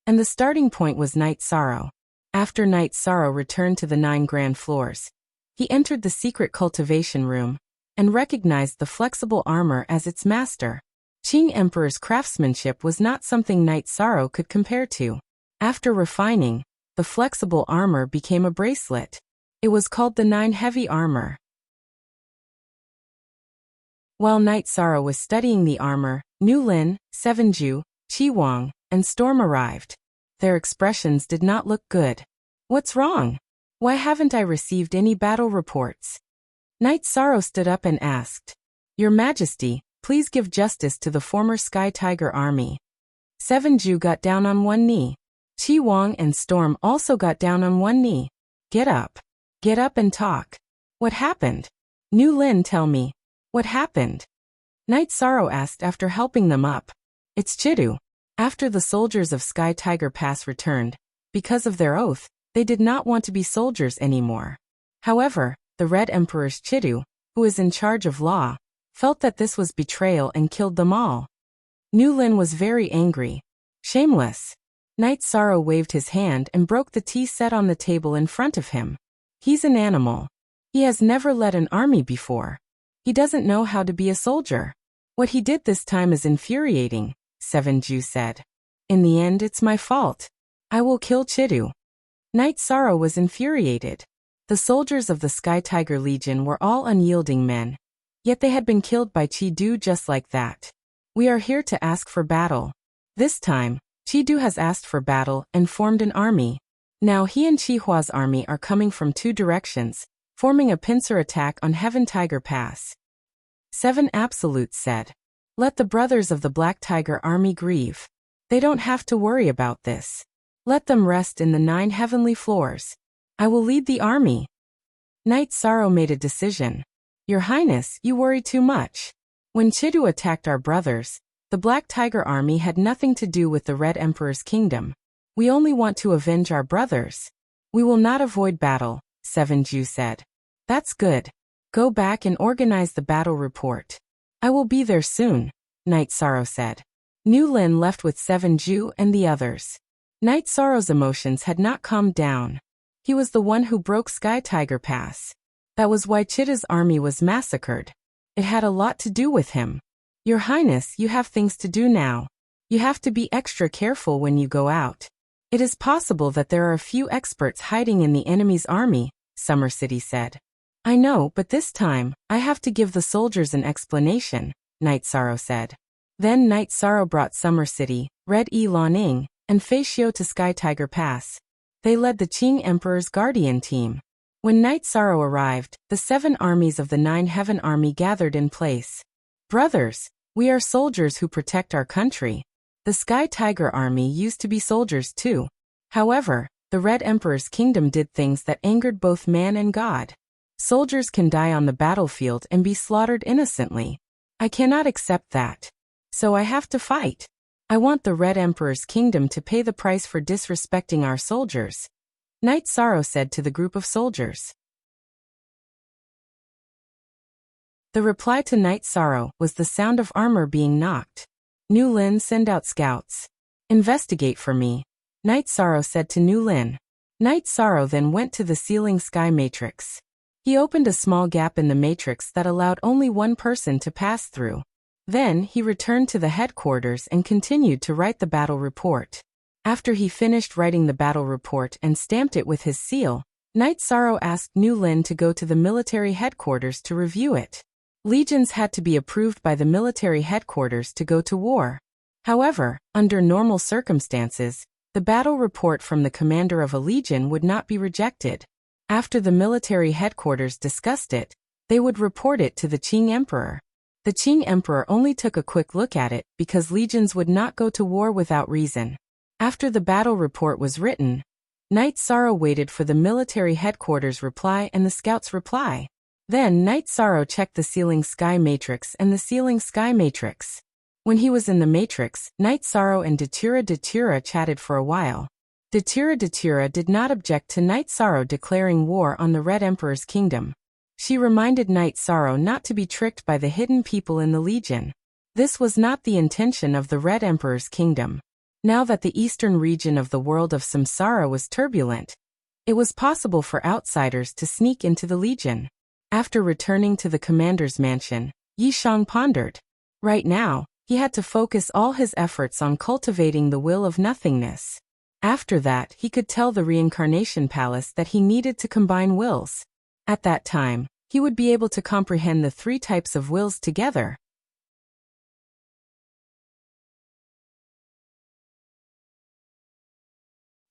and the starting point was Knight Sorrow. After Knight Sorrow returned to the 9 grand floors, he entered the secret cultivation room and recognized the flexible armor as its master. Qing Emperor's craftsmanship was not something Knight Sorrow could compare to. After refining, the flexible armor became a bracelet. It was called the 9 heavy armor. While Knight Sorrow was studying the armor, Nu Lin, 7 Ju, Qi Wang, and Storm arrived. Their expressions did not look good. What's wrong? Why haven't I received any battle reports? Knight Sorrow stood up and asked. Your Majesty, please give justice to the former Sky Tiger army. 7 Ju got down on one knee. Qi Wang and Storm also got down on one knee. Get up. Get up and talk. What happened? Nu Lin, tell me. What happened? Knight Sorrow asked after helping them up. It's Chidu. After the soldiers of Sky Tiger Pass returned, because of their oath, they did not want to be soldiers anymore. However, the Red Emperor's Chidu, who is in charge of law, felt that this was betrayal and killed them all. Nu Lin was very angry. Shameless. Knight Sorrow waved his hand and broke the tea set on the table in front of him. He's an animal. He has never led an army before. He doesn't know how to be a soldier. What he did this time is infuriating, 7 Ju said. In the end, it's my fault. I will kill Chidu. Knight Sorrow was infuriated. The soldiers of the Sky Tiger Legion were all unyielding men. Yet they had been killed by Chidu just like that. We are here to ask for battle. This time, Chidu has asked for battle and formed an army. Now he and Chihua's army are coming from 2 directions, forming a pincer attack on Heaven Tiger Pass. 7 Absolutes said. Let the brothers of the Black Tiger army grieve. They don't have to worry about this. Let them rest in the 9 heavenly floors. I will lead the army. Knight Sorrow made a decision. Your Highness, you worry too much. When Chidu attacked our brothers, The Black Tiger Army had nothing to do with the Red Emperor's kingdom. We only want to avenge our brothers. We will not avoid battle, Seven Ju said. That's good. Go back and organize the battle report. I will be there soon, Night Sorrow said. Nu Lin left with Seven Ju and the others. Night Sorrow's emotions had not calmed down. He was the one who broke Sky Tiger Pass. That was why Chitta's army was massacred. It had a lot to do with him. Your Highness, you have things to do now. You have to be extra careful when you go out. It is possible that there are a few experts hiding in the enemy's army, Summer City said. I know, but this time, I have to give the soldiers an explanation, Night Sorrow said. Then Night Sorrow brought Summer City, Red E Laning, and Fei Xiu to Sky Tiger Pass. They led the Qing Emperor's guardian team. When Night Sorrow arrived, the 7 armies of the 9 Heaven Army gathered in place. Brothers, we are soldiers who protect our country. The Sky Tiger Army used to be soldiers too. However, the Red Emperor's kingdom did things that angered both man and God. Soldiers can die on the battlefield and be slaughtered innocently. I cannot accept that. So I have to fight. I want the Red Emperor's kingdom to pay the price for disrespecting our soldiers, Night Sorrow said to the group of soldiers. The reply to Night Sorrow was the sound of armor being knocked. Nu Lin, send out scouts. Investigate for me, Night Sorrow said to Nu Lin. Night Sorrow then went to the ceiling sky matrix. He opened a small gap in the matrix that allowed only one person to pass through. Then he returned to the headquarters and continued to write the battle report. After he finished writing the battle report and stamped it with his seal, Night Sorrow asked Nu Lin to go to the military headquarters to review it. Legions had to be approved by the military headquarters to go to war. However, under normal circumstances, the battle report from the commander of a legion would not be rejected. After the military headquarters discussed it, they would report it to the Qing Emperor. The Qing Emperor only took a quick look at it because legions would not go to war without reason. After the battle report was written, Night Sorrow waited for the military headquarters reply and the scouts' reply. Then Night Sorrow checked the ceiling sky matrix and the ceiling sky matrix. When he was in the matrix, Night Sorrow and Datura chatted for a while. Datura did not object to Night Sorrow declaring war on the Red Emperor's kingdom. She reminded Night Sorrow not to be tricked by the hidden people in the Legion. This was not the intention of the Red Emperor's kingdom. Now that the eastern region of the world of Samsara was turbulent, it was possible for outsiders to sneak into the Legion. After returning to the commander's mansion, Yi Shang pondered. Right now, he had to focus all his efforts on cultivating the will of nothingness. After that, he could tell the reincarnation palace that he needed to combine wills. At that time, he would be able to comprehend the 3 types of wills together.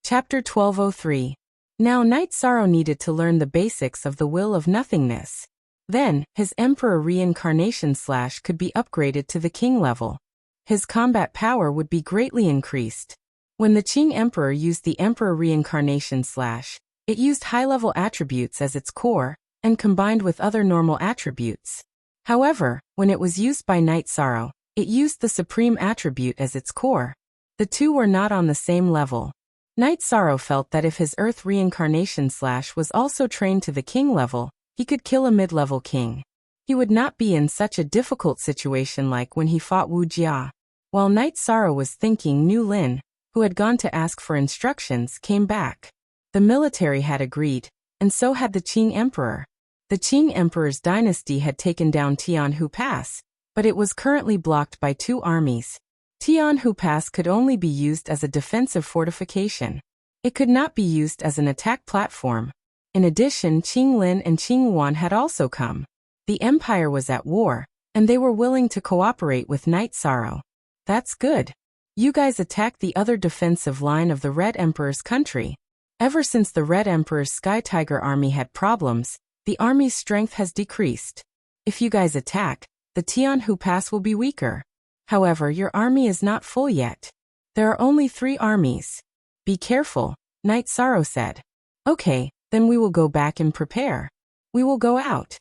Chapter 1203. Now Night Sorrow needed to learn the basics of the will of nothingness. Then, his Emperor reincarnation / could be upgraded to the King level. His combat power would be greatly increased. When the Qing Emperor used the Emperor reincarnation / it used high-level attributes as its core, and combined with other normal attributes. However, when it was used by Night Sorrow, it used the supreme attribute as its core. The two were not on the same level. Night Sorrow felt that if his Earth reincarnation / was also trained to the King level, he could kill a mid-level king. He would not be in such a difficult situation like when he fought Wu Jia. While Night Sorrow was thinking, Nu Lin, who had gone to ask for instructions, came back. The military had agreed, and so had the Qing Emperor. The Qing Emperor's dynasty had taken down Tianhu Pass, but it was currently blocked by 2 armies. Tianhu Pass could only be used as a defensive fortification. It could not be used as an attack platform. In addition, Qing Lin and Qing Wan had also come. The empire was at war, and they were willing to cooperate with Night Sorrow. That's good. You guys attacked the other defensive line of the Red Emperor's country. Ever since the Red Emperor's Sky Tiger army had problems, the army's strength has decreased. If you guys attack, the Tianhu Pass will be weaker. However, your army is not full yet. There are only 3 armies. Be careful, Night Sorrow said. Okay, then we will go back and prepare. We will go out.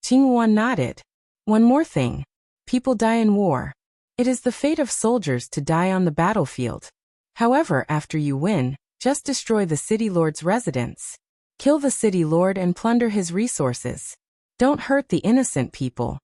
Qing Wan nodded. One more thing. People die in war. It is the fate of soldiers to die on the battlefield. However, after you win, just destroy the city lord's residence. Kill the city lord and plunder his resources. Don't hurt the innocent people.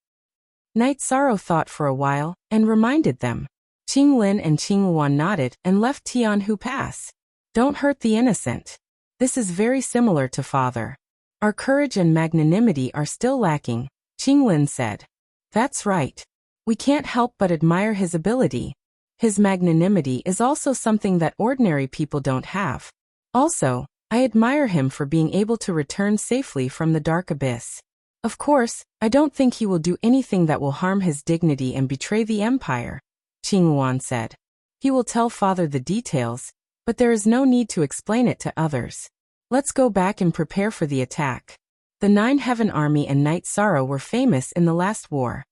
Knight Sorrow thought for a while, and reminded them. Qing Lin and Qing Wan nodded and left Tianhu Pass. Don't hurt the innocent. This is very similar to father. Our courage and magnanimity are still lacking, Qing Lin said. That's right. We can't help but admire his ability. His magnanimity is also something that ordinary people don't have. Also, I admire him for being able to return safely from the dark abyss. Of course, I don't think he will do anything that will harm his dignity and betray the empire, Qing Wan said. He will tell father the details, but there is no need to explain it to others. Let's go back and prepare for the attack. The Nine Heaven Army and Knight Sorrow were famous in the last war.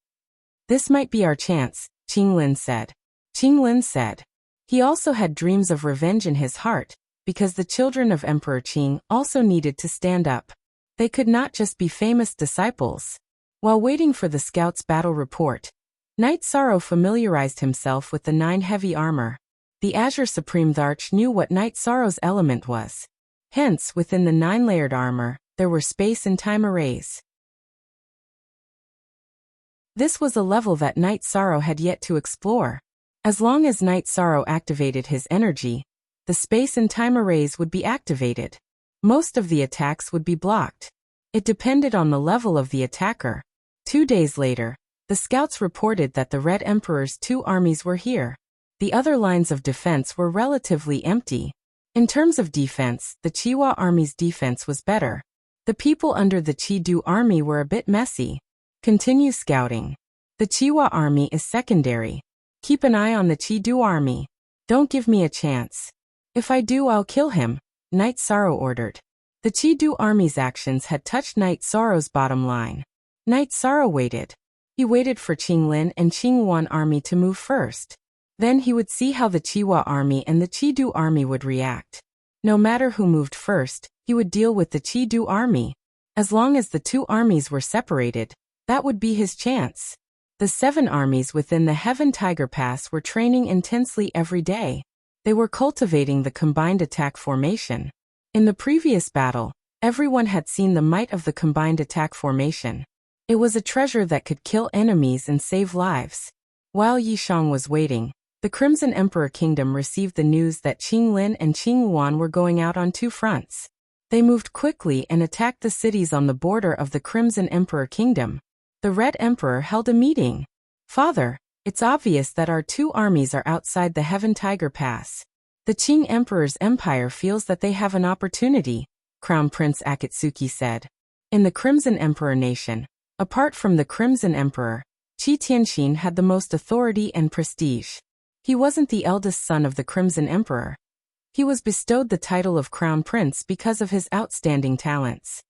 This might be our chance, Qing Lin said. Qing Lin said. He also had dreams of revenge in his heart, because the children of Emperor Qing also needed to stand up. They could not just be famous disciples. While waiting for the scouts' battle report, Knight Sorrow familiarized himself with the 9 heavy armor. The Azure Supreme Tharch knew what Knight Sorrow's element was. Hence, within the 9-layered armor, there were space and time arrays. This was a level that Knight Sorrow had yet to explore. As long as Knight Sorrow activated his energy, the space and time arrays would be activated. Most of the attacks would be blocked. It depended on the level of the attacker. 2 days later, the scouts reported that the Red Emperor's 2 armies were here. The other lines of defense were relatively empty. In terms of defense, the Qihua army's defense was better. The people under the Qi-Du army were a bit messy. Continue scouting. The Qihua army is secondary. Keep an eye on the Qi-Du army. Don't give me a chance. If I do, I'll kill him, Knight Sorrow ordered. The Qi-Du army's actions had touched Knight Sorrow's bottom line. Knight Sorrow waited. He waited for Qing Lin and Qing Wan army to move first. Then he would see how the Qihua army and the Qi-Du army would react. No matter who moved first, he would deal with the Qi-Du army. As long as the 2 armies were separated, that would be his chance. The 7 armies within the Heaven Tiger Pass were training intensely every day. They were cultivating the combined attack formation. In the previous battle, everyone had seen the might of the combined attack formation. It was a treasure that could kill enemies and save lives. While Yishang was waiting, the Crimson Emperor Kingdom received the news that Qing Lin and Qing Wan were going out on 2 fronts. They moved quickly and attacked the cities on the border of the Crimson Emperor Kingdom. The Red Emperor held a meeting. Father, it's obvious that our 2 armies are outside the Heaven Tiger Pass. The Qing Emperor's empire feels that they have an opportunity, Crown Prince Akatsuki said. In the Crimson Emperor nation, apart from the Crimson Emperor, Qi Tianxin had the most authority and prestige. He wasn't the eldest son of the Crimson Emperor. He was bestowed the title of Crown Prince because of his outstanding talents.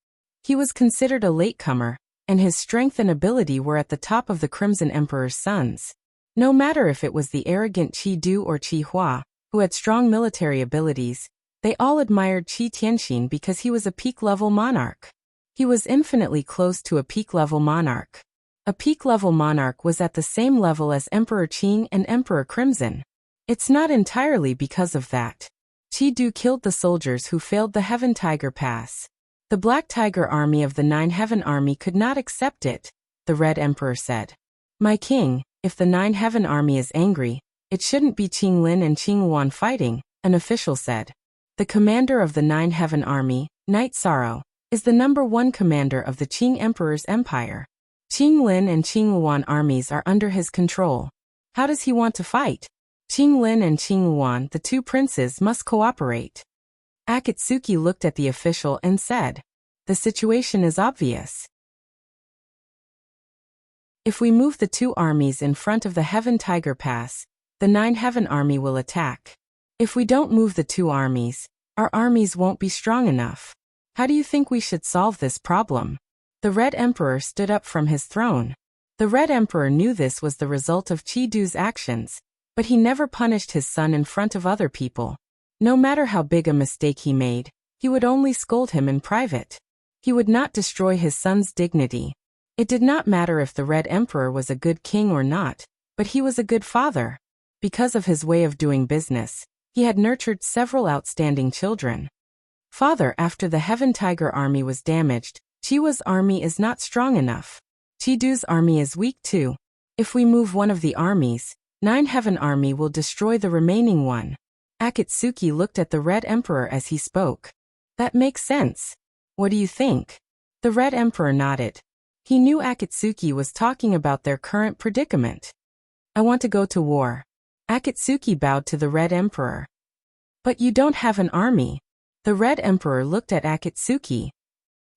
He was considered a latecomer, and his strength and ability were at the top of the Crimson Emperor's sons. No matter if it was the arrogant Qi-Du or Qi-Hua, who had strong military abilities, they all admired Qi Tianxin because he was a peak-level monarch. He was infinitely close to a peak-level monarch. A peak-level monarch was at the same level as Emperor Qing and Emperor Crimson. It's not entirely because of that. Qi-Du killed the soldiers who failed the Heaven Tiger Pass. The Black Tiger army of the 9 Heaven army could not accept it, the Red Emperor said. My king, if the 9 Heaven army is angry, it shouldn't be Qing Lin and Qing Wan fighting, an official said. The commander of the 9 Heaven army, Knight Sorrow, is the #1 commander of the Qing Emperor's empire. Qing Lin and Qing Wan armies are under his control. How does he want to fight? Qing Lin and Qing Wan, the 2 princes, must cooperate. Akatsuki looked at the official and said, the situation is obvious. If we move the 2 armies in front of the Heaven Tiger Pass, the 9 Heaven army will attack. If we don't move the 2 armies, our armies won't be strong enough. How do you think we should solve this problem? The Red Emperor stood up from his throne. The Red Emperor knew this was the result of Qi-Du's actions, but he never punished his son in front of other people. No matter how big a mistake he made, he would only scold him in private. He would not destroy his son's dignity. It did not matter if the Red Emperor was a good king or not, But he was a good father. Because of his way of doing business, he had nurtured several outstanding children. Father, after the Heaven Tiger army was damaged, Chiwa's army is not strong enough. Chidu's army is weak too. If we move one of the armies, 9 Heaven army will destroy the remaining one. Akatsuki looked at the Red Emperor as he spoke. That makes sense. What do you think? The Red Emperor nodded. He knew Akatsuki was talking about their current predicament. I want to go to war. Akatsuki bowed to the Red Emperor. But you don't have an army. The Red Emperor looked at Akatsuki.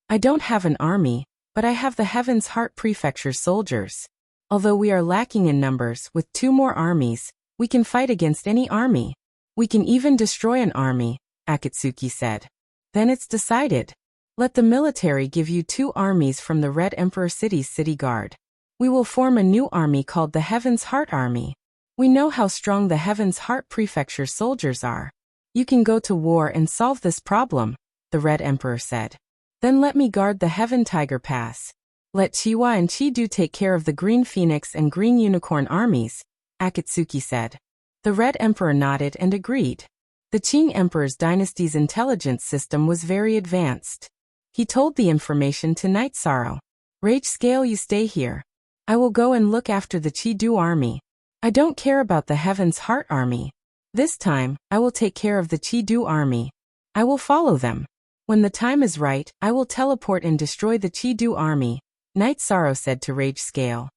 I don't have an army, but I have the Heaven's Heart Prefecture soldiers. Although we are lacking in numbers, with 2 more armies, we can fight against any army. We can even destroy an army, Akatsuki said. Then it's decided. Let the military give you 2 armies from the Red Emperor City's city guard. We will form a new army called the Heaven's Heart Army. We know how strong the Heaven's Heart Prefecture soldiers are. You can go to war and solve this problem, the Red Emperor said. Then let me guard the Heaven Tiger Pass. Let Chiwa and Chidu take care of the Green Phoenix and Green Unicorn armies, Akatsuki said. The Red Emperor nodded and agreed. The Qing Emperor's dynasty's intelligence system was very advanced. He told the information to Night Sorrow. Rage Scale, you stay here. I will go and look after the Chidu army. I don't care about the Heaven's Heart army. This time, I will take care of the Chidu army. I will follow them. When the time is right, I will teleport and destroy the Chidu army, Night Sorrow said to Rage Scale.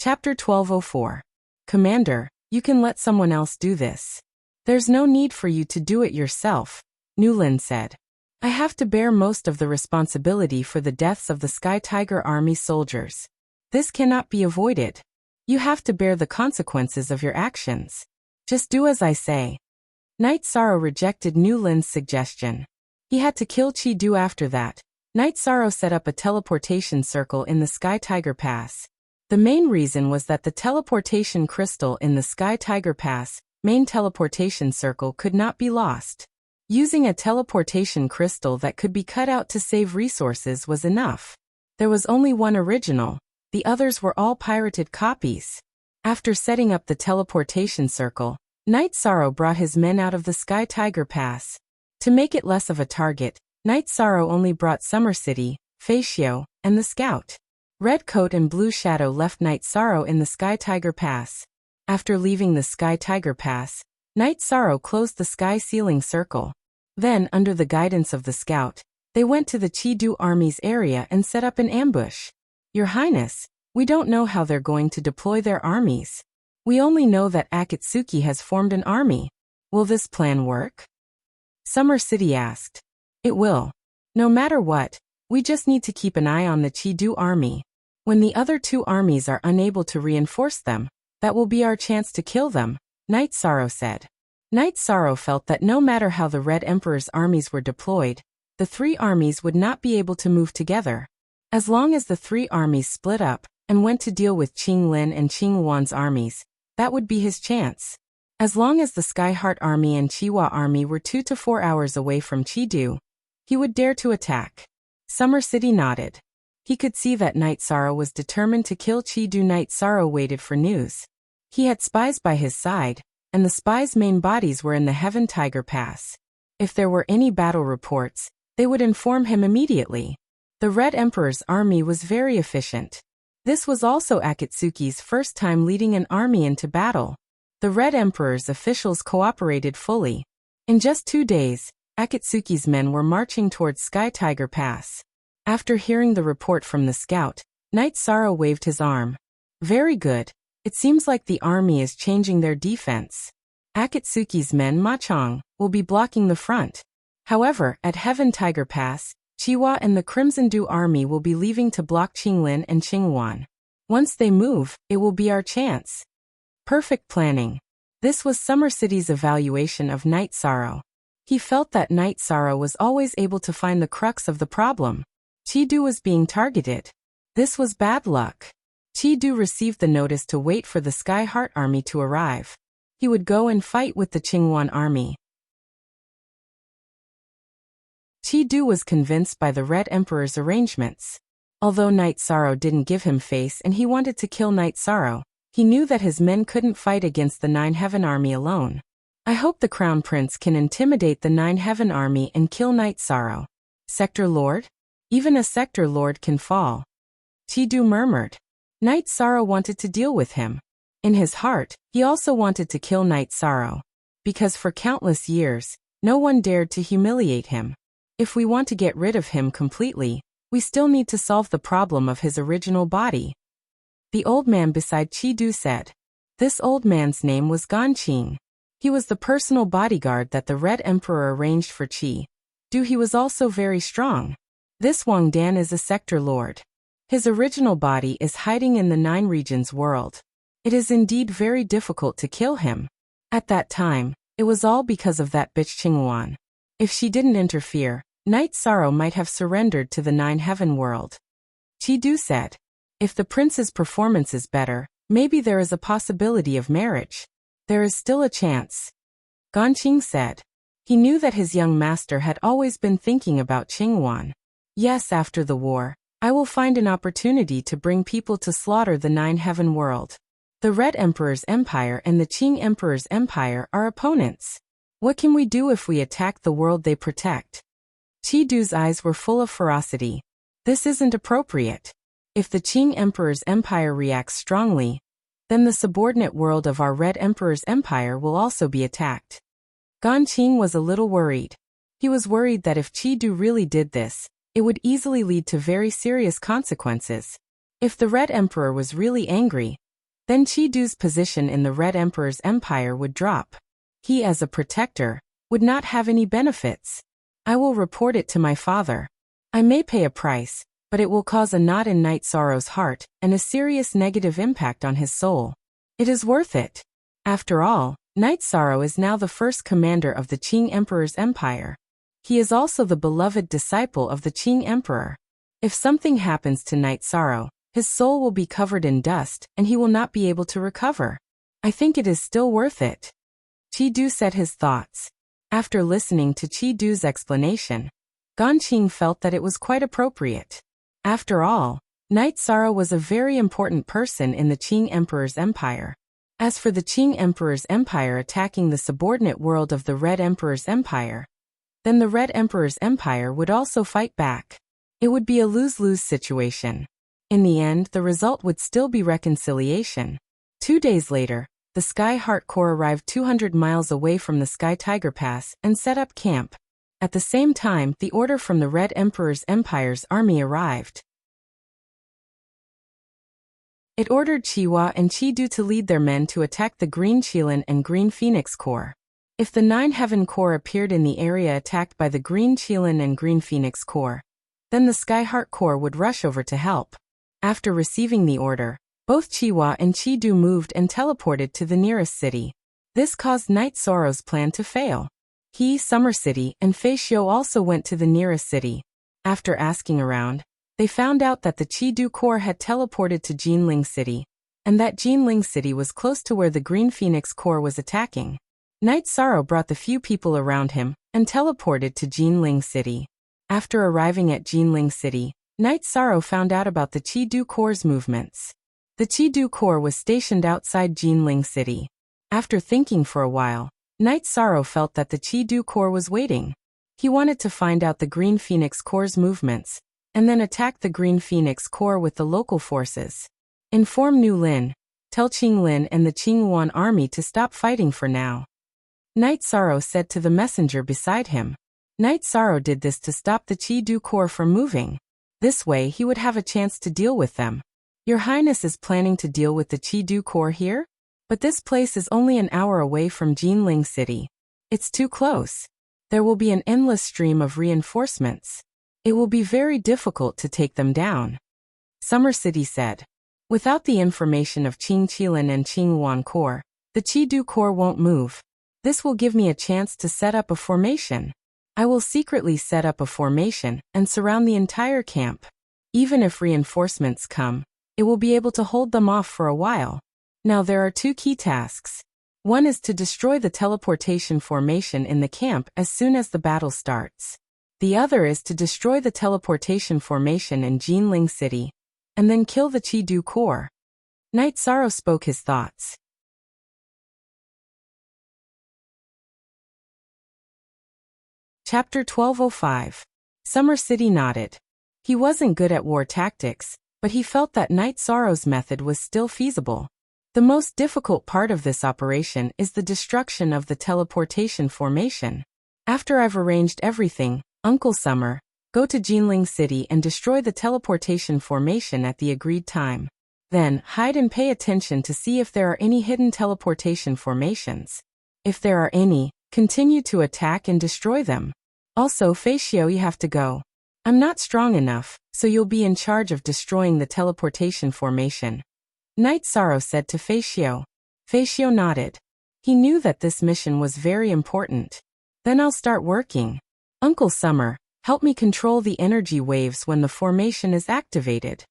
Chapter 1204. Commander, you can let someone else do this. There's no need for you to do it yourself, Newland said. I have to bear most of the responsibility for the deaths of the Sky Tiger Army soldiers. This cannot be avoided. You have to bear the consequences of your actions. Just do as I say. Night Sorrow rejected Newland's suggestion. He had to kill Chidu after that. Night Sorrow set up a teleportation circle in the Sky Tiger Pass. The main reason was that the teleportation crystal in the Sky Tiger Pass, main teleportation circle, could not be lost. Using a teleportation crystal that could be cut out to save resources was enough. There was only one original, the others were all pirated copies. After setting up the teleportation circle, Night Sorrow brought his men out of the Sky Tiger Pass. To make it less of a target, Night Sorrow only brought Summer City, Fatio, and the Scout. Red Coat and Blue Shadow left Night Sorrow in the Sky Tiger Pass. After leaving the Sky Tiger Pass, Night Sorrow closed the sky ceiling circle. Then, under the guidance of the Scout, they went to the Chidu Army's area and set up an ambush. Your Highness, we don't know how they're going to deploy their armies. We only know that Akatsuki has formed an army. Will this plan work? Summer City asked. It will. No matter what, we just need to keep an eye on the Chidu Army. When the other 2 armies are unable to reinforce them, that will be our chance to kill them, Night Sorrow said. Night Sorrow felt that no matter how the Red Emperor's armies were deployed, the 3 armies would not be able to move together. As long as the 3 armies split up and went to deal with Qing Lin and Qing Wan's armies, that would be his chance. As long as the Sky Heart Army and Chiwa Army were 2 to 4 hours away from Chidu, he would dare to attack. Summer City nodded. He could see that Night Sorrow was determined to kill Chidu. Night Sorrow waited for news. He had spies by his side, and the spies' main bodies were in the Heaven Tiger Pass. If there were any battle reports, they would inform him immediately. The Red Emperor's army was very efficient. This was also Akatsuki's first time leading an army into battle. The Red Emperor's officials cooperated fully. In just 2 days, Akatsuki's men were marching towards Sky Tiger Pass. After hearing the report from the Scout, Night Sorrow waved his arm. Very good. It seems like the army is changing their defense. Akatsuki's men, Machang, will be blocking the front. However, at Heaven Tiger Pass, Chiwa and the Crimson Dew army will be leaving to block Qinglin and Qingwan. Once they move, it will be our chance. Perfect planning. This was Summer City's evaluation of Night Sorrow. He felt that Night Sorrow was always able to find the crux of the problem. Chidu was being targeted. This was bad luck. Chidu received the notice to wait for the Sky Heart Army to arrive. He would go and fight with the Qingwan army. Chi-Du was convinced by the Red Emperor's arrangements. Although Night Sorrow didn't give him face and he wanted to kill Night Sorrow, he knew that his men couldn't fight against the Nine Heaven Army alone. I hope the Crown Prince can intimidate the Nine Heaven Army and kill Night Sorrow. Sector Lord? Even a Sector Lord can fall. Chi-Du murmured. Night Sorrow wanted to deal with him. In his heart, he also wanted to kill Night Sorrow. Because for countless years, no one dared to humiliate him. If we want to get rid of him completely, we still need to solve the problem of his original body. The old man beside Chi-Du said. This old man's name was Ganqing. He was the personal bodyguard that the Red Emperor arranged for Chi-Du. He was also very strong. This Wang Dan is a Sector Lord. His original body is hiding in the Nine Regions world. It is indeed very difficult to kill him. At that time, it was all because of that bitch Qinghuan. If she didn't interfere, Night Sorrow might have surrendered to the Nine Heaven world. Chi-Du said. If the prince's performance is better, maybe there is a possibility of marriage. There is still a chance. Ganqing said. He knew that his young master had always been thinking about Qinghuan. Yes, after the war, I will find an opportunity to bring people to slaughter the Nine Heaven world. The Red Emperor's empire and the Qing Emperor's empire are opponents. What can we do if we attack the world they protect? Chi-Du's eyes were full of ferocity. This isn't appropriate. If the Qing Emperor's empire reacts strongly, then the subordinate world of our Red Emperor's empire will also be attacked. Ganqing was a little worried. He was worried that if Chi-Du really did this, it would easily lead to very serious consequences. If the Red Emperor was really angry, then Chi-Du's position in the Red Emperor's empire would drop. He, as a protector, would not have any benefits. I will report it to my father. I may pay a price, but it will cause a knot in Night Sorrow's heart and a serious negative impact on his soul. It is worth it. After all, Night Sorrow is now the first commander of the Qing Emperor's empire. He is also the beloved disciple of the Qing Emperor. If something happens to Night Sorrow, his soul will be covered in dust and he will not be able to recover. I think it is still worth it. Chi-Du said his thoughts. After listening to Chi-Du's explanation, Ganqing felt that it was quite appropriate. After all, Night Sorrow was a very important person in the Qing Emperor's empire. As for the Qing Emperor's empire attacking the subordinate world of the Red Emperor's empire, then the Red Emperor's empire would also fight back. It would be a lose-lose situation. In the end, the result would still be reconciliation. 2 days later, the Sky Heart Corps arrived 200 miles away from the Sky Tiger Pass and set up camp. At the same time, the order from the Red Emperor's empire's army arrived. It ordered Qihua and Chi-Du to lead their men to attack the Green Qilin and Green Phoenix Corps. If the Nine Heaven Corps appeared in the area attacked by the Green Qilin and Green Phoenix Corps, then the Sky Heart Corps would rush over to help. After receiving the order, both Qihua and Chi-Du moved and teleported to the nearest city. This caused Night Sorrow's plan to fail. He, Summer City, and Fei Xiu also went to the nearest city. After asking around, they found out that the Chi-Du Corps had teleported to Jinling City, and that Jinling City was close to where the Green Phoenix Corps was attacking. Night Sorrow brought the few people around him and teleported to Jinling City. After arriving at Jinling City, Night Sorrow found out about the Chi-Du Corps' movements. The Chi-Du Corps was stationed outside Jinling City. After thinking for a while, Night Sorrow felt that the Chi-Du Corps was waiting. He wanted to find out the Green Phoenix Corps' movements, and then attack the Green Phoenix Corps with the local forces. Inform Nu Lin, tell Qing Lin and the Qinghuan army to stop fighting for now. Night Sorrow said to the messenger beside him. Night Sorrow did this to stop the Chi-Du Corps from moving. This way he would have a chance to deal with them. Your Highness is planning to deal with the Chi-Du Corps here? But this place is only an hour away from Jinling City. It's too close. There will be an endless stream of reinforcements. It will be very difficult to take them down. Summer City said. Without the information of Qing Qilin and Qinghuan Corps, the Chi-Du Corps won't move. This will give me a chance to set up a formation. I will secretly set up a formation and surround the entire camp. Even if reinforcements come, it will be able to hold them off for a while. Now there are 2 key tasks. One is to destroy the teleportation formation in the camp as soon as the battle starts. The other is to destroy the teleportation formation in Jinling City, and then kill the Chi-Du core. Night Sorrow spoke his thoughts. Chapter 1205. Summer City nodded. He wasn't good at war tactics, but he felt that Night Sorrow's method was still feasible. The most difficult part of this operation is the destruction of the teleportation formation. After I've arranged everything, Uncle Summer, go to Jinling City and destroy the teleportation formation at the agreed time. Then, hide and pay attention to see if there are any hidden teleportation formations. If there are any, continue to attack and destroy them. Also, Feishio, you have to go. I'm not strong enough, so you'll be in charge of destroying the teleportation formation. Night Sorrow said to Feishio. Feishio nodded. He knew that this mission was very important. Then I'll start working. Uncle Summer, help me control the energy waves when the formation is activated.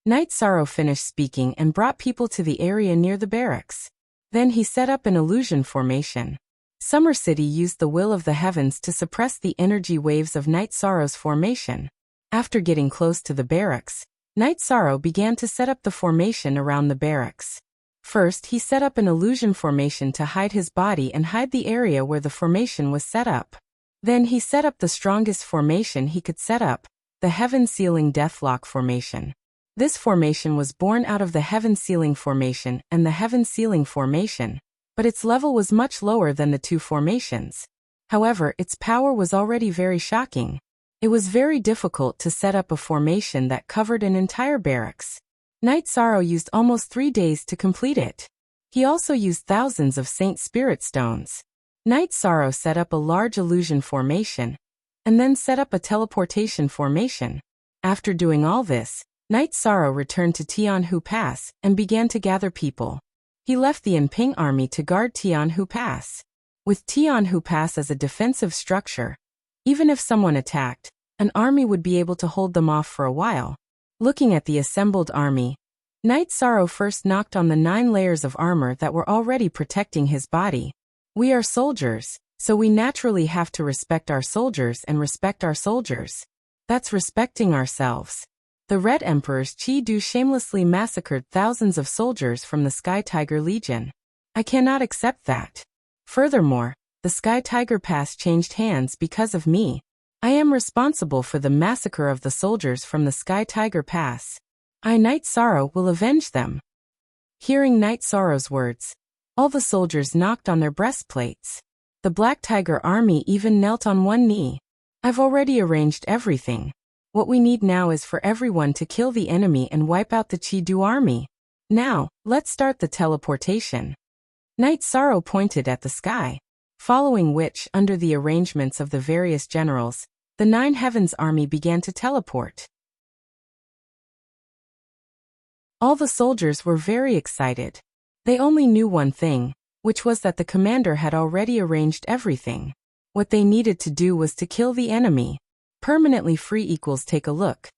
Night Sorrow finished speaking and brought people to the area near the barracks. Then he set up an illusion formation. Summer City used the will of the heavens to suppress the energy waves of Night Sorrow's formation. After getting close to the barracks, Night Sorrow began to set up the formation around the barracks. First, he set up an illusion formation to hide his body and hide the area where the formation was set up. Then he set up the strongest formation he could set up, the Heaven Sealing Deathlock formation. This formation was born out of the Heaven Sealing formation and the Heaven Sealing formation, but its level was much lower than the two formations. However, its power was already very shocking. It was very difficult to set up a formation that covered an entire barracks. Night Sorrow used almost 3 days to complete it. He also used thousands of Saint Spirit Stones. Night Sorrow set up a large illusion formation, and then set up a teleportation formation. After doing all this, Night Sorrow returned to Tianhu Pass and began to gather people. He left the Anping army to guard Tianhu Pass. With Tianhu Pass as a defensive structure, even if someone attacked, an army would be able to hold them off for a while. Looking at the assembled army, Night Sorrow first knocked on the 9 layers of armor that were already protecting his body. We are soldiers, so we naturally have to respect our soldiers and respect our soldiers. That's respecting ourselves. The Red Emperor's Chi-Du shamelessly massacred thousands of soldiers from the Sky Tiger Legion. I cannot accept that. Furthermore, the Sky Tiger Pass changed hands because of me. I am responsible for the massacre of the soldiers from the Sky Tiger Pass. I, Night Sorrow, will avenge them. Hearing Night Sorrow's words, all the soldiers knocked on their breastplates. The Black Tiger army even knelt on one knee. I've already arranged everything. What we need now is for everyone to kill the enemy and wipe out the Chi-Du army. Now, let's start the teleportation. Night Sorrow pointed at the sky. Following which, under the arrangements of the various generals, the 9 Heavens army began to teleport. All the soldiers were very excited. They only knew one thing, which was that the commander had already arranged everything. What they needed to do was to kill the enemy. Permanently free equals take a look.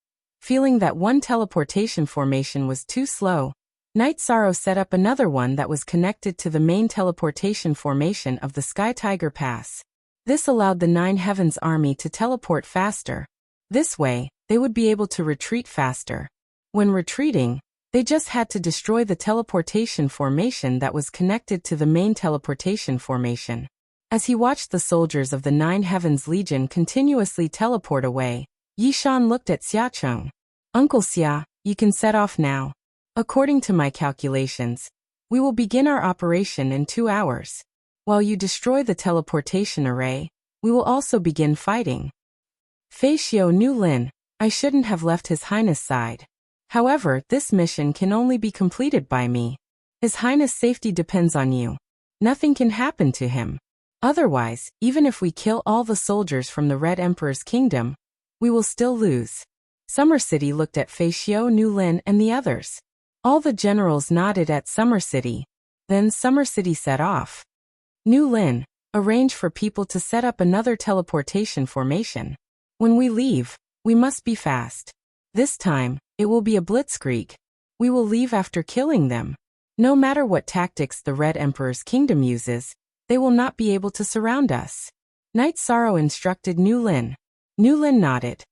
Feeling that one teleportation formation was too slow, Night Sorrow set up another one that was connected to the main teleportation formation of the Sky Tiger Pass. This allowed the 9 Heavens army to teleport faster. This way, they would be able to retreat faster. When retreating, they just had to destroy the teleportation formation that was connected to the main teleportation formation. As he watched the soldiers of the 9 Heavens Legion continuously teleport away, Yishan looked at Xiacheng. Uncle Xia, you can set off now. According to my calculations, we will begin our operation in 2 hours. While you destroy the teleportation array, we will also begin fighting. Feishio knew Lin, I shouldn't have left His Highness' side. However, this mission can only be completed by me. His Highness' safety depends on you. Nothing can happen to him. Otherwise, even if we kill all the soldiers from the Red Emperor's kingdom, we will still lose. Summer City looked at Feishio, Nu Lin, and the others. All the generals nodded at Summer City. Then Summer City set off. Nu Lin, arrange for people to set up another teleportation formation. When we leave, we must be fast. This time, it will be a blitzkrieg. We will leave after killing them. No matter what tactics the Red Emperor's kingdom uses, they will not be able to surround us. Night Sorrow instructed Nu Lin. Newlin nodded.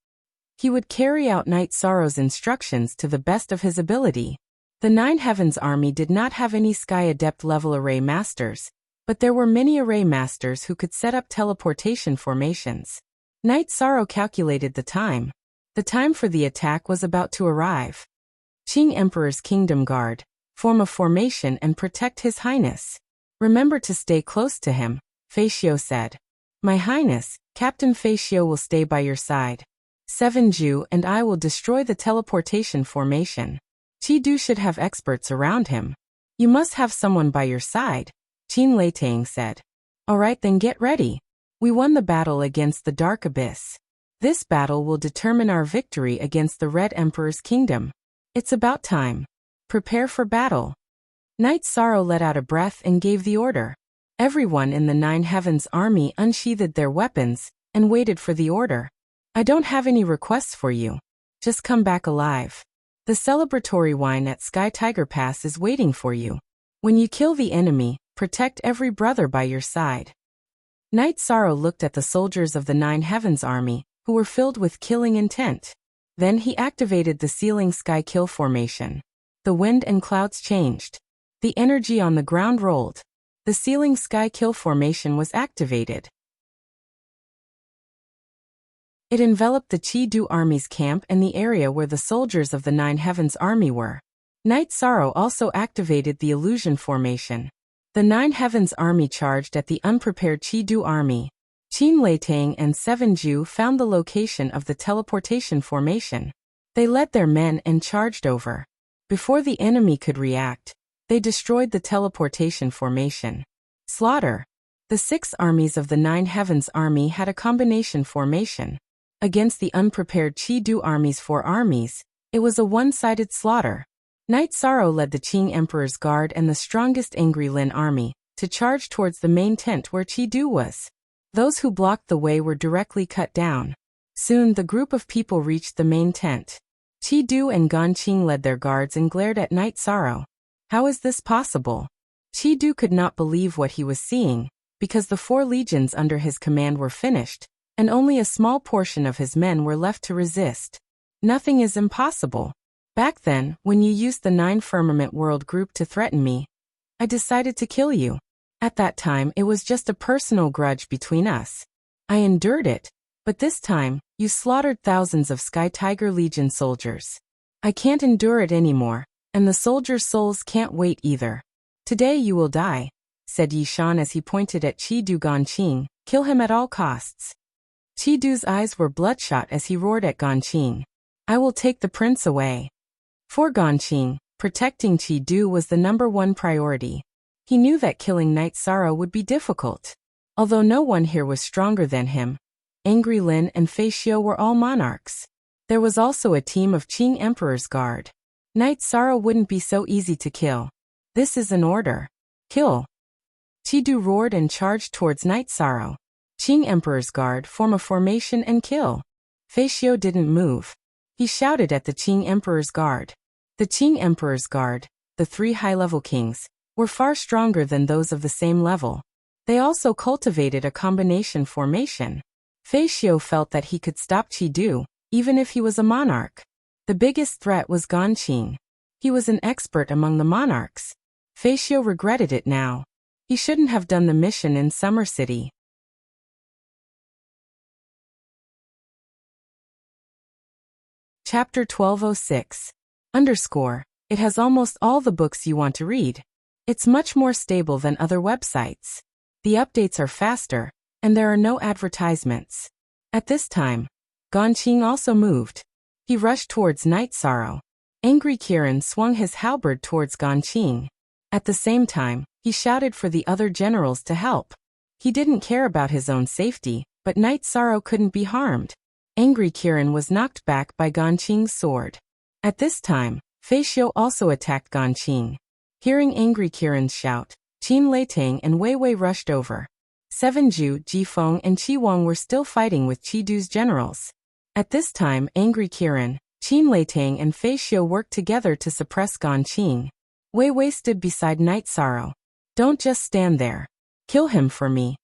He would carry out Night Sorrow's instructions to the best of his ability. The Nine Heavens Army did not have any Sky Adept level array masters, but there were many array masters who could set up teleportation formations. Night Sorrow calculated the time. The time for the attack was about to arrive. Qing Emperor's Kingdom Guard, form a formation and protect His Highness. Remember to stay close to him, Fei Xiu said. My Highness, Captain Fei Xiu will stay by your side. Seven Ju and I will destroy the teleportation formation. Qi Du should have experts around him. You must have someone by your side, Qin Leitang said. All right, then get ready. We won the battle against the Dark Abyss. This battle will determine our victory against the Red Emperor's kingdom. It's about time. Prepare for battle. Night Sorrow let out a breath and gave the order. Everyone in the Nine Heavens Army unsheathed their weapons and waited for the order. I don't have any requests for you. Just come back alive. The celebratory wine at Sky Tiger Pass is waiting for you. When you kill the enemy, protect every brother by your side. Night Sorrow looked at the soldiers of the Nine Heavens Army, who were filled with killing intent. Then he activated the Sealing Sky Kill formation. The wind and clouds changed. The energy on the ground rolled. The Sealing Sky Kill formation was activated. It enveloped the Qi Du army's camp and the area where the soldiers of the Nine Heavens Army were. Night Sorrow also activated the Illusion formation. The Nine Heavens Army charged at the unprepared Qi Du army. Qin Leitang and Seven Ju found the location of the teleportation formation. They led their men and charged over. Before the enemy could react, they destroyed the teleportation formation. Slaughter. The 6 armies of the Nine Heavens Army had a combination formation. Against the unprepared Qi Du army's 4 armies, it was a one-sided slaughter. Night Sorrow led the Qing Emperor's Guard and the strongest Angry Lin army to charge towards the main tent where Qi Du was. Those who blocked the way were directly cut down. Soon the group of people reached the main tent. Qi Du and Gan Qing led their guards and glared at Night Sorrow. How is this possible? Qi Du could not believe what he was seeing, because the 4 legions under his command were finished, and only a small portion of his men were left to resist. Nothing is impossible. Back then, when you used the 9 Firmament World group to threaten me, I decided to kill you. At that time, it was just a personal grudge between us. I endured it, but this time, you slaughtered thousands of Sky Tiger Legion soldiers. I can't endure it anymore, and the soldiers' souls can't wait either. Today you will die, said Yi Shan as he pointed at Qi Du Gan Qing. Kill him at all costs. Qi Du's eyes were bloodshot as he roared at Gan Qing. I will take the prince away. For Gan Qing, protecting Qi Du was the #1 priority. He knew that killing Night Sorrow would be difficult. Although no one here was stronger than him, Angry Lin and Fei Xiu were all monarchs. There was also a team of Qing Emperor's Guard. Night Sorrow wouldn't be so easy to kill. This is an order. Kill. Qi Du roared and charged towards Night Sorrow. Qing Emperor's Guard form a formation and kill. Fei Xiu didn't move. He shouted at the Qing Emperor's Guard. The Qing Emperor's Guard, the 3 high-level kings, were far stronger than those of the same level. They also cultivated a combination formation. Fei Xiu felt that he could stop Qi Du, even if he was a monarch. The biggest threat was Gan Qing. He was an expert among the monarchs. Fei Xiu regretted it now. He shouldn't have done the mission in Summer City. Chapter 1206. It has almost all the books you want to read. It's much more stable than other websites. The updates are faster, and there are no advertisements. At this time, Gan Qing also moved. He rushed towards Night Sorrow. Angry Kirin swung his halberd towards Gan Qing. At the same time, he shouted for the other generals to help. He didn't care about his own safety, but Night Sorrow couldn't be harmed. Angry Kirin was knocked back by Gan Qing's sword. At this time, Fei Xiu also attacked Gan Qing. Hearing Angry Kirin's shout, Qin Leitang and Wei Wei rushed over. Seven Ju, Ji Feng and Qi Wang were still fighting with Qi Du's generals. At this time, Angry Kirin, Qin Leitang and Fei Xiu worked together to suppress Gan Qing. Wei Wei stood beside Night Sorrow. Don't just stand there. Kill him for me.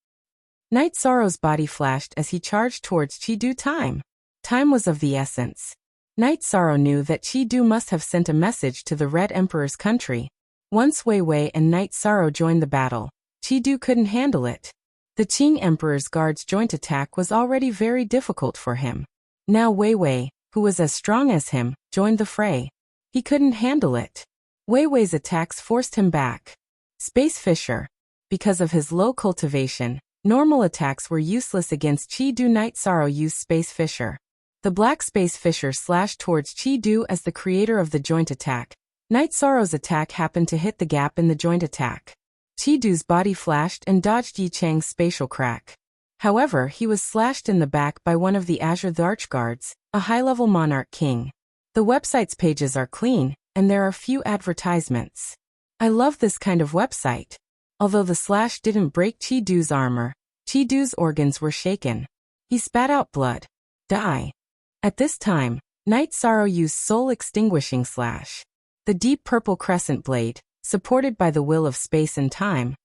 Night Sorrow's body flashed as he charged towards Chi-Du. Time was of the essence. Night Sorrow knew that Chi-Du must have sent a message to the Red Emperor's country. Once Wei Wei and Night Sorrow joined the battle, Chi-Du couldn't handle it. The Qing Emperor's guard's joint attack was already very difficult for him. Now Wei Wei, who was as strong as him, joined the fray. He couldn't handle it. Wei Wei's attacks forced him back. Space Fisher. Because of his low cultivation, normal attacks were useless against Chi-Du. Night Sorrow used Space Fisher. The Black Space Fisher slashed towards Chi-Du as the creator of the joint attack. Night Sorrow's attack happened to hit the gap in the joint attack. Chi-Du's body flashed and dodged Yi Chang's spatial crack. However, he was slashed in the back by one of the Azure the Archguards, a high-level monarch king. The website's pages are clean, and there are few advertisements. I love this kind of website. Although the slash didn't break Chi-Du's armor, Chi-Du's organs were shaken. He spat out blood. Die. At this time, Night Sorrow used Soul Extinguishing Slash. The deep purple crescent blade, supported by the will of space and time,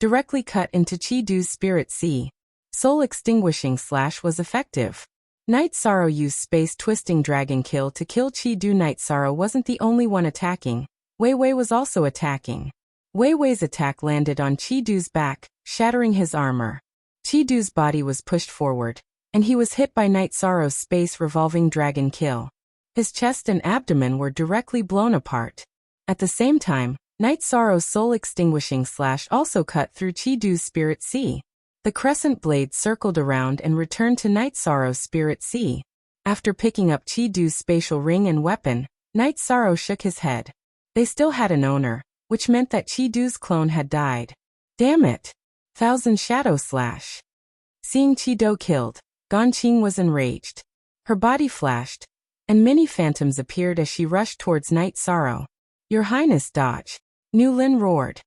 directly cut into Chi-Du's spirit sea. Soul Extinguishing Slash was effective. Night Sorrow used Space Twisting Dragon Kill to kill Chi-Du. Night Sorrow wasn't the only one attacking. Wei Wei was also attacking. Wei Wei's attack landed on Chi-Du's back, shattering his armor. Chi-Du's body was pushed forward, and he was hit by Night Sorrow's Space Revolving Dragon Kill. His chest and abdomen were directly blown apart. At the same time, Night Sorrow's Soul Extinguishing Slash also cut through Chi-Du's spirit sea. The crescent blade circled around and returned to Night Sorrow's spirit sea. After picking up Chi-Du's spatial ring and weapon, Night Sorrow shook his head. They still had an owner, which meant that Chi-Du's clone had died. Damn it! Thousand Shadow Slash. Seeing Chi-Du killed, Ganqing was enraged. Her body flashed, and many phantoms appeared as she rushed towards Night Sorrow. Your Highness, dodge! Nu Lin roared.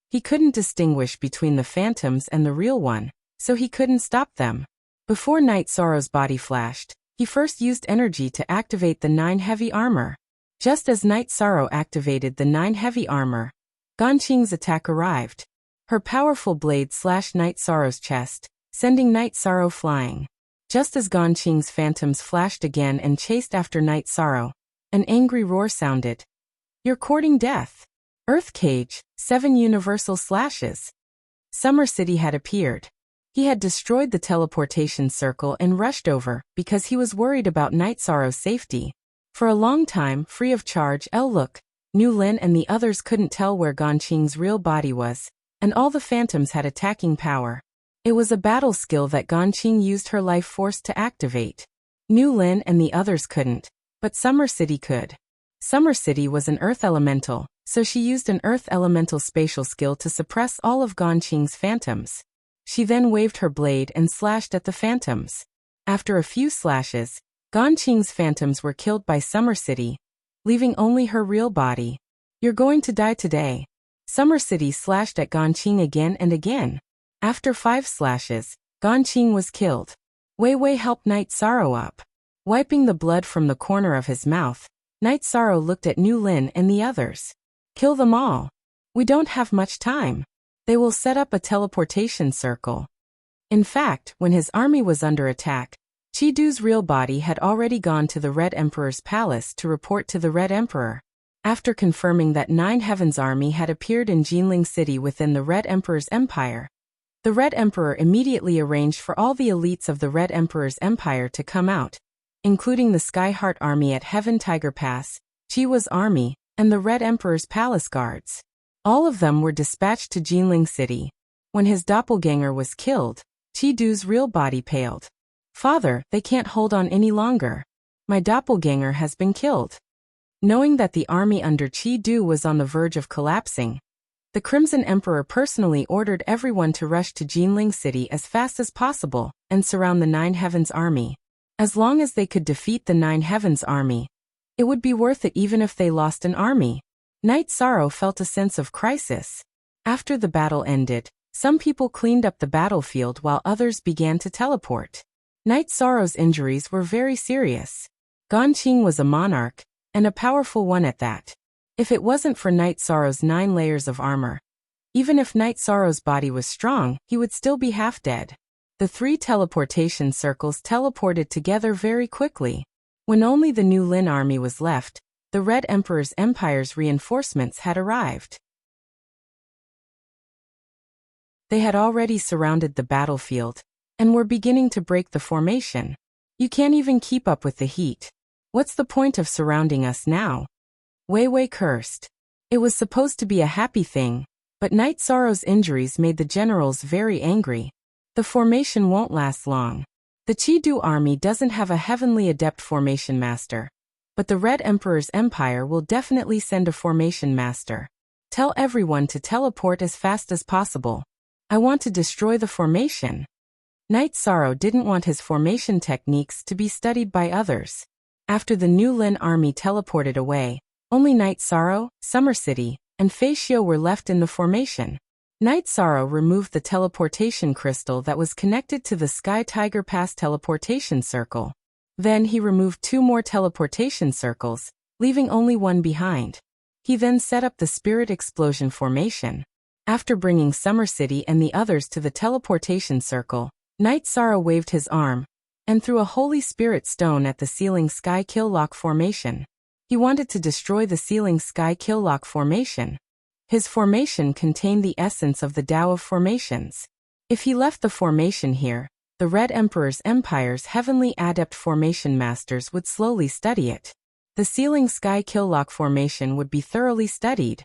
He couldn't distinguish between the phantoms and the real one, so he couldn't stop them. Before Night Sorrow's body flashed, he first used energy to activate the 9 heavy armor. Just as Night Sorrow activated the 9 heavy armor, Ganqing's attack arrived. Her powerful blade slashed Night Sorrow's chest, sending Night Sorrow flying. Just as Ganqing's phantoms flashed again and chased after Night Sorrow, an angry roar sounded. You're courting death. Earth Cage, 7 universal slashes. Summer City had appeared. He had destroyed the teleportation circle and rushed over because he was worried about Night Sorrow's safety. For a long time, free of charge, look, Nu Lin and the others couldn't tell where Ganqing's real body was, and all the phantoms had attacking power. It was a battle skill that Ganqing used her life force to activate. Nu Lin and the others couldn't, but Summer City could. Summer City was an earth elemental, so she used an earth elemental spatial skill to suppress all of Ganqing's phantoms. She then waved her blade and slashed at the phantoms. After a few slashes, Ganqing's phantoms were killed by Summer City, leaving only her real body. You're going to die today. Summer City slashed at Ganqing again and again. After 5 slashes, Ganqing was killed. Wei Wei helped Night Sorrow up. Wiping the blood from the corner of his mouth, Night Sorrow looked at Nu Lin and the others. Kill them all. We don't have much time. They will set up a teleportation circle. In fact, when his army was under attack, Chi-Du's real body had already gone to the Red Emperor's palace to report to the Red Emperor. After confirming that 9 Heavens army had appeared in Jinling City within the Red Emperor's empire, the Red Emperor immediately arranged for all the elites of the Red Emperor's empire to come out, including the Skyheart army at Heaven Tiger Pass, Chiwa's army, and the Red Emperor's palace guards. All of them were dispatched to Jinling City. When his doppelganger was killed, Chi-Du's real body paled. Father, they can't hold on any longer. My doppelganger has been killed. Knowing that the army under Chi-Du was on the verge of collapsing, the Crimson Emperor personally ordered everyone to rush to Jinling City as fast as possible and surround the 9 Heavens army. As long as they could defeat the 9 Heavens army, it would be worth it even if they lost an army. Night Sorrow felt a sense of crisis. After the battle ended, some people cleaned up the battlefield while others began to teleport. Night Sorrow's injuries were very serious. Ganqing was a monarch, and a powerful one at that. If it wasn't for Night Sorrow's 9 layers of armor, Even if Night Sorrow's body was strong, he would still be half dead. The 3 teleportation circles teleported together very quickly. When only the New Lin army was left, the Red Emperor's Empire's reinforcements had arrived. They had already surrounded the battlefield and were beginning to break the formation. You can't even keep up with the heat. What's the point of surrounding us now? Wei Wei cursed. It was supposed to be a happy thing, but Night Sorrow's injuries made the generals very angry. The formation won't last long. The Chi-Du army doesn't have a heavenly adept formation master, but the Red Emperor's Empire will definitely send a formation master. Tell everyone to teleport as fast as possible. I want to destroy the formation. Night Sorrow didn't want his formation techniques to be studied by others. After the New Lin army teleported away, only Night Sorrow, Summer City, and Fei Xiu were left in the formation. Night Sorrow removed the teleportation crystal that was connected to the Sky Tiger Pass teleportation circle. Then he removed 2 more teleportation circles, leaving only 1 behind. He then set up the Spirit Explosion formation. After bringing Summer City and the others to the teleportation circle, Night Sorrow waved his arm and threw a Holy Spirit stone at the Sealing Sky Kill Lock formation. He wanted to destroy the Sealing Sky Kill Lock formation. His formation contained the essence of the Tao of formations. If he left the formation here, the Red Emperor's Empire's heavenly adept formation masters would slowly study it. The Sealing Sky Kill Lock formation would be thoroughly studied.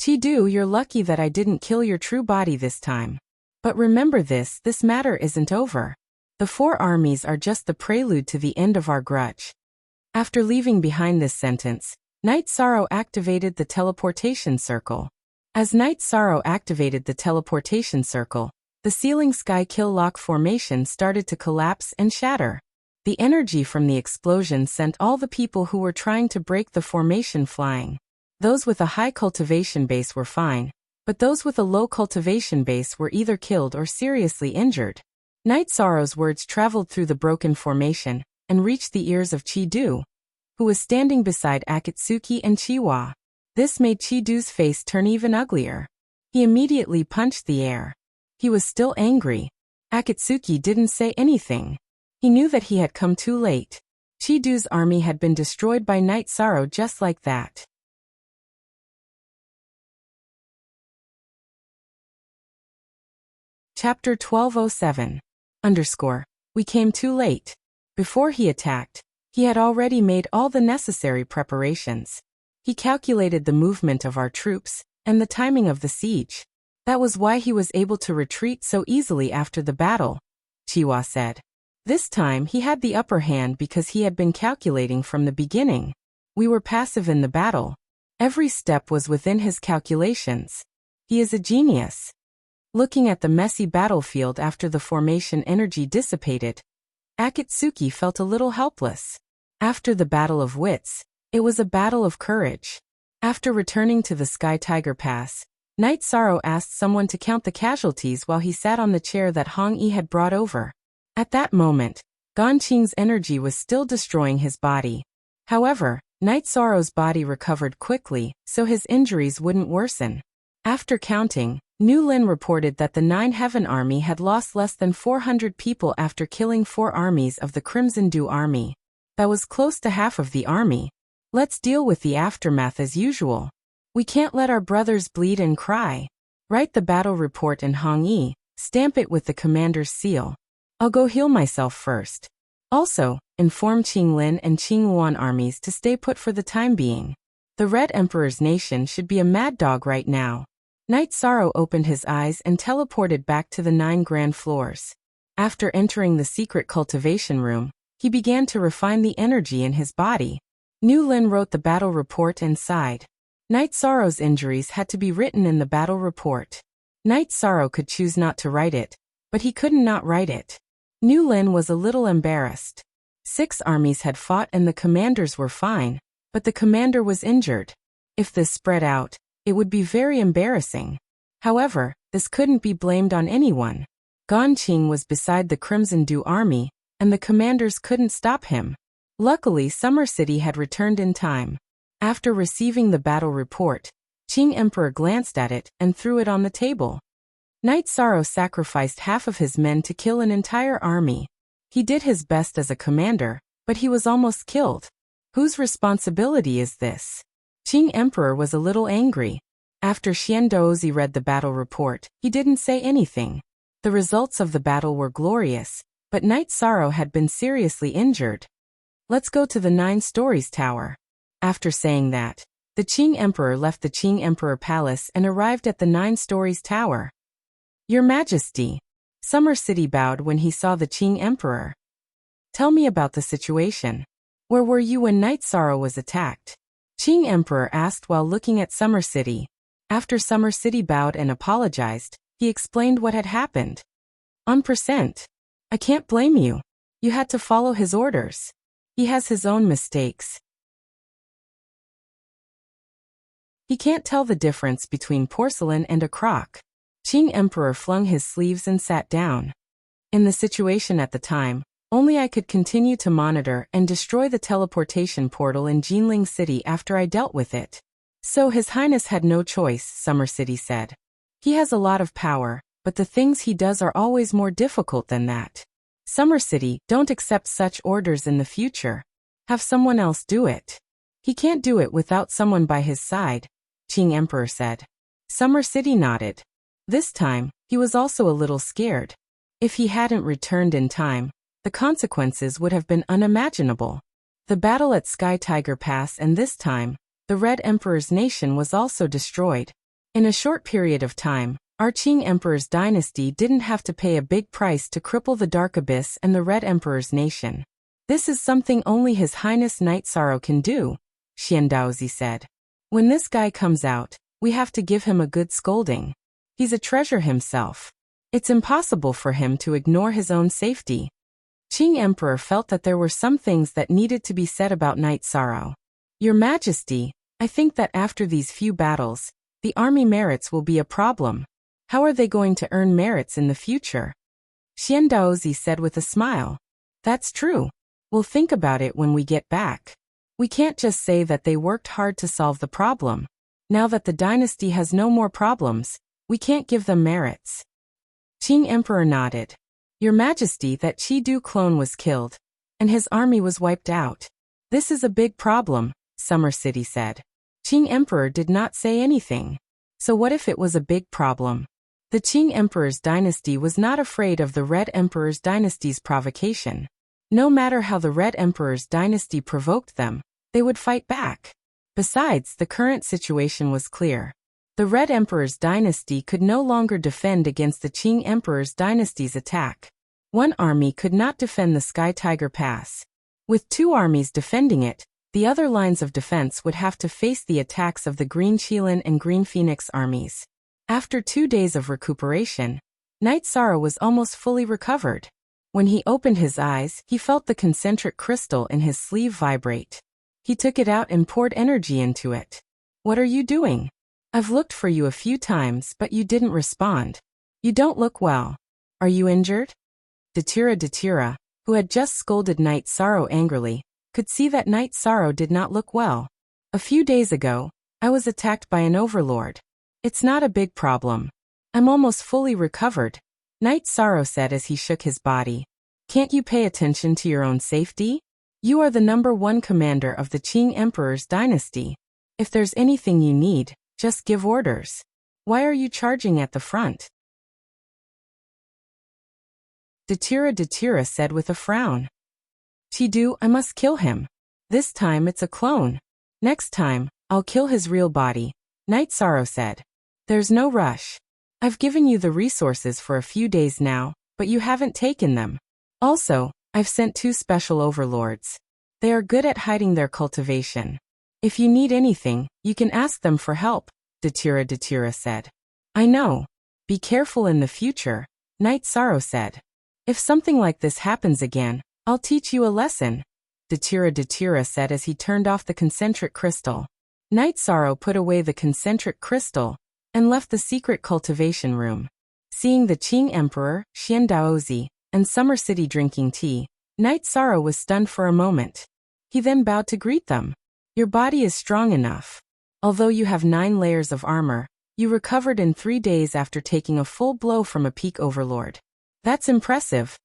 Chi-Du, you're lucky that I didn't kill your true body this time. But remember this matter isn't over. The 4 armies are just the prelude to the end of our grudge. After leaving behind this sentence, Night Sorrow activated the teleportation circle. As Night Sorrow activated the teleportation circle, the Sealing Sky Kill Lock formation started to collapse and shatter. The energy from the explosion sent all the people who were trying to break the formation flying. Those with a high cultivation base were fine, but those with a low cultivation base were either killed or seriously injured. Night Sorrow's words traveled through the broken formation and reached the ears of Chi-Du, who was standing beside Akatsuki and Chiwa. This made Chi-Du's face turn even uglier. He immediately punched the air. He was still angry. Akatsuki didn't say anything. He knew that he had come too late. Chi-Du's army had been destroyed by Night Sorrow just like that. Chapter 1207. We came too late. Before he attacked, he had already made all the necessary preparations. He calculated the movement of our troops and the timing of the siege. That was why he was able to retreat so easily after the battle, Chiwa said. This time he had the upper hand because he had been calculating from the beginning. We were passive in the battle. Every step was within his calculations. He is a genius. Looking at the messy battlefield after the formation energy dissipated, Akatsuki felt a little helpless. After the Battle of Wits, it was a battle of courage. After returning to the Sky Tiger Pass, Night Sorrow asked someone to count the casualties while he sat on the chair that Hong Yi had brought over. At that moment, Ganqing's energy was still destroying his body. However, Night Sorrow's body recovered quickly, so his injuries wouldn't worsen. After counting, New Lin reported that the 9 Heaven Army had lost less than 400 people after killing 4 armies of the Crimson Dew Army. That was close to half of the army. Let's deal with the aftermath as usual. We can't let our brothers bleed and cry. Write the battle report in Hongyi, stamp it with the commander's seal. I'll go heal myself first. Also, inform Qinglin and Qingyuan armies to stay put for the time being. The Red Emperor's nation should be a mad dog right now. Night Sorrow opened his eyes and teleported back to the 9 grand floors. After entering the secret cultivation room, he began to refine the energy in his body. New Lin wrote the battle report and sighed. Night Sorrow's injuries had to be written in the battle report. Night Sorrow could choose not to write it, but he couldn't not write it. New Lin was a little embarrassed. 6 armies had fought and the commanders were fine, but the commander was injured. If this spread out, it would be very embarrassing. However, this couldn't be blamed on anyone. Ganqing was beside the Crimson Dew Army, and the commanders couldn't stop him. Luckily, Summer City had returned in time. After receiving the battle report, Qing Emperor glanced at it and threw it on the table. Knight Sorrow sacrificed half of his men to kill an entire army. He did his best as a commander, but he was almost killed. Whose responsibility is this? Qing Emperor was a little angry. After Xian Daozi read the battle report, he didn't say anything. The results of the battle were glorious, but Knight Sorrow had been seriously injured. Let's go to the 9 Stories Tower. After saying that, the Qing Emperor left the Qing Emperor Palace and arrived at the 9 Stories Tower. Your Majesty. Summer City bowed when he saw the Qing Emperor. Tell me about the situation. Where were you when Knight Sorrow was attacked? Qing Emperor asked while looking at Summer City. After Summer City bowed and apologized, he explained what had happened. On percent. I can't blame you. You had to follow his orders. He has his own mistakes. He can't tell the difference between porcelain and a crock. Qing Emperor flung his sleeves and sat down. In the situation at the time, only I could continue to monitor and destroy the teleportation portal in Jinling City after I dealt with it. So His Highness had no choice, Summer City said. He has a lot of power, but the things he does are always more difficult than that. Summer City, don't accept such orders in the future. Have someone else do it. He can't do it without someone by his side, Qing Emperor said. Summer City nodded. This time, he was also a little scared. If he hadn't returned in time, the consequences would have been unimaginable. The battle at Sky Tiger Pass, and this time, the Red Emperor's nation was also destroyed. In a short period of time, our Qing Emperor's dynasty didn't have to pay a big price to cripple the Dark Abyss and the Red Emperor's nation. This is something only His Highness Knight Sorrow can do, Xian Daozi said. When this guy comes out, we have to give him a good scolding. He's a treasure himself. It's impossible for him to ignore his own safety. Qing Emperor felt that there were some things that needed to be said about Knight Sorrow. Your Majesty, I think that after these few battles, the army merits will be a problem. How are they going to earn merits in the future? Xian Daozi said with a smile. That's true. We'll think about it when we get back. We can't just say that they worked hard to solve the problem. Now that the dynasty has no more problems, we can't give them merits. Qing Emperor nodded. Your Majesty, that Qi Du clone was killed, and his army was wiped out. This is a big problem, Summer City said. Qing Emperor did not say anything. So what if it was a big problem? The Qing Emperor's dynasty was not afraid of the Red Emperor's dynasty's provocation. No matter how the Red Emperor's dynasty provoked them, they would fight back. Besides, the current situation was clear. The Red Emperor's dynasty could no longer defend against the Qing Emperor's dynasty's attack. One army could not defend the Sky Tiger Pass. With 2 armies defending it, the other lines of defense would have to face the attacks of the Green Qilin and Green Phoenix armies. After 2 days of recuperation, Knight Sorrow was almost fully recovered. When he opened his eyes, he felt the concentric crystal in his sleeve vibrate. He took it out and poured energy into it. What are you doing? I've looked for you a few times, but you didn't respond. You don't look well. Are you injured? Datira, who had just scolded Knight Sorrow angrily, could see that Knight Sorrow did not look well. A few days ago, I was attacked by an overlord. It's not a big problem. I'm almost fully recovered, Knight Sorrow said as he shook his body. Can't you pay attention to your own safety? You are the #1 commander of the Qing Emperor's dynasty. If there's anything you need, just give orders. Why are you charging at the front? Datira said with a frown. Qi-Du, I must kill him. This time it's a clone. Next time, I'll kill his real body, Knight Sorrow said. There's no rush. I've given you the resources for a few days now, but you haven't taken them. Also, I've sent 2 special overlords. They are good at hiding their cultivation. If you need anything, you can ask them for help, Datira said. I know. Be careful in the future, Knight Sorrow said. If something like this happens again, I'll teach you a lesson, Datira said as he turned off the concentric crystal. Knight Sorrow put away the concentric crystal and left the secret cultivation room. Seeing the Qing Emperor, Xian Daozi, and Summer City drinking tea, Knight Sorrow was stunned for a moment. He then bowed to greet them. Your body is strong enough. Although you have 9 layers of armor, you recovered in 3 days after taking a full blow from a peak overlord. That's impressive,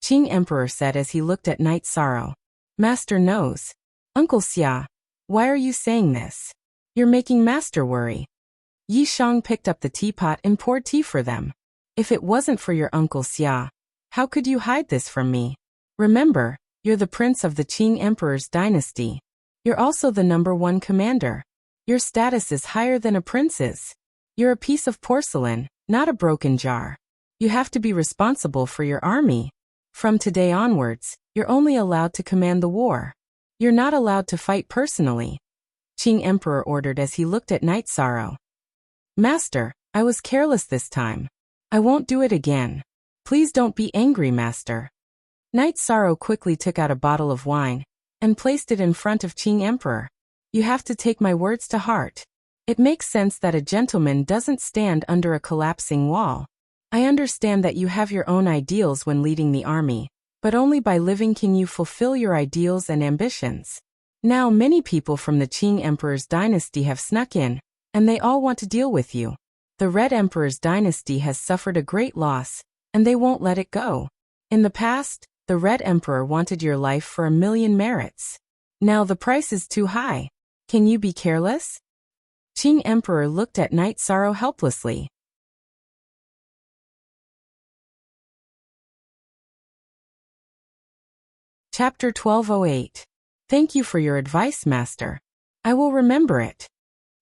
Qing Emperor said as he looked at Knight Sorrow. Master knows. Uncle Xia, why are you saying this? You're making Master worry. Yi Shang picked up the teapot and poured tea for them. If it wasn't for your Uncle Xia, how could you hide this from me? Remember, you're the prince of the Qing Emperor's dynasty. You're also the #1 commander. Your status is higher than a prince's. You're a piece of porcelain, not a broken jar. You have to be responsible for your army. From today onwards, you're only allowed to command the war. You're not allowed to fight personally, Qing Emperor ordered as he looked at Knight Sorrow. Master, I was careless this time. I won't do it again. Please don't be angry, Master. Knight Sorrow quickly took out a bottle of wine and placed it in front of Qing Emperor. You have to take my words to heart. It makes sense that a gentleman doesn't stand under a collapsing wall. I understand that you have your own ideals when leading the army, but only by living can you fulfill your ideals and ambitions. Now many people from the Qing Emperor's dynasty have snuck in, and they all want to deal with you. The Red Emperor's dynasty has suffered a great loss, and they won't let it go. In the past, the Red Emperor wanted your life for 1,000,000 merits. Now the price is too high. Can you be careless? Qing Emperor looked at Knight Sorrow helplessly. Chapter 1208. Thank you for your advice, Master. I will remember it.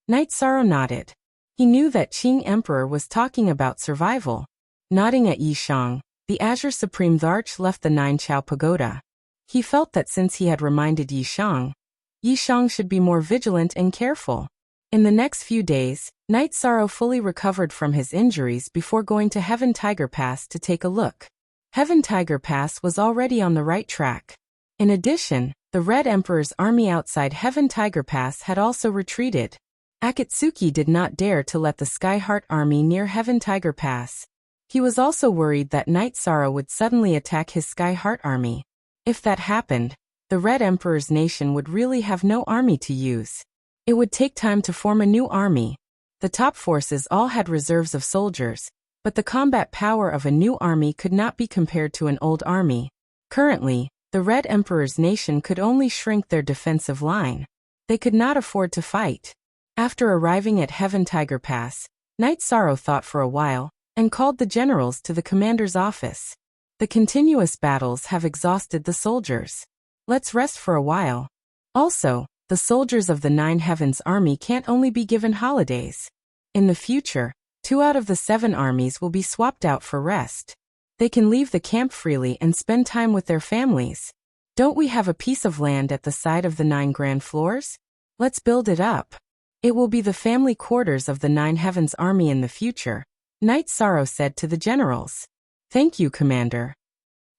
Knight Sorrow nodded. He knew that Qing Emperor was talking about survival. Nodding at Yi Shang, the Azure Supreme Arch left the Nine Chao Pagoda. He felt that since he had reminded Yi Shang should be more vigilant and careful. In the next few days, Knight Sorrow fully recovered from his injuries before going to Heaven Tiger Pass to take a look. Heaven Tiger Pass was already on the right track. In addition, the Red Emperor's army outside Heaven Tiger Pass had also retreated. Akatsuki did not dare to let the Skyheart army near Heaven Tiger Pass. He was also worried that Knight Sorrow would suddenly attack his Skyheart army. If that happened, the Red Emperor's nation would really have no army to use. It would take time to form a new army. The top forces all had reserves of soldiers, but the combat power of a new army could not be compared to an old army. Currently, the Red Emperor's nation could only shrink their defensive line. They could not afford to fight. After arriving at Heaven Tiger Pass, Knight Sorrow thought for a while and called the generals to the commander's office. The continuous battles have exhausted the soldiers. Let's rest for a while. Also, the soldiers of the Nine Heavens army can't only be given holidays. In the future, 2 out of the 7 armies will be swapped out for rest. They can leave the camp freely and spend time with their families. Don't we have a piece of land at the side of the 9 grand floors? Let's build it up. It will be the family quarters of the Nine Heavens army in the future, Knight Sorrow said to the generals. Thank you, Commander.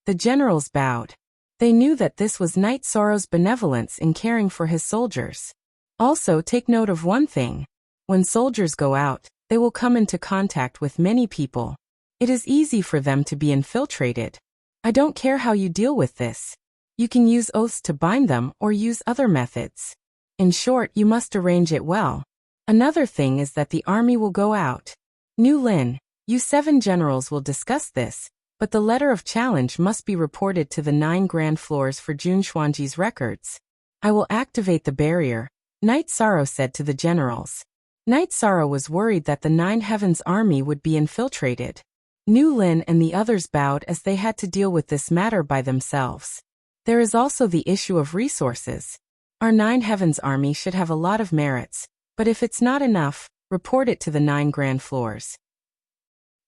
The generals bowed. They knew that this was Knight Sorrow's benevolence in caring for his soldiers. Also take note of one thing. When soldiers go out, they will come into contact with many people. It is easy for them to be infiltrated. I don't care how you deal with this. You can use oaths to bind them or use other methods. In short, you must arrange it well. Another thing is that the army will go out. Nu Lin, you 7 generals will discuss this, but the letter of challenge must be reported to the 9 grand floors for Jun Xuanji's records. I will activate the barrier, Knight Sorrow said to the generals. Knight Sorrow was worried that the Nine Heavens army would be infiltrated. Nu Lin and the others bowed as they had to deal with this matter by themselves. There is also the issue of resources. Our Nine Heavens army should have a lot of merits, but if it's not enough, report it to the 9 grand floors.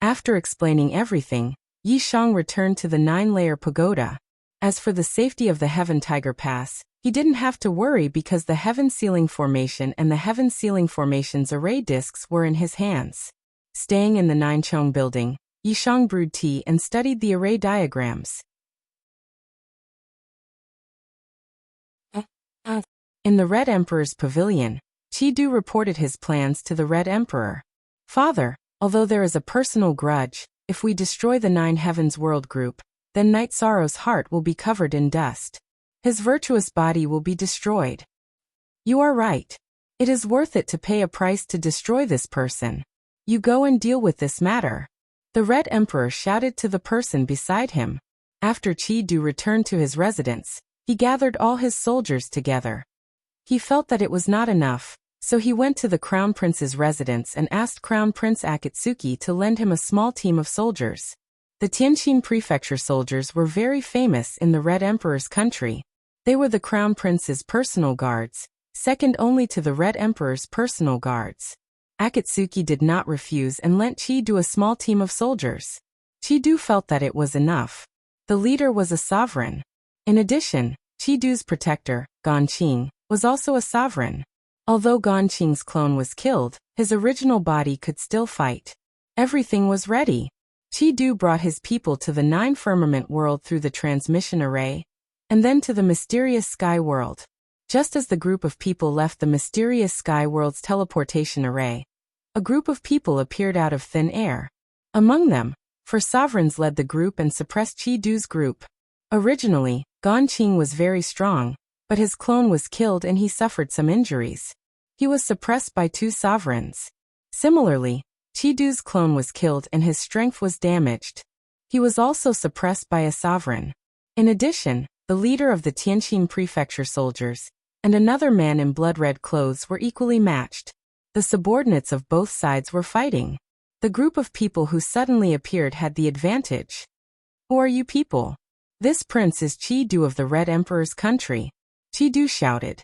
After explaining everything, Yi Shang returned to the 9-layer pagoda. As for the safety of the Heaven Tiger Pass, he didn't have to worry because the Heaven Ceiling Formation and the Heaven Ceiling Formation's array discs were in his hands. Staying in the Ninechong building, Yi Shang brewed tea and studied the array diagrams. In the Red Emperor's pavilion, Chi-Du reported his plans to the Red Emperor. Father, although there is a personal grudge, if we destroy the Nine Heavens world group, then Knight Sorrow's heart will be covered in dust. His virtuous body will be destroyed. You are right. It is worth it to pay a price to destroy this person. You go and deal with this matter. The Red Emperor shouted to the person beside him. After Chi-Du returned to his residence, he gathered all his soldiers together. He felt that it was not enough, so he went to the Crown Prince's residence and asked Crown Prince Akatsuki to lend him a small team of soldiers. The Tianjin Prefecture soldiers were very famous in the Red Emperor's country. They were the Crown Prince's personal guards, second only to the Red Emperor's personal guards. Akatsuki did not refuse and lent Chi-Du a small team of soldiers. Chi-Du felt that it was enough. The leader was a sovereign. In addition, Chi-Du's protector, Ganqing, was also a sovereign. Although Ganqing's clone was killed, his original body could still fight. Everything was ready. Chi-Du brought his people to the 9 firmament world through the transmission array, and then to the mysterious sky world. Just as the group of people left the mysterious sky world's teleportation array, a group of people appeared out of thin air. Among them, 4 sovereigns led the group and suppressed Chi-Du's group. Originally, Ganqing was very strong, but his clone was killed and he suffered some injuries. He was suppressed by 2 sovereigns. Similarly, Chi-Du's clone was killed and his strength was damaged. He was also suppressed by a sovereign. In addition, the leader of the Tianjin Prefecture soldiers and another man in blood-red clothes were equally matched. The subordinates of both sides were fighting. The group of people who suddenly appeared had the advantage. Who are you people? This prince is Chi-Du of the Red Emperor's country. Chi-Du shouted.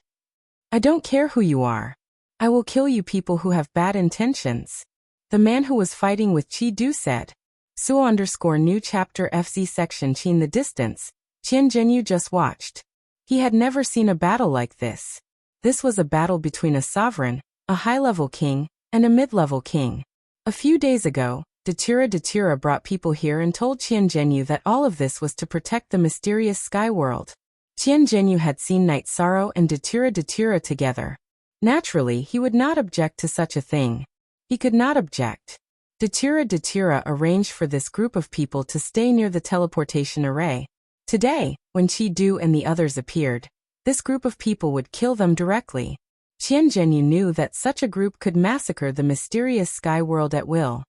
I don't care who you are. I will kill you people who have bad intentions. The man who was fighting with Chi-Du said. Suo_new chapter FZ section Chi in the distance, Qian Zhenyu just watched. He had never seen a battle like this. This was a battle between a sovereign, a high-level king, and a mid-level king. A few days ago, Datura brought people here and told Qian Zhenyu that all of this was to protect the mysterious sky world. Qian Zhenyu had seen Night Sorrow and Datura together. Naturally, he would not object to such a thing. He could not object. Datura arranged for this group of people to stay near the teleportation array. Today, when Chi-Du and the others appeared, this group of people would kill them directly. Qian Zhenyu knew that such a group could massacre the mysterious sky world at will.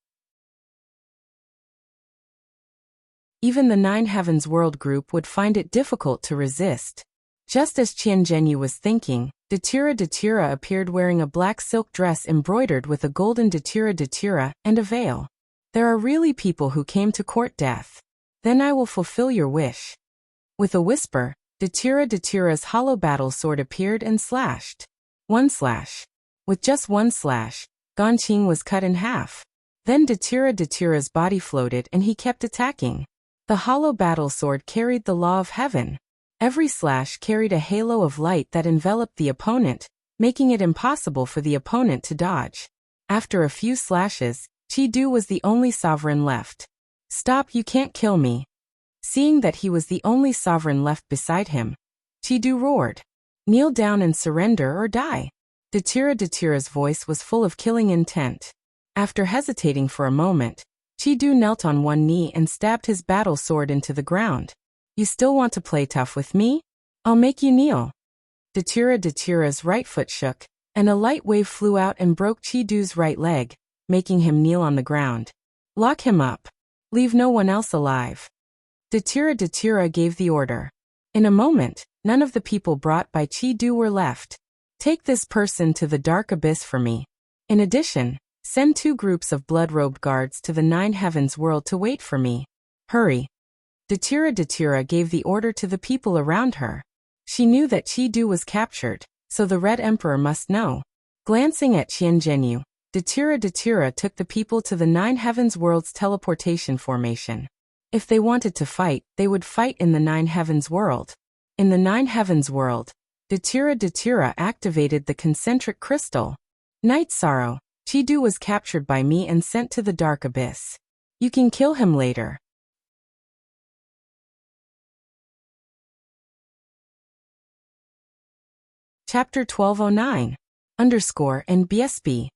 Even the 9 Heavens World group would find it difficult to resist. Just as Qian Zhenyu was thinking, Datura appeared wearing a black silk dress embroidered with a golden Datura and a veil. There are really people who came to court death. Then I will fulfill your wish. With a whisper, Datura's hollow battle sword appeared and slashed. 1 slash. With just 1 slash, Ganqing was cut in half. Then Datura's body floated and he kept attacking. The hollow battle sword carried the law of heaven. Every slash carried a halo of light that enveloped the opponent, making it impossible for the opponent to dodge. After a few slashes, Chi-Du was the only sovereign left. Stop, you can't kill me. Seeing that he was the only sovereign left beside him, Chi-Du roared. Kneel down and surrender or die. Datura's voice was full of killing intent. After hesitating for a moment, Chi-Du knelt on one knee and stabbed his battle sword into the ground. You still want to play tough with me? I'll make you kneel. Datura's right foot shook, and a light wave flew out and broke Chi-Du's right leg, making him kneel on the ground. Lock him up. Leave no one else alive. Datura gave the order. In a moment, none of the people brought by Chi-Du were left. Take this person to the dark abyss for me. In addition, send 2 groups of blood-robed guards to the 9 Heavens world to wait for me. Hurry. Datura gave the order to the people around her. She knew that Chi-Du was captured, so the Red Emperor must know. Glancing at Qian Zhenyu, Datura took the people to the 9 Heavens world's teleportation formation. If they wanted to fight, they would fight in the 9 Heavens world. In the 9 Heavens world, Datura activated the concentric crystal. Night Sorrow, Chi-Du was captured by me and sent to the dark abyss. You can kill him later. Chapter 1209. _and BSB.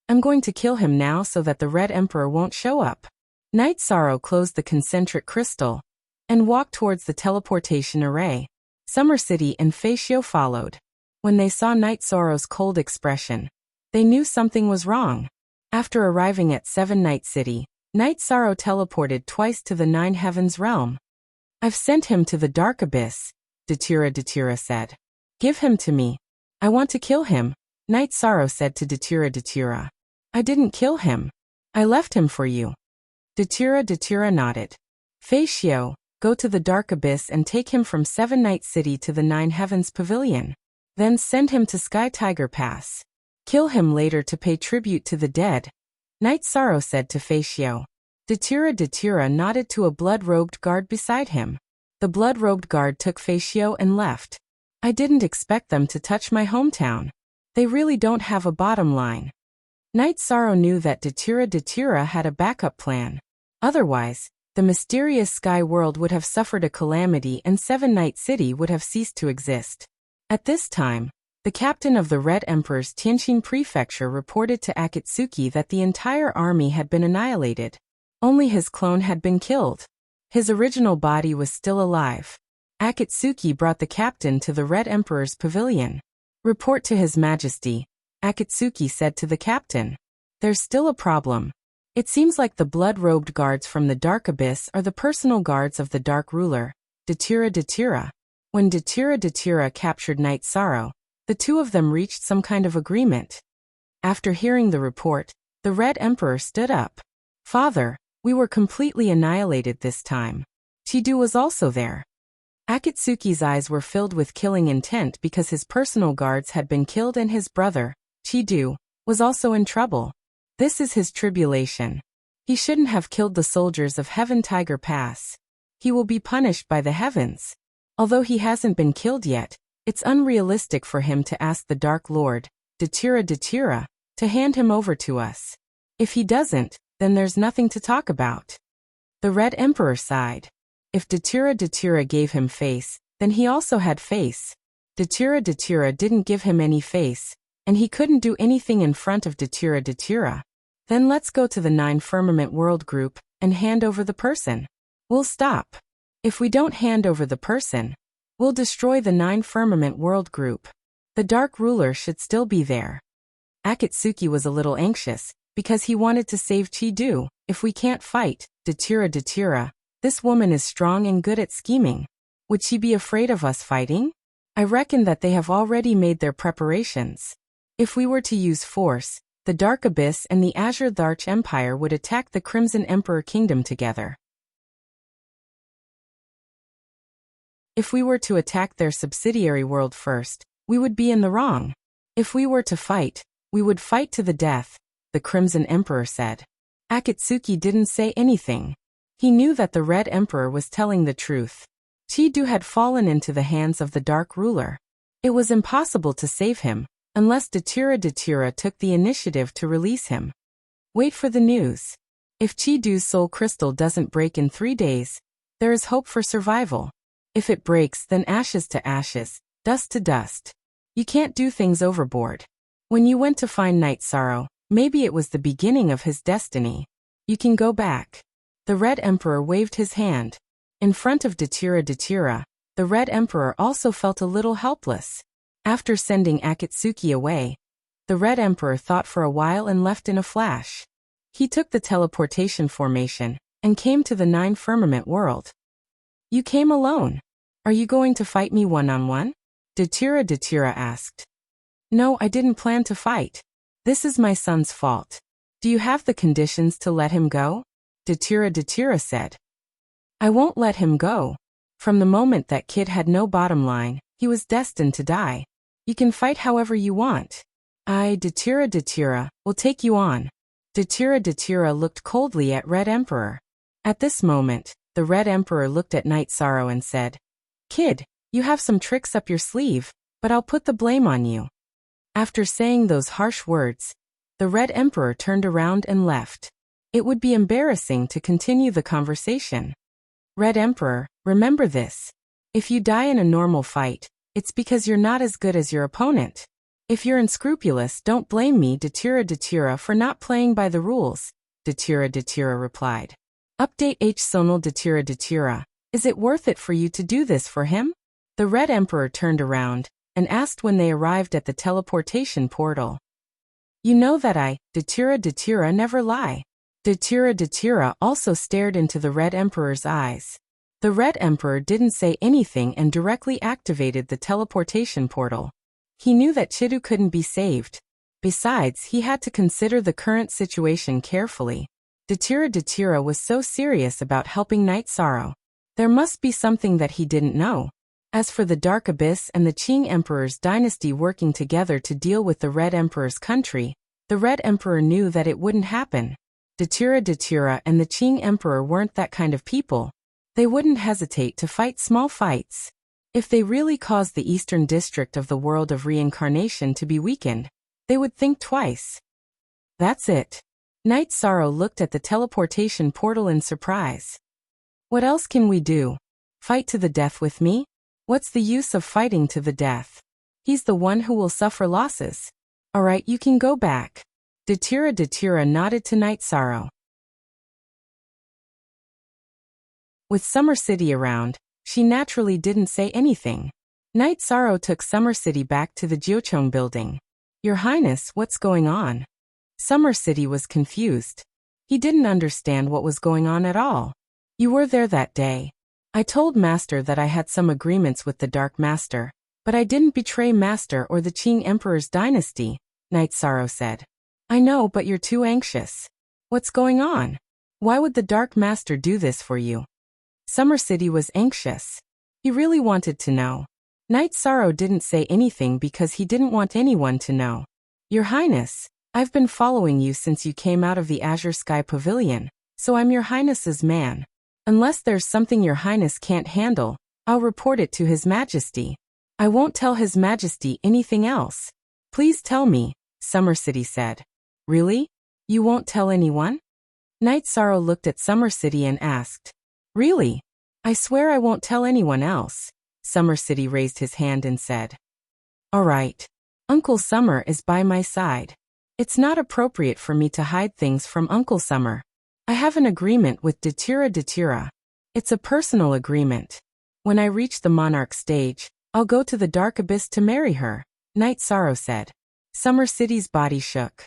I'm going to kill him now so that the Red Emperor won't show up. Night Sorrow closed the concentric crystal and walked towards the teleportation array. Summer City and Feishio followed. When they saw Night Sorrow's cold expression, they knew something was wrong. After arriving at Seven Night City, Night Sorrow teleported twice to the Nine Heavens realm. "I've sent him to the Dark Abyss," Datira said. "Give him to me. I want to kill him," Night Sorrow said to Datira. "I didn't kill him. I left him for you." Datira nodded. "Fei Xiao, go to the Dark Abyss and take him from Seven Night City to the Nine Heavens Pavilion. Then send him to Sky Tiger Pass. Kill him later to pay tribute to the dead," Night Sorrow said to Fei Xiao. Datira nodded to a blood-robed guard beside him. The blood-robed guard took Fei Xiao and left. "I didn't expect them to touch my hometown. They really don't have a bottom line." Night Sorrow knew that Datira had a backup plan. Otherwise, the mysterious sky world would have suffered a calamity and Seven Night City would have ceased to exist. At this time, the captain of the Red Emperor's Tianqing Prefecture reported to Akatsuki that the entire army had been annihilated. Only his clone had been killed. His original body was still alive. Akatsuki brought the captain to the Red Emperor's pavilion. "Report to His Majesty," Akatsuki said to the captain. "There's still a problem. It seems like the blood-robed guards from the Dark Abyss are the personal guards of the Dark Ruler, Datira. When Datira captured Night Sorrow, the two of them reached some kind of agreement." After hearing the report, the Red Emperor stood up. "Father, we were completely annihilated this time. Chidu was also there." Akatsuki's eyes were filled with killing intent because his personal guards had been killed and his brother, Chidu, was also in trouble. This is his tribulation. He shouldn't have killed the soldiers of Heaven Tiger Pass. He will be punished by the heavens. Although he hasn't been killed yet, it's unrealistic for him to ask the Dark Lord, Datira, to hand him over to us. If he doesn't, then there's nothing to talk about. The Red Emperor sighed. If Datira gave him face, then he also had face. Datira didn't give him any face, and he couldn't do anything in front of Datira. "Then let's go to the Nine Firmament World Group and hand over the person. We'll stop. If we don't hand over the person, we'll destroy the Nine Firmament World Group. The Dark Ruler should still be there." Akatsuki was a little anxious, because he wanted to save Chidu. "If we can't fight, Datira, this woman is strong and good at scheming. Would she be afraid of us fighting? I reckon that they have already made their preparations. If we were to use force, the Dark Abyss and the Azure Tharch Empire would attack the Crimson Emperor Kingdom together. If we were to attack their subsidiary world first, we would be in the wrong. If we were to fight, we would fight to the death," the Crimson Emperor said. Akatsuki didn't say anything. He knew that the Red Emperor was telling the truth. Chidu had fallen into the hands of the Dark Ruler. It was impossible to save him, unless Datira took the initiative to release him. Wait for the news. If Chidu's soul crystal doesn't break in 3 days, there is hope for survival. If it breaks, then ashes to ashes, dust to dust. You can't do things overboard. When you went to find Night Sorrow, maybe it was the beginning of his destiny. You can go back. The Red Emperor waved his hand. In front of Datira, the Red Emperor also felt a little helpless. After sending Akatsuki away, the Red Emperor thought for a while and left in a flash. He took the teleportation formation and came to the Nine Firmament world. "You came alone. Are you going to fight me one-on-one?" Datira asked. "No, I didn't plan to fight. This is my son's fault. Do you have the conditions to let him go?" Datira said. "I won't let him go. From the moment that kid had no bottom line, he was destined to die. You can fight however you want. Datira, will take you on." Datira looked coldly at Red Emperor. At this moment, the Red Emperor looked at Night Sorrow and said, "Kid, you have some tricks up your sleeve, but I'll put the blame on you." After saying those harsh words, the Red Emperor turned around and left. It would be embarrassing to continue the conversation. Red Emperor, remember this. If you die in a normal fight, it's because you're not as good as your opponent. If you're unscrupulous, don't blame me, Datira, for not playing by the rules, Datira replied. Update H Sonal Datira. Is it worth it for you to do this for him? The Red Emperor turned around and asked when they arrived at the teleportation portal. You know that Datura never lie. Datura also stared into the Red Emperor's eyes. The Red Emperor didn't say anything and directly activated the teleportation portal. He knew that Chidu couldn't be saved. Besides, he had to consider the current situation carefully. Datura was so serious about helping Night Sorrow. There must be something that he didn't know. As for the Dark Abyss and the Qing Emperor's dynasty working together to deal with the Red Emperor's country, the Red Emperor knew that it wouldn't happen. Datura and the Qing Emperor weren't that kind of people. They wouldn't hesitate to fight small fights. If they really caused the eastern district of the world of reincarnation to be weakened, they would think twice. That's it. Night Sorrow looked at the teleportation portal in surprise. What else can we do? Fight to the death with me? What's the use of fighting to the death? He's the one who will suffer losses. Alright, you can go back. Datura nodded to Night Sorrow. With Summer City around, she naturally didn't say anything. Night Sorrow took Summer City back to the Jiucheng building. Your Highness, what's going on? Summer City was confused. He didn't understand what was going on at all. You were there that day. I told Master that I had some agreements with the Dark Master, but I didn't betray Master or the Qing Emperor's dynasty, Night Sorrow said. I know, but you're too anxious. What's going on? Why would the Dark Master do this for you? Summer City was anxious. He really wanted to know. Night Sorrow didn't say anything because he didn't want anyone to know. Your Highness, I've been following you since you came out of the Azure Sky Pavilion, so I'm Your Highness's man. Unless there's something Your Highness can't handle, I'll report it to His Majesty. I won't tell His Majesty anything else. Please tell me, Summer City said. Really? You won't tell anyone? Night Sorrow looked at Summer City and asked. Really? I swear I won't tell anyone else. Summer City raised his hand and said. All right. Uncle Summer is by my side. It's not appropriate for me to hide things from Uncle Summer. I have an agreement with Datura. It's a personal agreement. When I reach the monarch stage, I'll go to the Dark Abyss to marry her, Night Sorrow said. Summer City's body shook.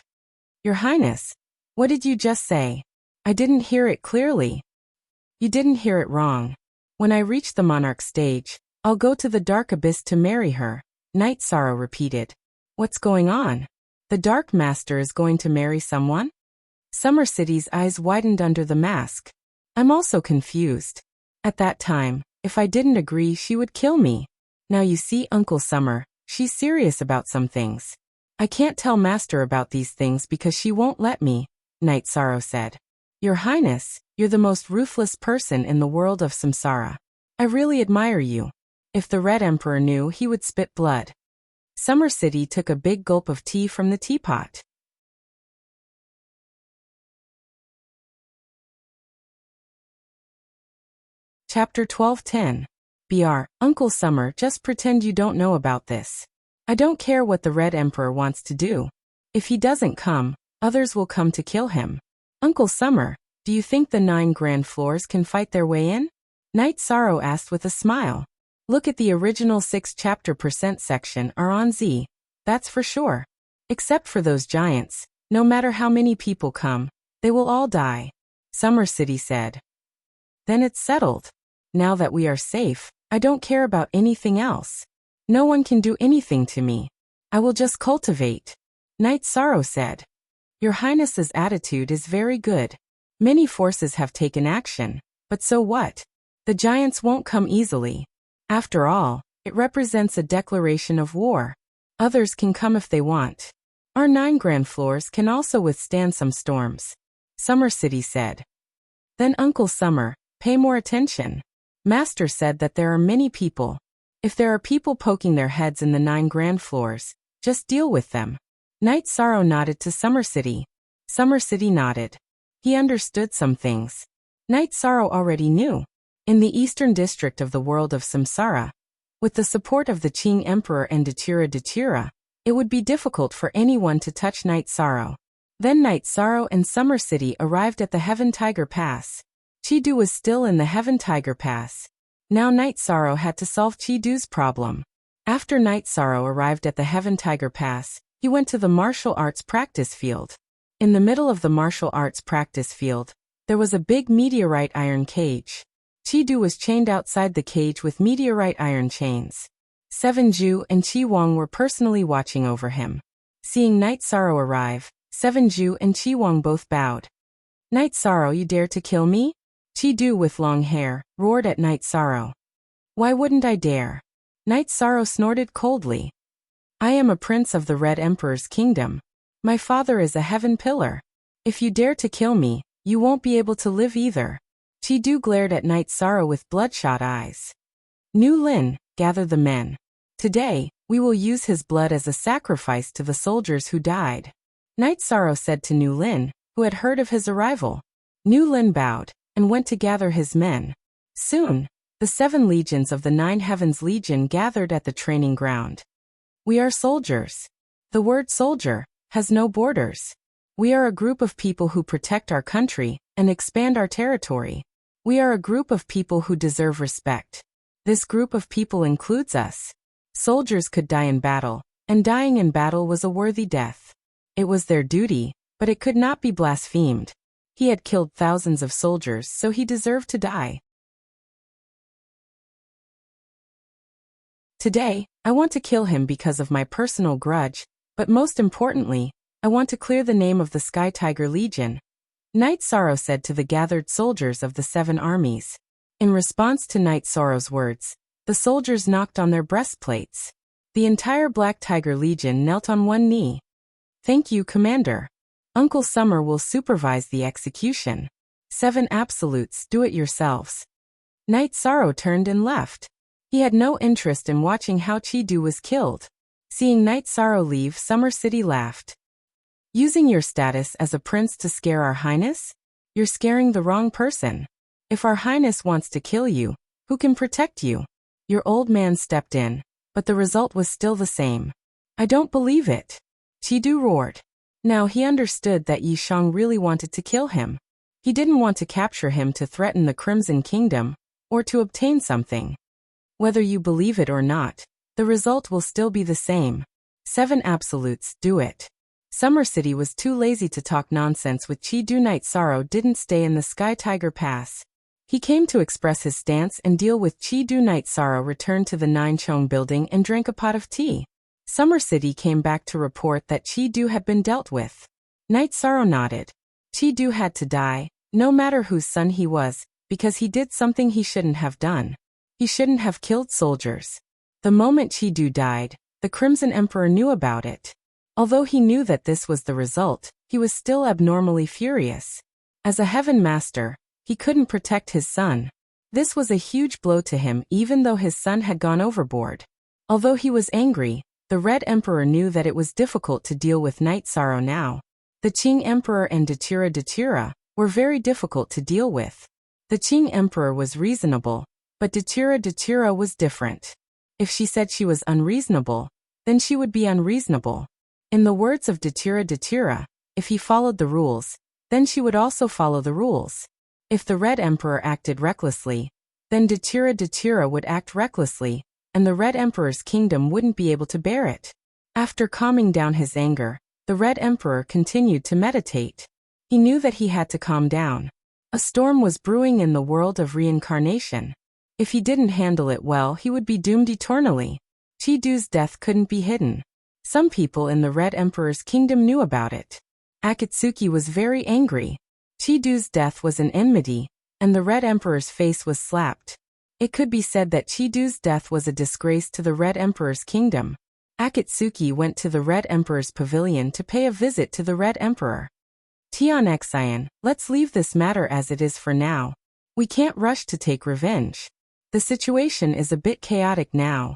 Your Highness, what did you just say? I didn't hear it clearly. You didn't hear it wrong. When I reach the monarch stage, I'll go to the Dark Abyss to marry her, Night Sorrow repeated. What's going on? The Dark Master is going to marry someone? Summer City's eyes widened under the mask. I'm also confused. At that time, if I didn't agree, she would kill me. Now you see, Uncle Summer, she's serious about some things. I can't tell Master about these things because she won't let me, Night Sorrow said. Your Highness, you're the most ruthless person in the world of samsara. I really admire you. If the Red Emperor knew, he would spit blood. Summer City took a big gulp of tea from the teapot. Chapter 12:10. Br. Uncle Summer, just pretend you don't know about this. I don't care what the Red Emperor wants to do. If he doesn't come, others will come to kill him. Uncle Summer, do you think the 9 Grand Floors can fight their way in? Night Sorrow asked with a smile. Look at the original 6 chapter % section are on Z. That's for sure. Except for those giants, no matter how many people come, they will all die. Summer City said. Then it's settled. Now that we are safe, I don't care about anything else. No one can do anything to me. I will just cultivate. Night Sorrow said. Your Highness's attitude is very good. Many forces have taken action, but so what? The giants won't come easily. After all, it represents a declaration of war. Others can come if they want. Our 9 Grand Floors can also withstand some storms. Summer City said. Then Uncle Summer, pay more attention. Master said that there are many people. If there are people poking their heads in the 9 Grand Floors, just deal with them. Night Sorrow nodded to Summer City. Summer City nodded. He understood some things. Night Sorrow already knew. In the eastern district of the world of samsara, with the support of the Qing Emperor and Datura, it would be difficult for anyone to touch Night Sorrow. Then Night Sorrow and Summer City arrived at the Heaven Tiger Pass. Chidu was still in the Heaven Tiger Pass. Now Night Sorrow had to solve Chidu's problem. After Night Sorrow arrived at the Heaven Tiger Pass, he went to the martial arts practice field. In the middle of the martial arts practice field, there was a big meteorite iron cage. Chi-Du was chained outside the cage with meteorite iron chains. Seven Ju and Chi Wang were personally watching over him. Seeing Night Sorrow arrive, Seven Ju and Chi Wang both bowed. Night Sorrow, you dare to kill me? Chi-Du with long hair roared at Night Sorrow. Why wouldn't I dare? Night Sorrow snorted coldly. I am a prince of the Red Emperor's kingdom. My father is a heaven pillar. If you dare to kill me, you won't be able to live either. Chi-Du glared at Night Sorrow with bloodshot eyes. Nu Lin, gather the men. Today, we will use his blood as a sacrifice to the soldiers who died. Night Sorrow said to Nu Lin, who had heard of his arrival. Nu Lin bowed, and went to gather his men. Soon, the 7 legions of the 9 Heavens Legion gathered at the training ground. We are soldiers. The word soldier has no borders. We are a group of people who protect our country and expand our territory. We are a group of people who deserve respect. This group of people includes us. Soldiers could die in battle, and dying in battle was a worthy death. It was their duty, but it could not be blasphemed. He had killed thousands of soldiers, so he deserved to die. Today, I want to kill him because of my personal grudge, but most importantly, I want to clear the name of the Sky Tiger Legion. Night Sorrow said to the gathered soldiers of the 7 armies. In response to Night Sorrow's words, the soldiers knocked on their breastplates. The entire Black Tiger Legion knelt on one knee. Thank you, Commander. Uncle Summer will supervise the execution. 7 absolutes, do it yourselves. Night Sorrow turned and left. He had no interest in watching how Chi-Du was killed. Seeing Night Sorrow leave, Summer City laughed. Using your status as a prince to scare our highness? You're scaring the wrong person. If our highness wants to kill you, who can protect you? Your old man stepped in, but the result was still the same. I don't believe it. Chi-Du roared. Now he understood that Yi Shang really wanted to kill him. He didn't want to capture him to threaten the Crimson Kingdom, or to obtain something. Whether you believe it or not, the result will still be the same. 7 absolutes, do it. Summer City was too lazy to talk nonsense with Chi-Du. Night Sorrow didn't stay in the Sky Tiger Pass. He came to express his stance and deal with Chi-Du. Night Sorrow returned to the 9 Chong building and drank a pot of tea. Summer City came back to report that Chi-Du had been dealt with. Night Sorrow nodded. Chi-Du had to die, no matter whose son he was, because he did something he shouldn't have done. He shouldn't have killed soldiers. The moment Chi-Du died, the Crimson Emperor knew about it. Although he knew that this was the result, he was still abnormally furious. As a Heaven Master, he couldn't protect his son. This was a huge blow to him even though his son had gone overboard. Although he was angry, the Red Emperor knew that it was difficult to deal with Night Sorrow now. The Qing Emperor and Datura were very difficult to deal with. The Qing Emperor was reasonable, but Datura was different. If she said she was unreasonable, then she would be unreasonable. In the words of Datura, if he followed the rules, then she would also follow the rules. If the Red Emperor acted recklessly, then Datura would act recklessly, and the Red Emperor's kingdom wouldn't be able to bear it. After calming down his anger, the Red Emperor continued to meditate. He knew that he had to calm down. A storm was brewing in the world of reincarnation. If he didn't handle it well, he would be doomed eternally. Chi-Du's death couldn't be hidden. Some people in the Red Emperor's kingdom knew about it. Akatsuki was very angry. Chi-Du's death was an enmity, and the Red Emperor's face was slapped. It could be said that Chi-Du's death was a disgrace to the Red Emperor's kingdom. Akatsuki went to the Red Emperor's pavilion to pay a visit to the Red Emperor. Tian Xian, let's leave this matter as it is for now. We can't rush to take revenge. The situation is a bit chaotic now.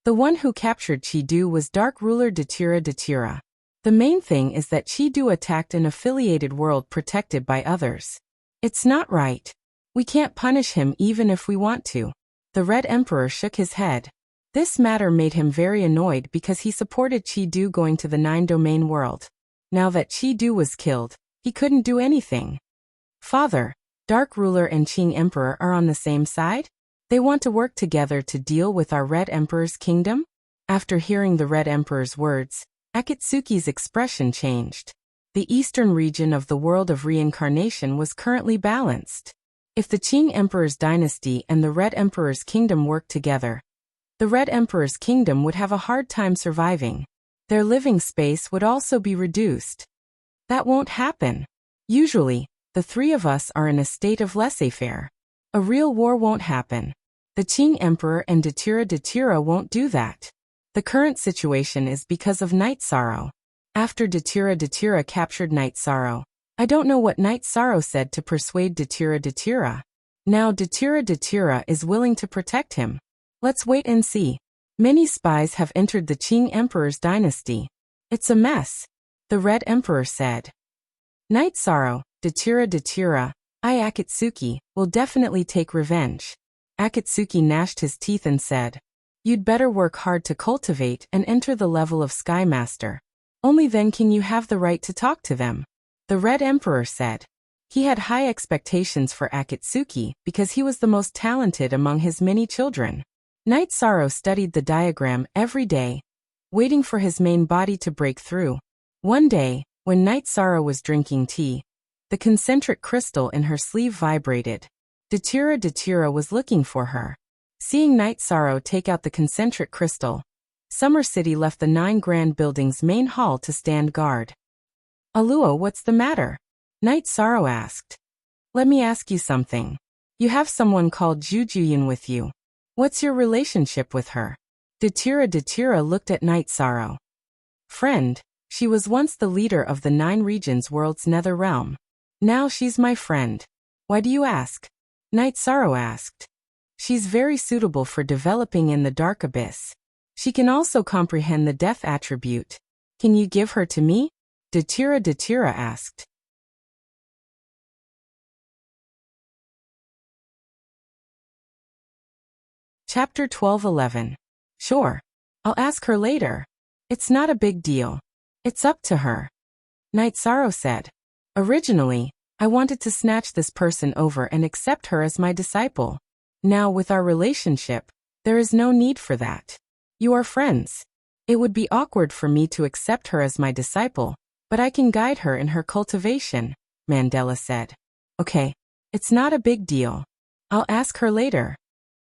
The one who captured Chi-Du was Dark Ruler Datura. The main thing is that Chi-Du attacked an affiliated world protected by others. It's not right. We can't punish him even if we want to. The Red Emperor shook his head. This matter made him very annoyed because he supported Chi-Du going to the 9-domain world. Now that Chi-Du was killed, he couldn't do anything. Father, Dark Ruler and Qing Emperor are on the same side? They want to work together to deal with our Red Emperor's kingdom? After hearing the Red Emperor's words, Akatsuki's expression changed. The eastern region of the world of reincarnation was currently balanced. If the Qing Emperor's dynasty and the Red Emperor's kingdom worked together, the Red Emperor's kingdom would have a hard time surviving. Their living space would also be reduced. That won't happen. Usually, the three of us are in a state of laissez-faire. A real war won't happen. The Qing Emperor and Datura won't do that. The current situation is because of Night Sorrow. After Datura captured Night Sorrow, I don't know what Night Sorrow said to persuade Datura. Now Datura is willing to protect him. Let's wait and see. Many spies have entered the Qing Emperor's dynasty. It's a mess, the Red Emperor said. Night Sorrow, Datura, Akatsuki, will definitely take revenge. Akatsuki gnashed his teeth and said, "You'd better work hard to cultivate and enter the level of Sky Master. Only then can you have the right to talk to them," the Red Emperor said. He had high expectations for Akatsuki because he was the most talented among his many children. Night Sorrow studied the diagram every day, waiting for his main body to break through. One day, when Night Sorrow was drinking tea, the concentric crystal in her sleeve vibrated. Datura was looking for her. Seeing Night Sorrow take out the concentric crystal, Summer City left the 9 Grand Building's main hall to stand guard. "Aluo, what's the matter?" Night Sorrow asked. "Let me ask you something. You have someone called Jujuyun with you. What's your relationship with her?" Datura looked at Night Sorrow. "Friend, she was once the leader of the 9 regions world's nether realm. Now she's my friend." "Why do you ask?" Night Sorrow asked. "She's very suitable for developing in the dark abyss. She can also comprehend the death attribute. Can you give her to me?" Datura asked. Chapter 12:11. Sure. I'll ask her later. It's not a big deal. It's up to her. Night Sorrow said. "Originally, I wanted to snatch this person over and accept her as my disciple. Now with our relationship, there is no need for that. You are friends. It would be awkward for me to accept her as my disciple, but I can guide her in her cultivation," Mandela said. "Okay, it's not a big deal. I'll ask her later."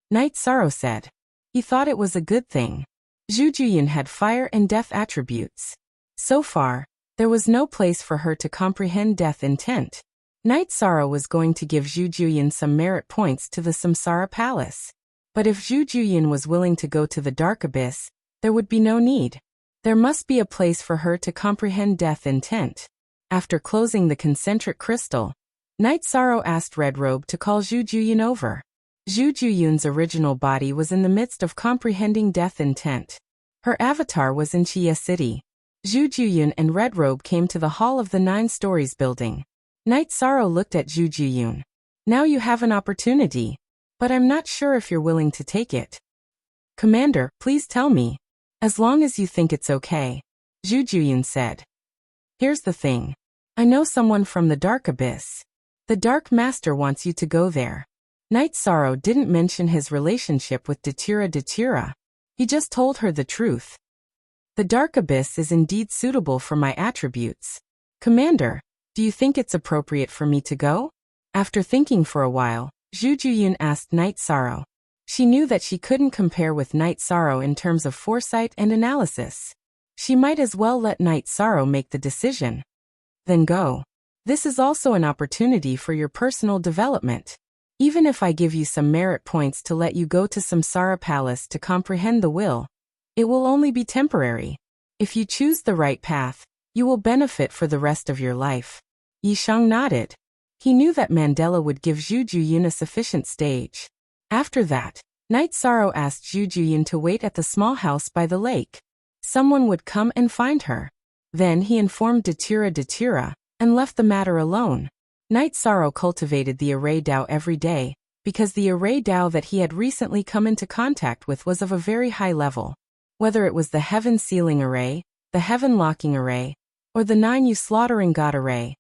Night Sorrow said. He thought it was a good thing. Jujuyun had fire and death attributes. So far, there was no place for her to comprehend death intent. Night Sorrow was going to give Jujuyun some merit points to the Samsara Palace. But if Jujuyun was willing to go to the Dark Abyss, there would be no need. There must be a place for her to comprehend death intent. After closing the concentric crystal, Night Sorrow asked Red Robe to call Jujuyun over. Jujuyun's original body was in the midst of comprehending death intent. Her avatar was in Chia City. Jujuyun and Red Robe came to the Hall of the 9 Stories building. Night Sorrow looked at Jujuyun. "Now you have an opportunity, but I'm not sure if you're willing to take it." "Commander, please tell me. As long as you think it's okay," Jujuyun said. "Here's the thing. I know someone from the Dark Abyss. The Dark Master wants you to go there." Night Sorrow didn't mention his relationship with Datura. He just told her the truth. "The Dark Abyss is indeed suitable for my attributes. Commander, do you think it's appropriate for me to go?" After thinking for a while, Jujuyun asked Night Sorrow. She knew that she couldn't compare with Night Sorrow in terms of foresight and analysis. She might as well let Night Sorrow make the decision. "Then go. This is also an opportunity for your personal development. Even if I give you some merit points to let you go to Samsara Palace to comprehend the will, it will only be temporary. If you choose the right path, you will benefit for the rest of your life." Yisheng nodded. He knew that Mandela would give Jujuyun a sufficient stage. After that, Night Sorrow asked Jujuyun to wait at the small house by the lake. Someone would come and find her. Then he informed Datura and left the matter alone. Night Sorrow cultivated the Array Dao every day, because the Array Dao that he had recently come into contact with was of a very high level. Whether it was the Heaven Sealing Array, the Heaven Locking Array, or the 9 You Slaughtering God Array,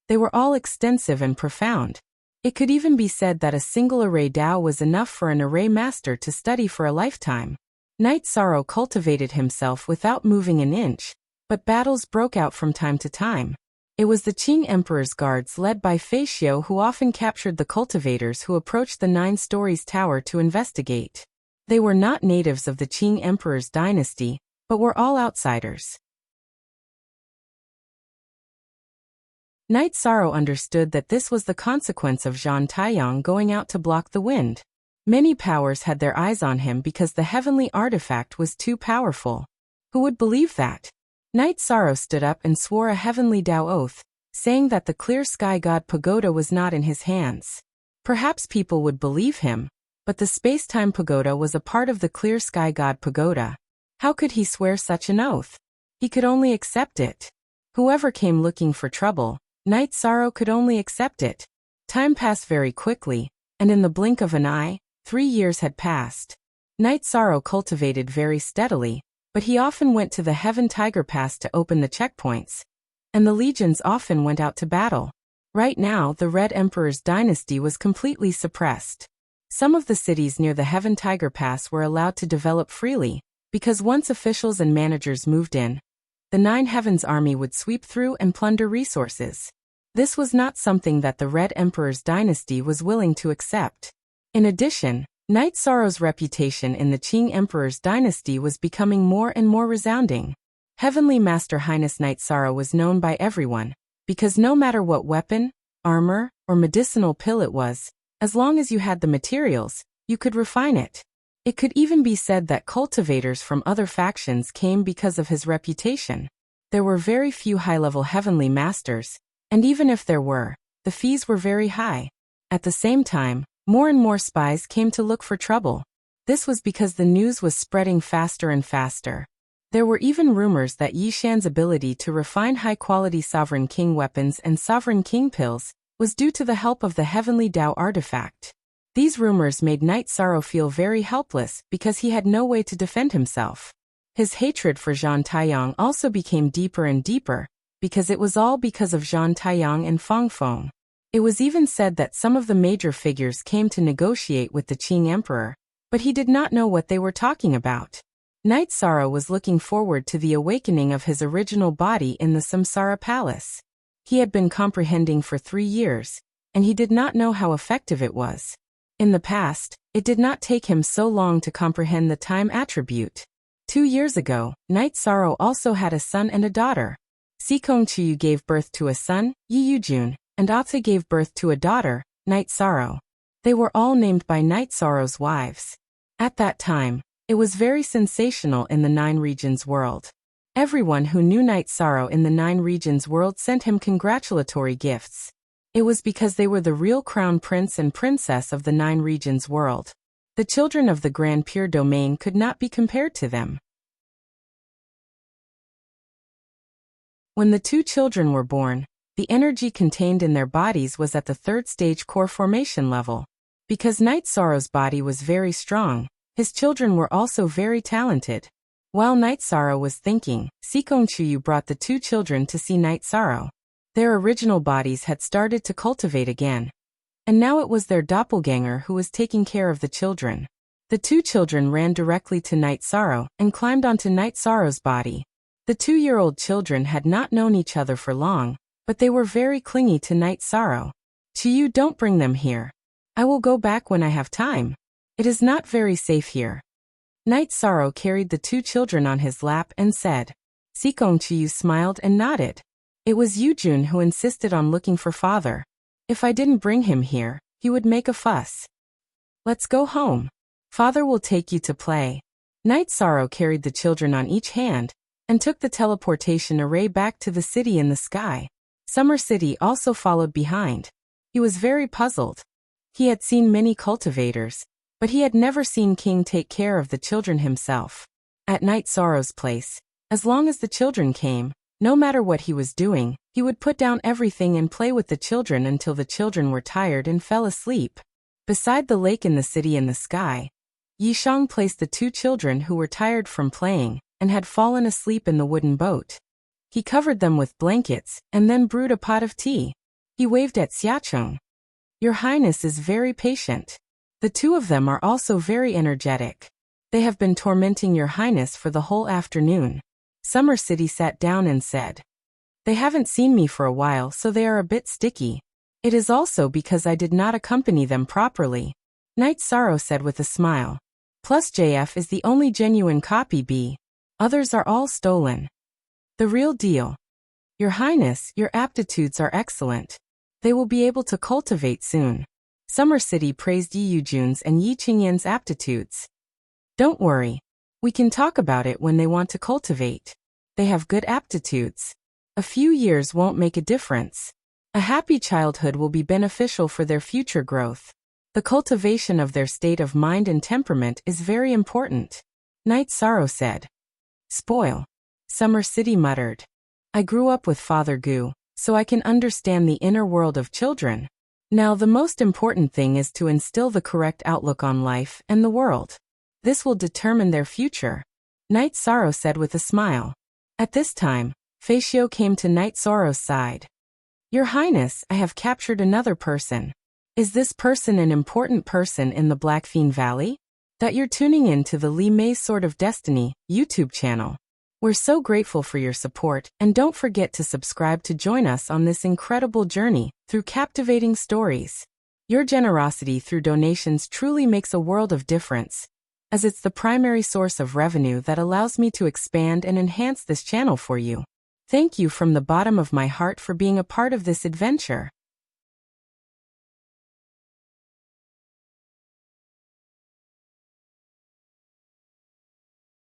they were all extensive and profound. It could even be said that a single array Dao was enough for an array master to study for a lifetime. Knight Sorrow cultivated himself without moving an inch, but battles broke out from time to time. It was the Qing Emperor's guards led by Fei Xiu who often captured the cultivators who approached the 9 stories tower to investigate. They were not natives of the Qing Emperor's dynasty, but were all outsiders. Knight Sorrow understood that this was the consequence of Zhan Taiyang going out to block the wind. Many powers had their eyes on him because the heavenly artifact was too powerful. Who would believe that? Knight Sorrow stood up and swore a heavenly Dao oath, saying that the clear sky god pagoda was not in his hands. Perhaps people would believe him, but the space-time pagoda was a part of the clear sky god pagoda. How could he swear such an oath? He could only accept it. Whoever came looking for trouble, Knight Sorrow could only accept it. Time passed very quickly, and in the blink of an eye, 3 years had passed. Knight Sorrow cultivated very steadily, but he often went to the Heaven Tiger Pass to open the checkpoints, and the legions often went out to battle. Right now, the Red Emperor's dynasty was completely suppressed. Some of the cities near the Heaven Tiger Pass were allowed to develop freely, because once officials and managers moved in, the 9 Heavens army would sweep through and plunder resources. This was not something that the Red Emperor's dynasty was willing to accept. In addition, Knight Sorrow's reputation in the Qing Emperor's dynasty was becoming more and more resounding. Heavenly Master Highness Knight Sorrow was known by everyone, because no matter what weapon, armor, or medicinal pill it was, as long as you had the materials, you could refine it. It could even be said that cultivators from other factions came because of his reputation. There were very few high-level heavenly masters, and even if there were, the fees were very high. At the same time, more and more spies came to look for trouble. This was because the news was spreading faster and faster. There were even rumors that Yi Shan's ability to refine high-quality Sovereign King weapons and Sovereign King pills was due to the help of the Heavenly Dao artifact. These rumors made Knight Sorrow feel very helpless because he had no way to defend himself. His hatred for Zhan Taiyang also became deeper and deeper, because it was all because of Zhan Taiyang and Fang Feng. It was even said that some of the major figures came to negotiate with the Qing Emperor, but he did not know what they were talking about. Knight Sorrow was looking forward to the awakening of his original body in the Samsara Palace. He had been comprehending for 3 years, and he did not know how effective it was. In the past, it did not take him so long to comprehend the time attribute. 2 years ago, Knight Sorrow also had a son and a daughter. Sikong Chiyu gave birth to a son, Yi Yujun, and Athe gave birth to a daughter, Knight Sorrow. They were all named by Knight Sorrow's wives. At that time, it was very sensational in the 9 regions world. Everyone who knew Knight Sorrow in the 9 regions world sent him congratulatory gifts. It was because they were the real crown prince and princess of the 9 regions world. The children of the Grand Pure Domain could not be compared to them. When the 2 children were born, the energy contained in their bodies was at the 3rd stage core formation level. Because Knight Sorrow's body was very strong, his children were also very talented. While Knight Sorrow was thinking, Sikong Chiyu brought the 2 children to see Knight Sorrow. Their original bodies had started to cultivate again. And now it was their doppelganger who was taking care of the children. The 2 children ran directly to Knight Sorrow and climbed onto Knight Sorrow's body. The 2-year-old children had not known each other for long, but they were very clingy to Knight Sorrow. Chiyu, don't bring them here. I will go back when I have time. It is not very safe here. Knight Sorrow carried the 2 children on his lap and said. Sikong Chiyu smiled and nodded. It was Yujun who insisted on looking for father. If I didn't bring him here, he would make a fuss. Let's go home. Father will take you to play. Knight Sorrow carried the children on each hand and took the teleportation array back to the city in the sky. Summer City also followed behind. He was very puzzled. He had seen many cultivators, but he had never seen King take care of the children himself. At Knight Sorrow's place, as long as the children came, no matter what he was doing, he would put down everything and play with the children until the children were tired and fell asleep. Beside the lake in the city in the sky, Yishang placed the 2 children who were tired from playing and had fallen asleep in the wooden boat. He covered them with blankets and then brewed a pot of tea. He waved at Xiacheng. Your Highness is very patient. The two of them are also very energetic. They have been tormenting Your Highness for the whole afternoon. Summer City sat down and said, They haven't seen me for a while, so they are a bit sticky. It is also because I did not accompany them properly. Night Sorrow said with a smile. Plus JF is the only genuine copy B. Others are all stolen. The real deal. Your Highness, your aptitudes are excellent. They will be able to cultivate soon. Summer City praised Yi Yujun's and Yi Qingyan's aptitudes. Don't worry. We can talk about it when they want to cultivate. They have good aptitudes. A few years won't make a difference. A happy childhood will be beneficial for their future growth. The cultivation of their state of mind and temperament is very important. Night Sorrow said. Spoil. Summer City muttered. I grew up with Father Gu, so I can understand the inner world of children. Now the most important thing is to instill the correct outlook on life and the world. This will determine their future. Night Sorrow said with a smile. At this time, Feishio came to Night Sorrow's side. Your Highness, I have captured another person. Is this person an important person in the Blackfiend Valley? That you're tuning in to the Li Mei's Sword of Destiny YouTube channel. We're so grateful for your support, and don't forget to subscribe to join us on this incredible journey through captivating stories. Your generosity through donations truly makes a world of difference, as it's the primary source of revenue that allows me to expand and enhance this channel for you. Thank you from the bottom of my heart for being a part of this adventure.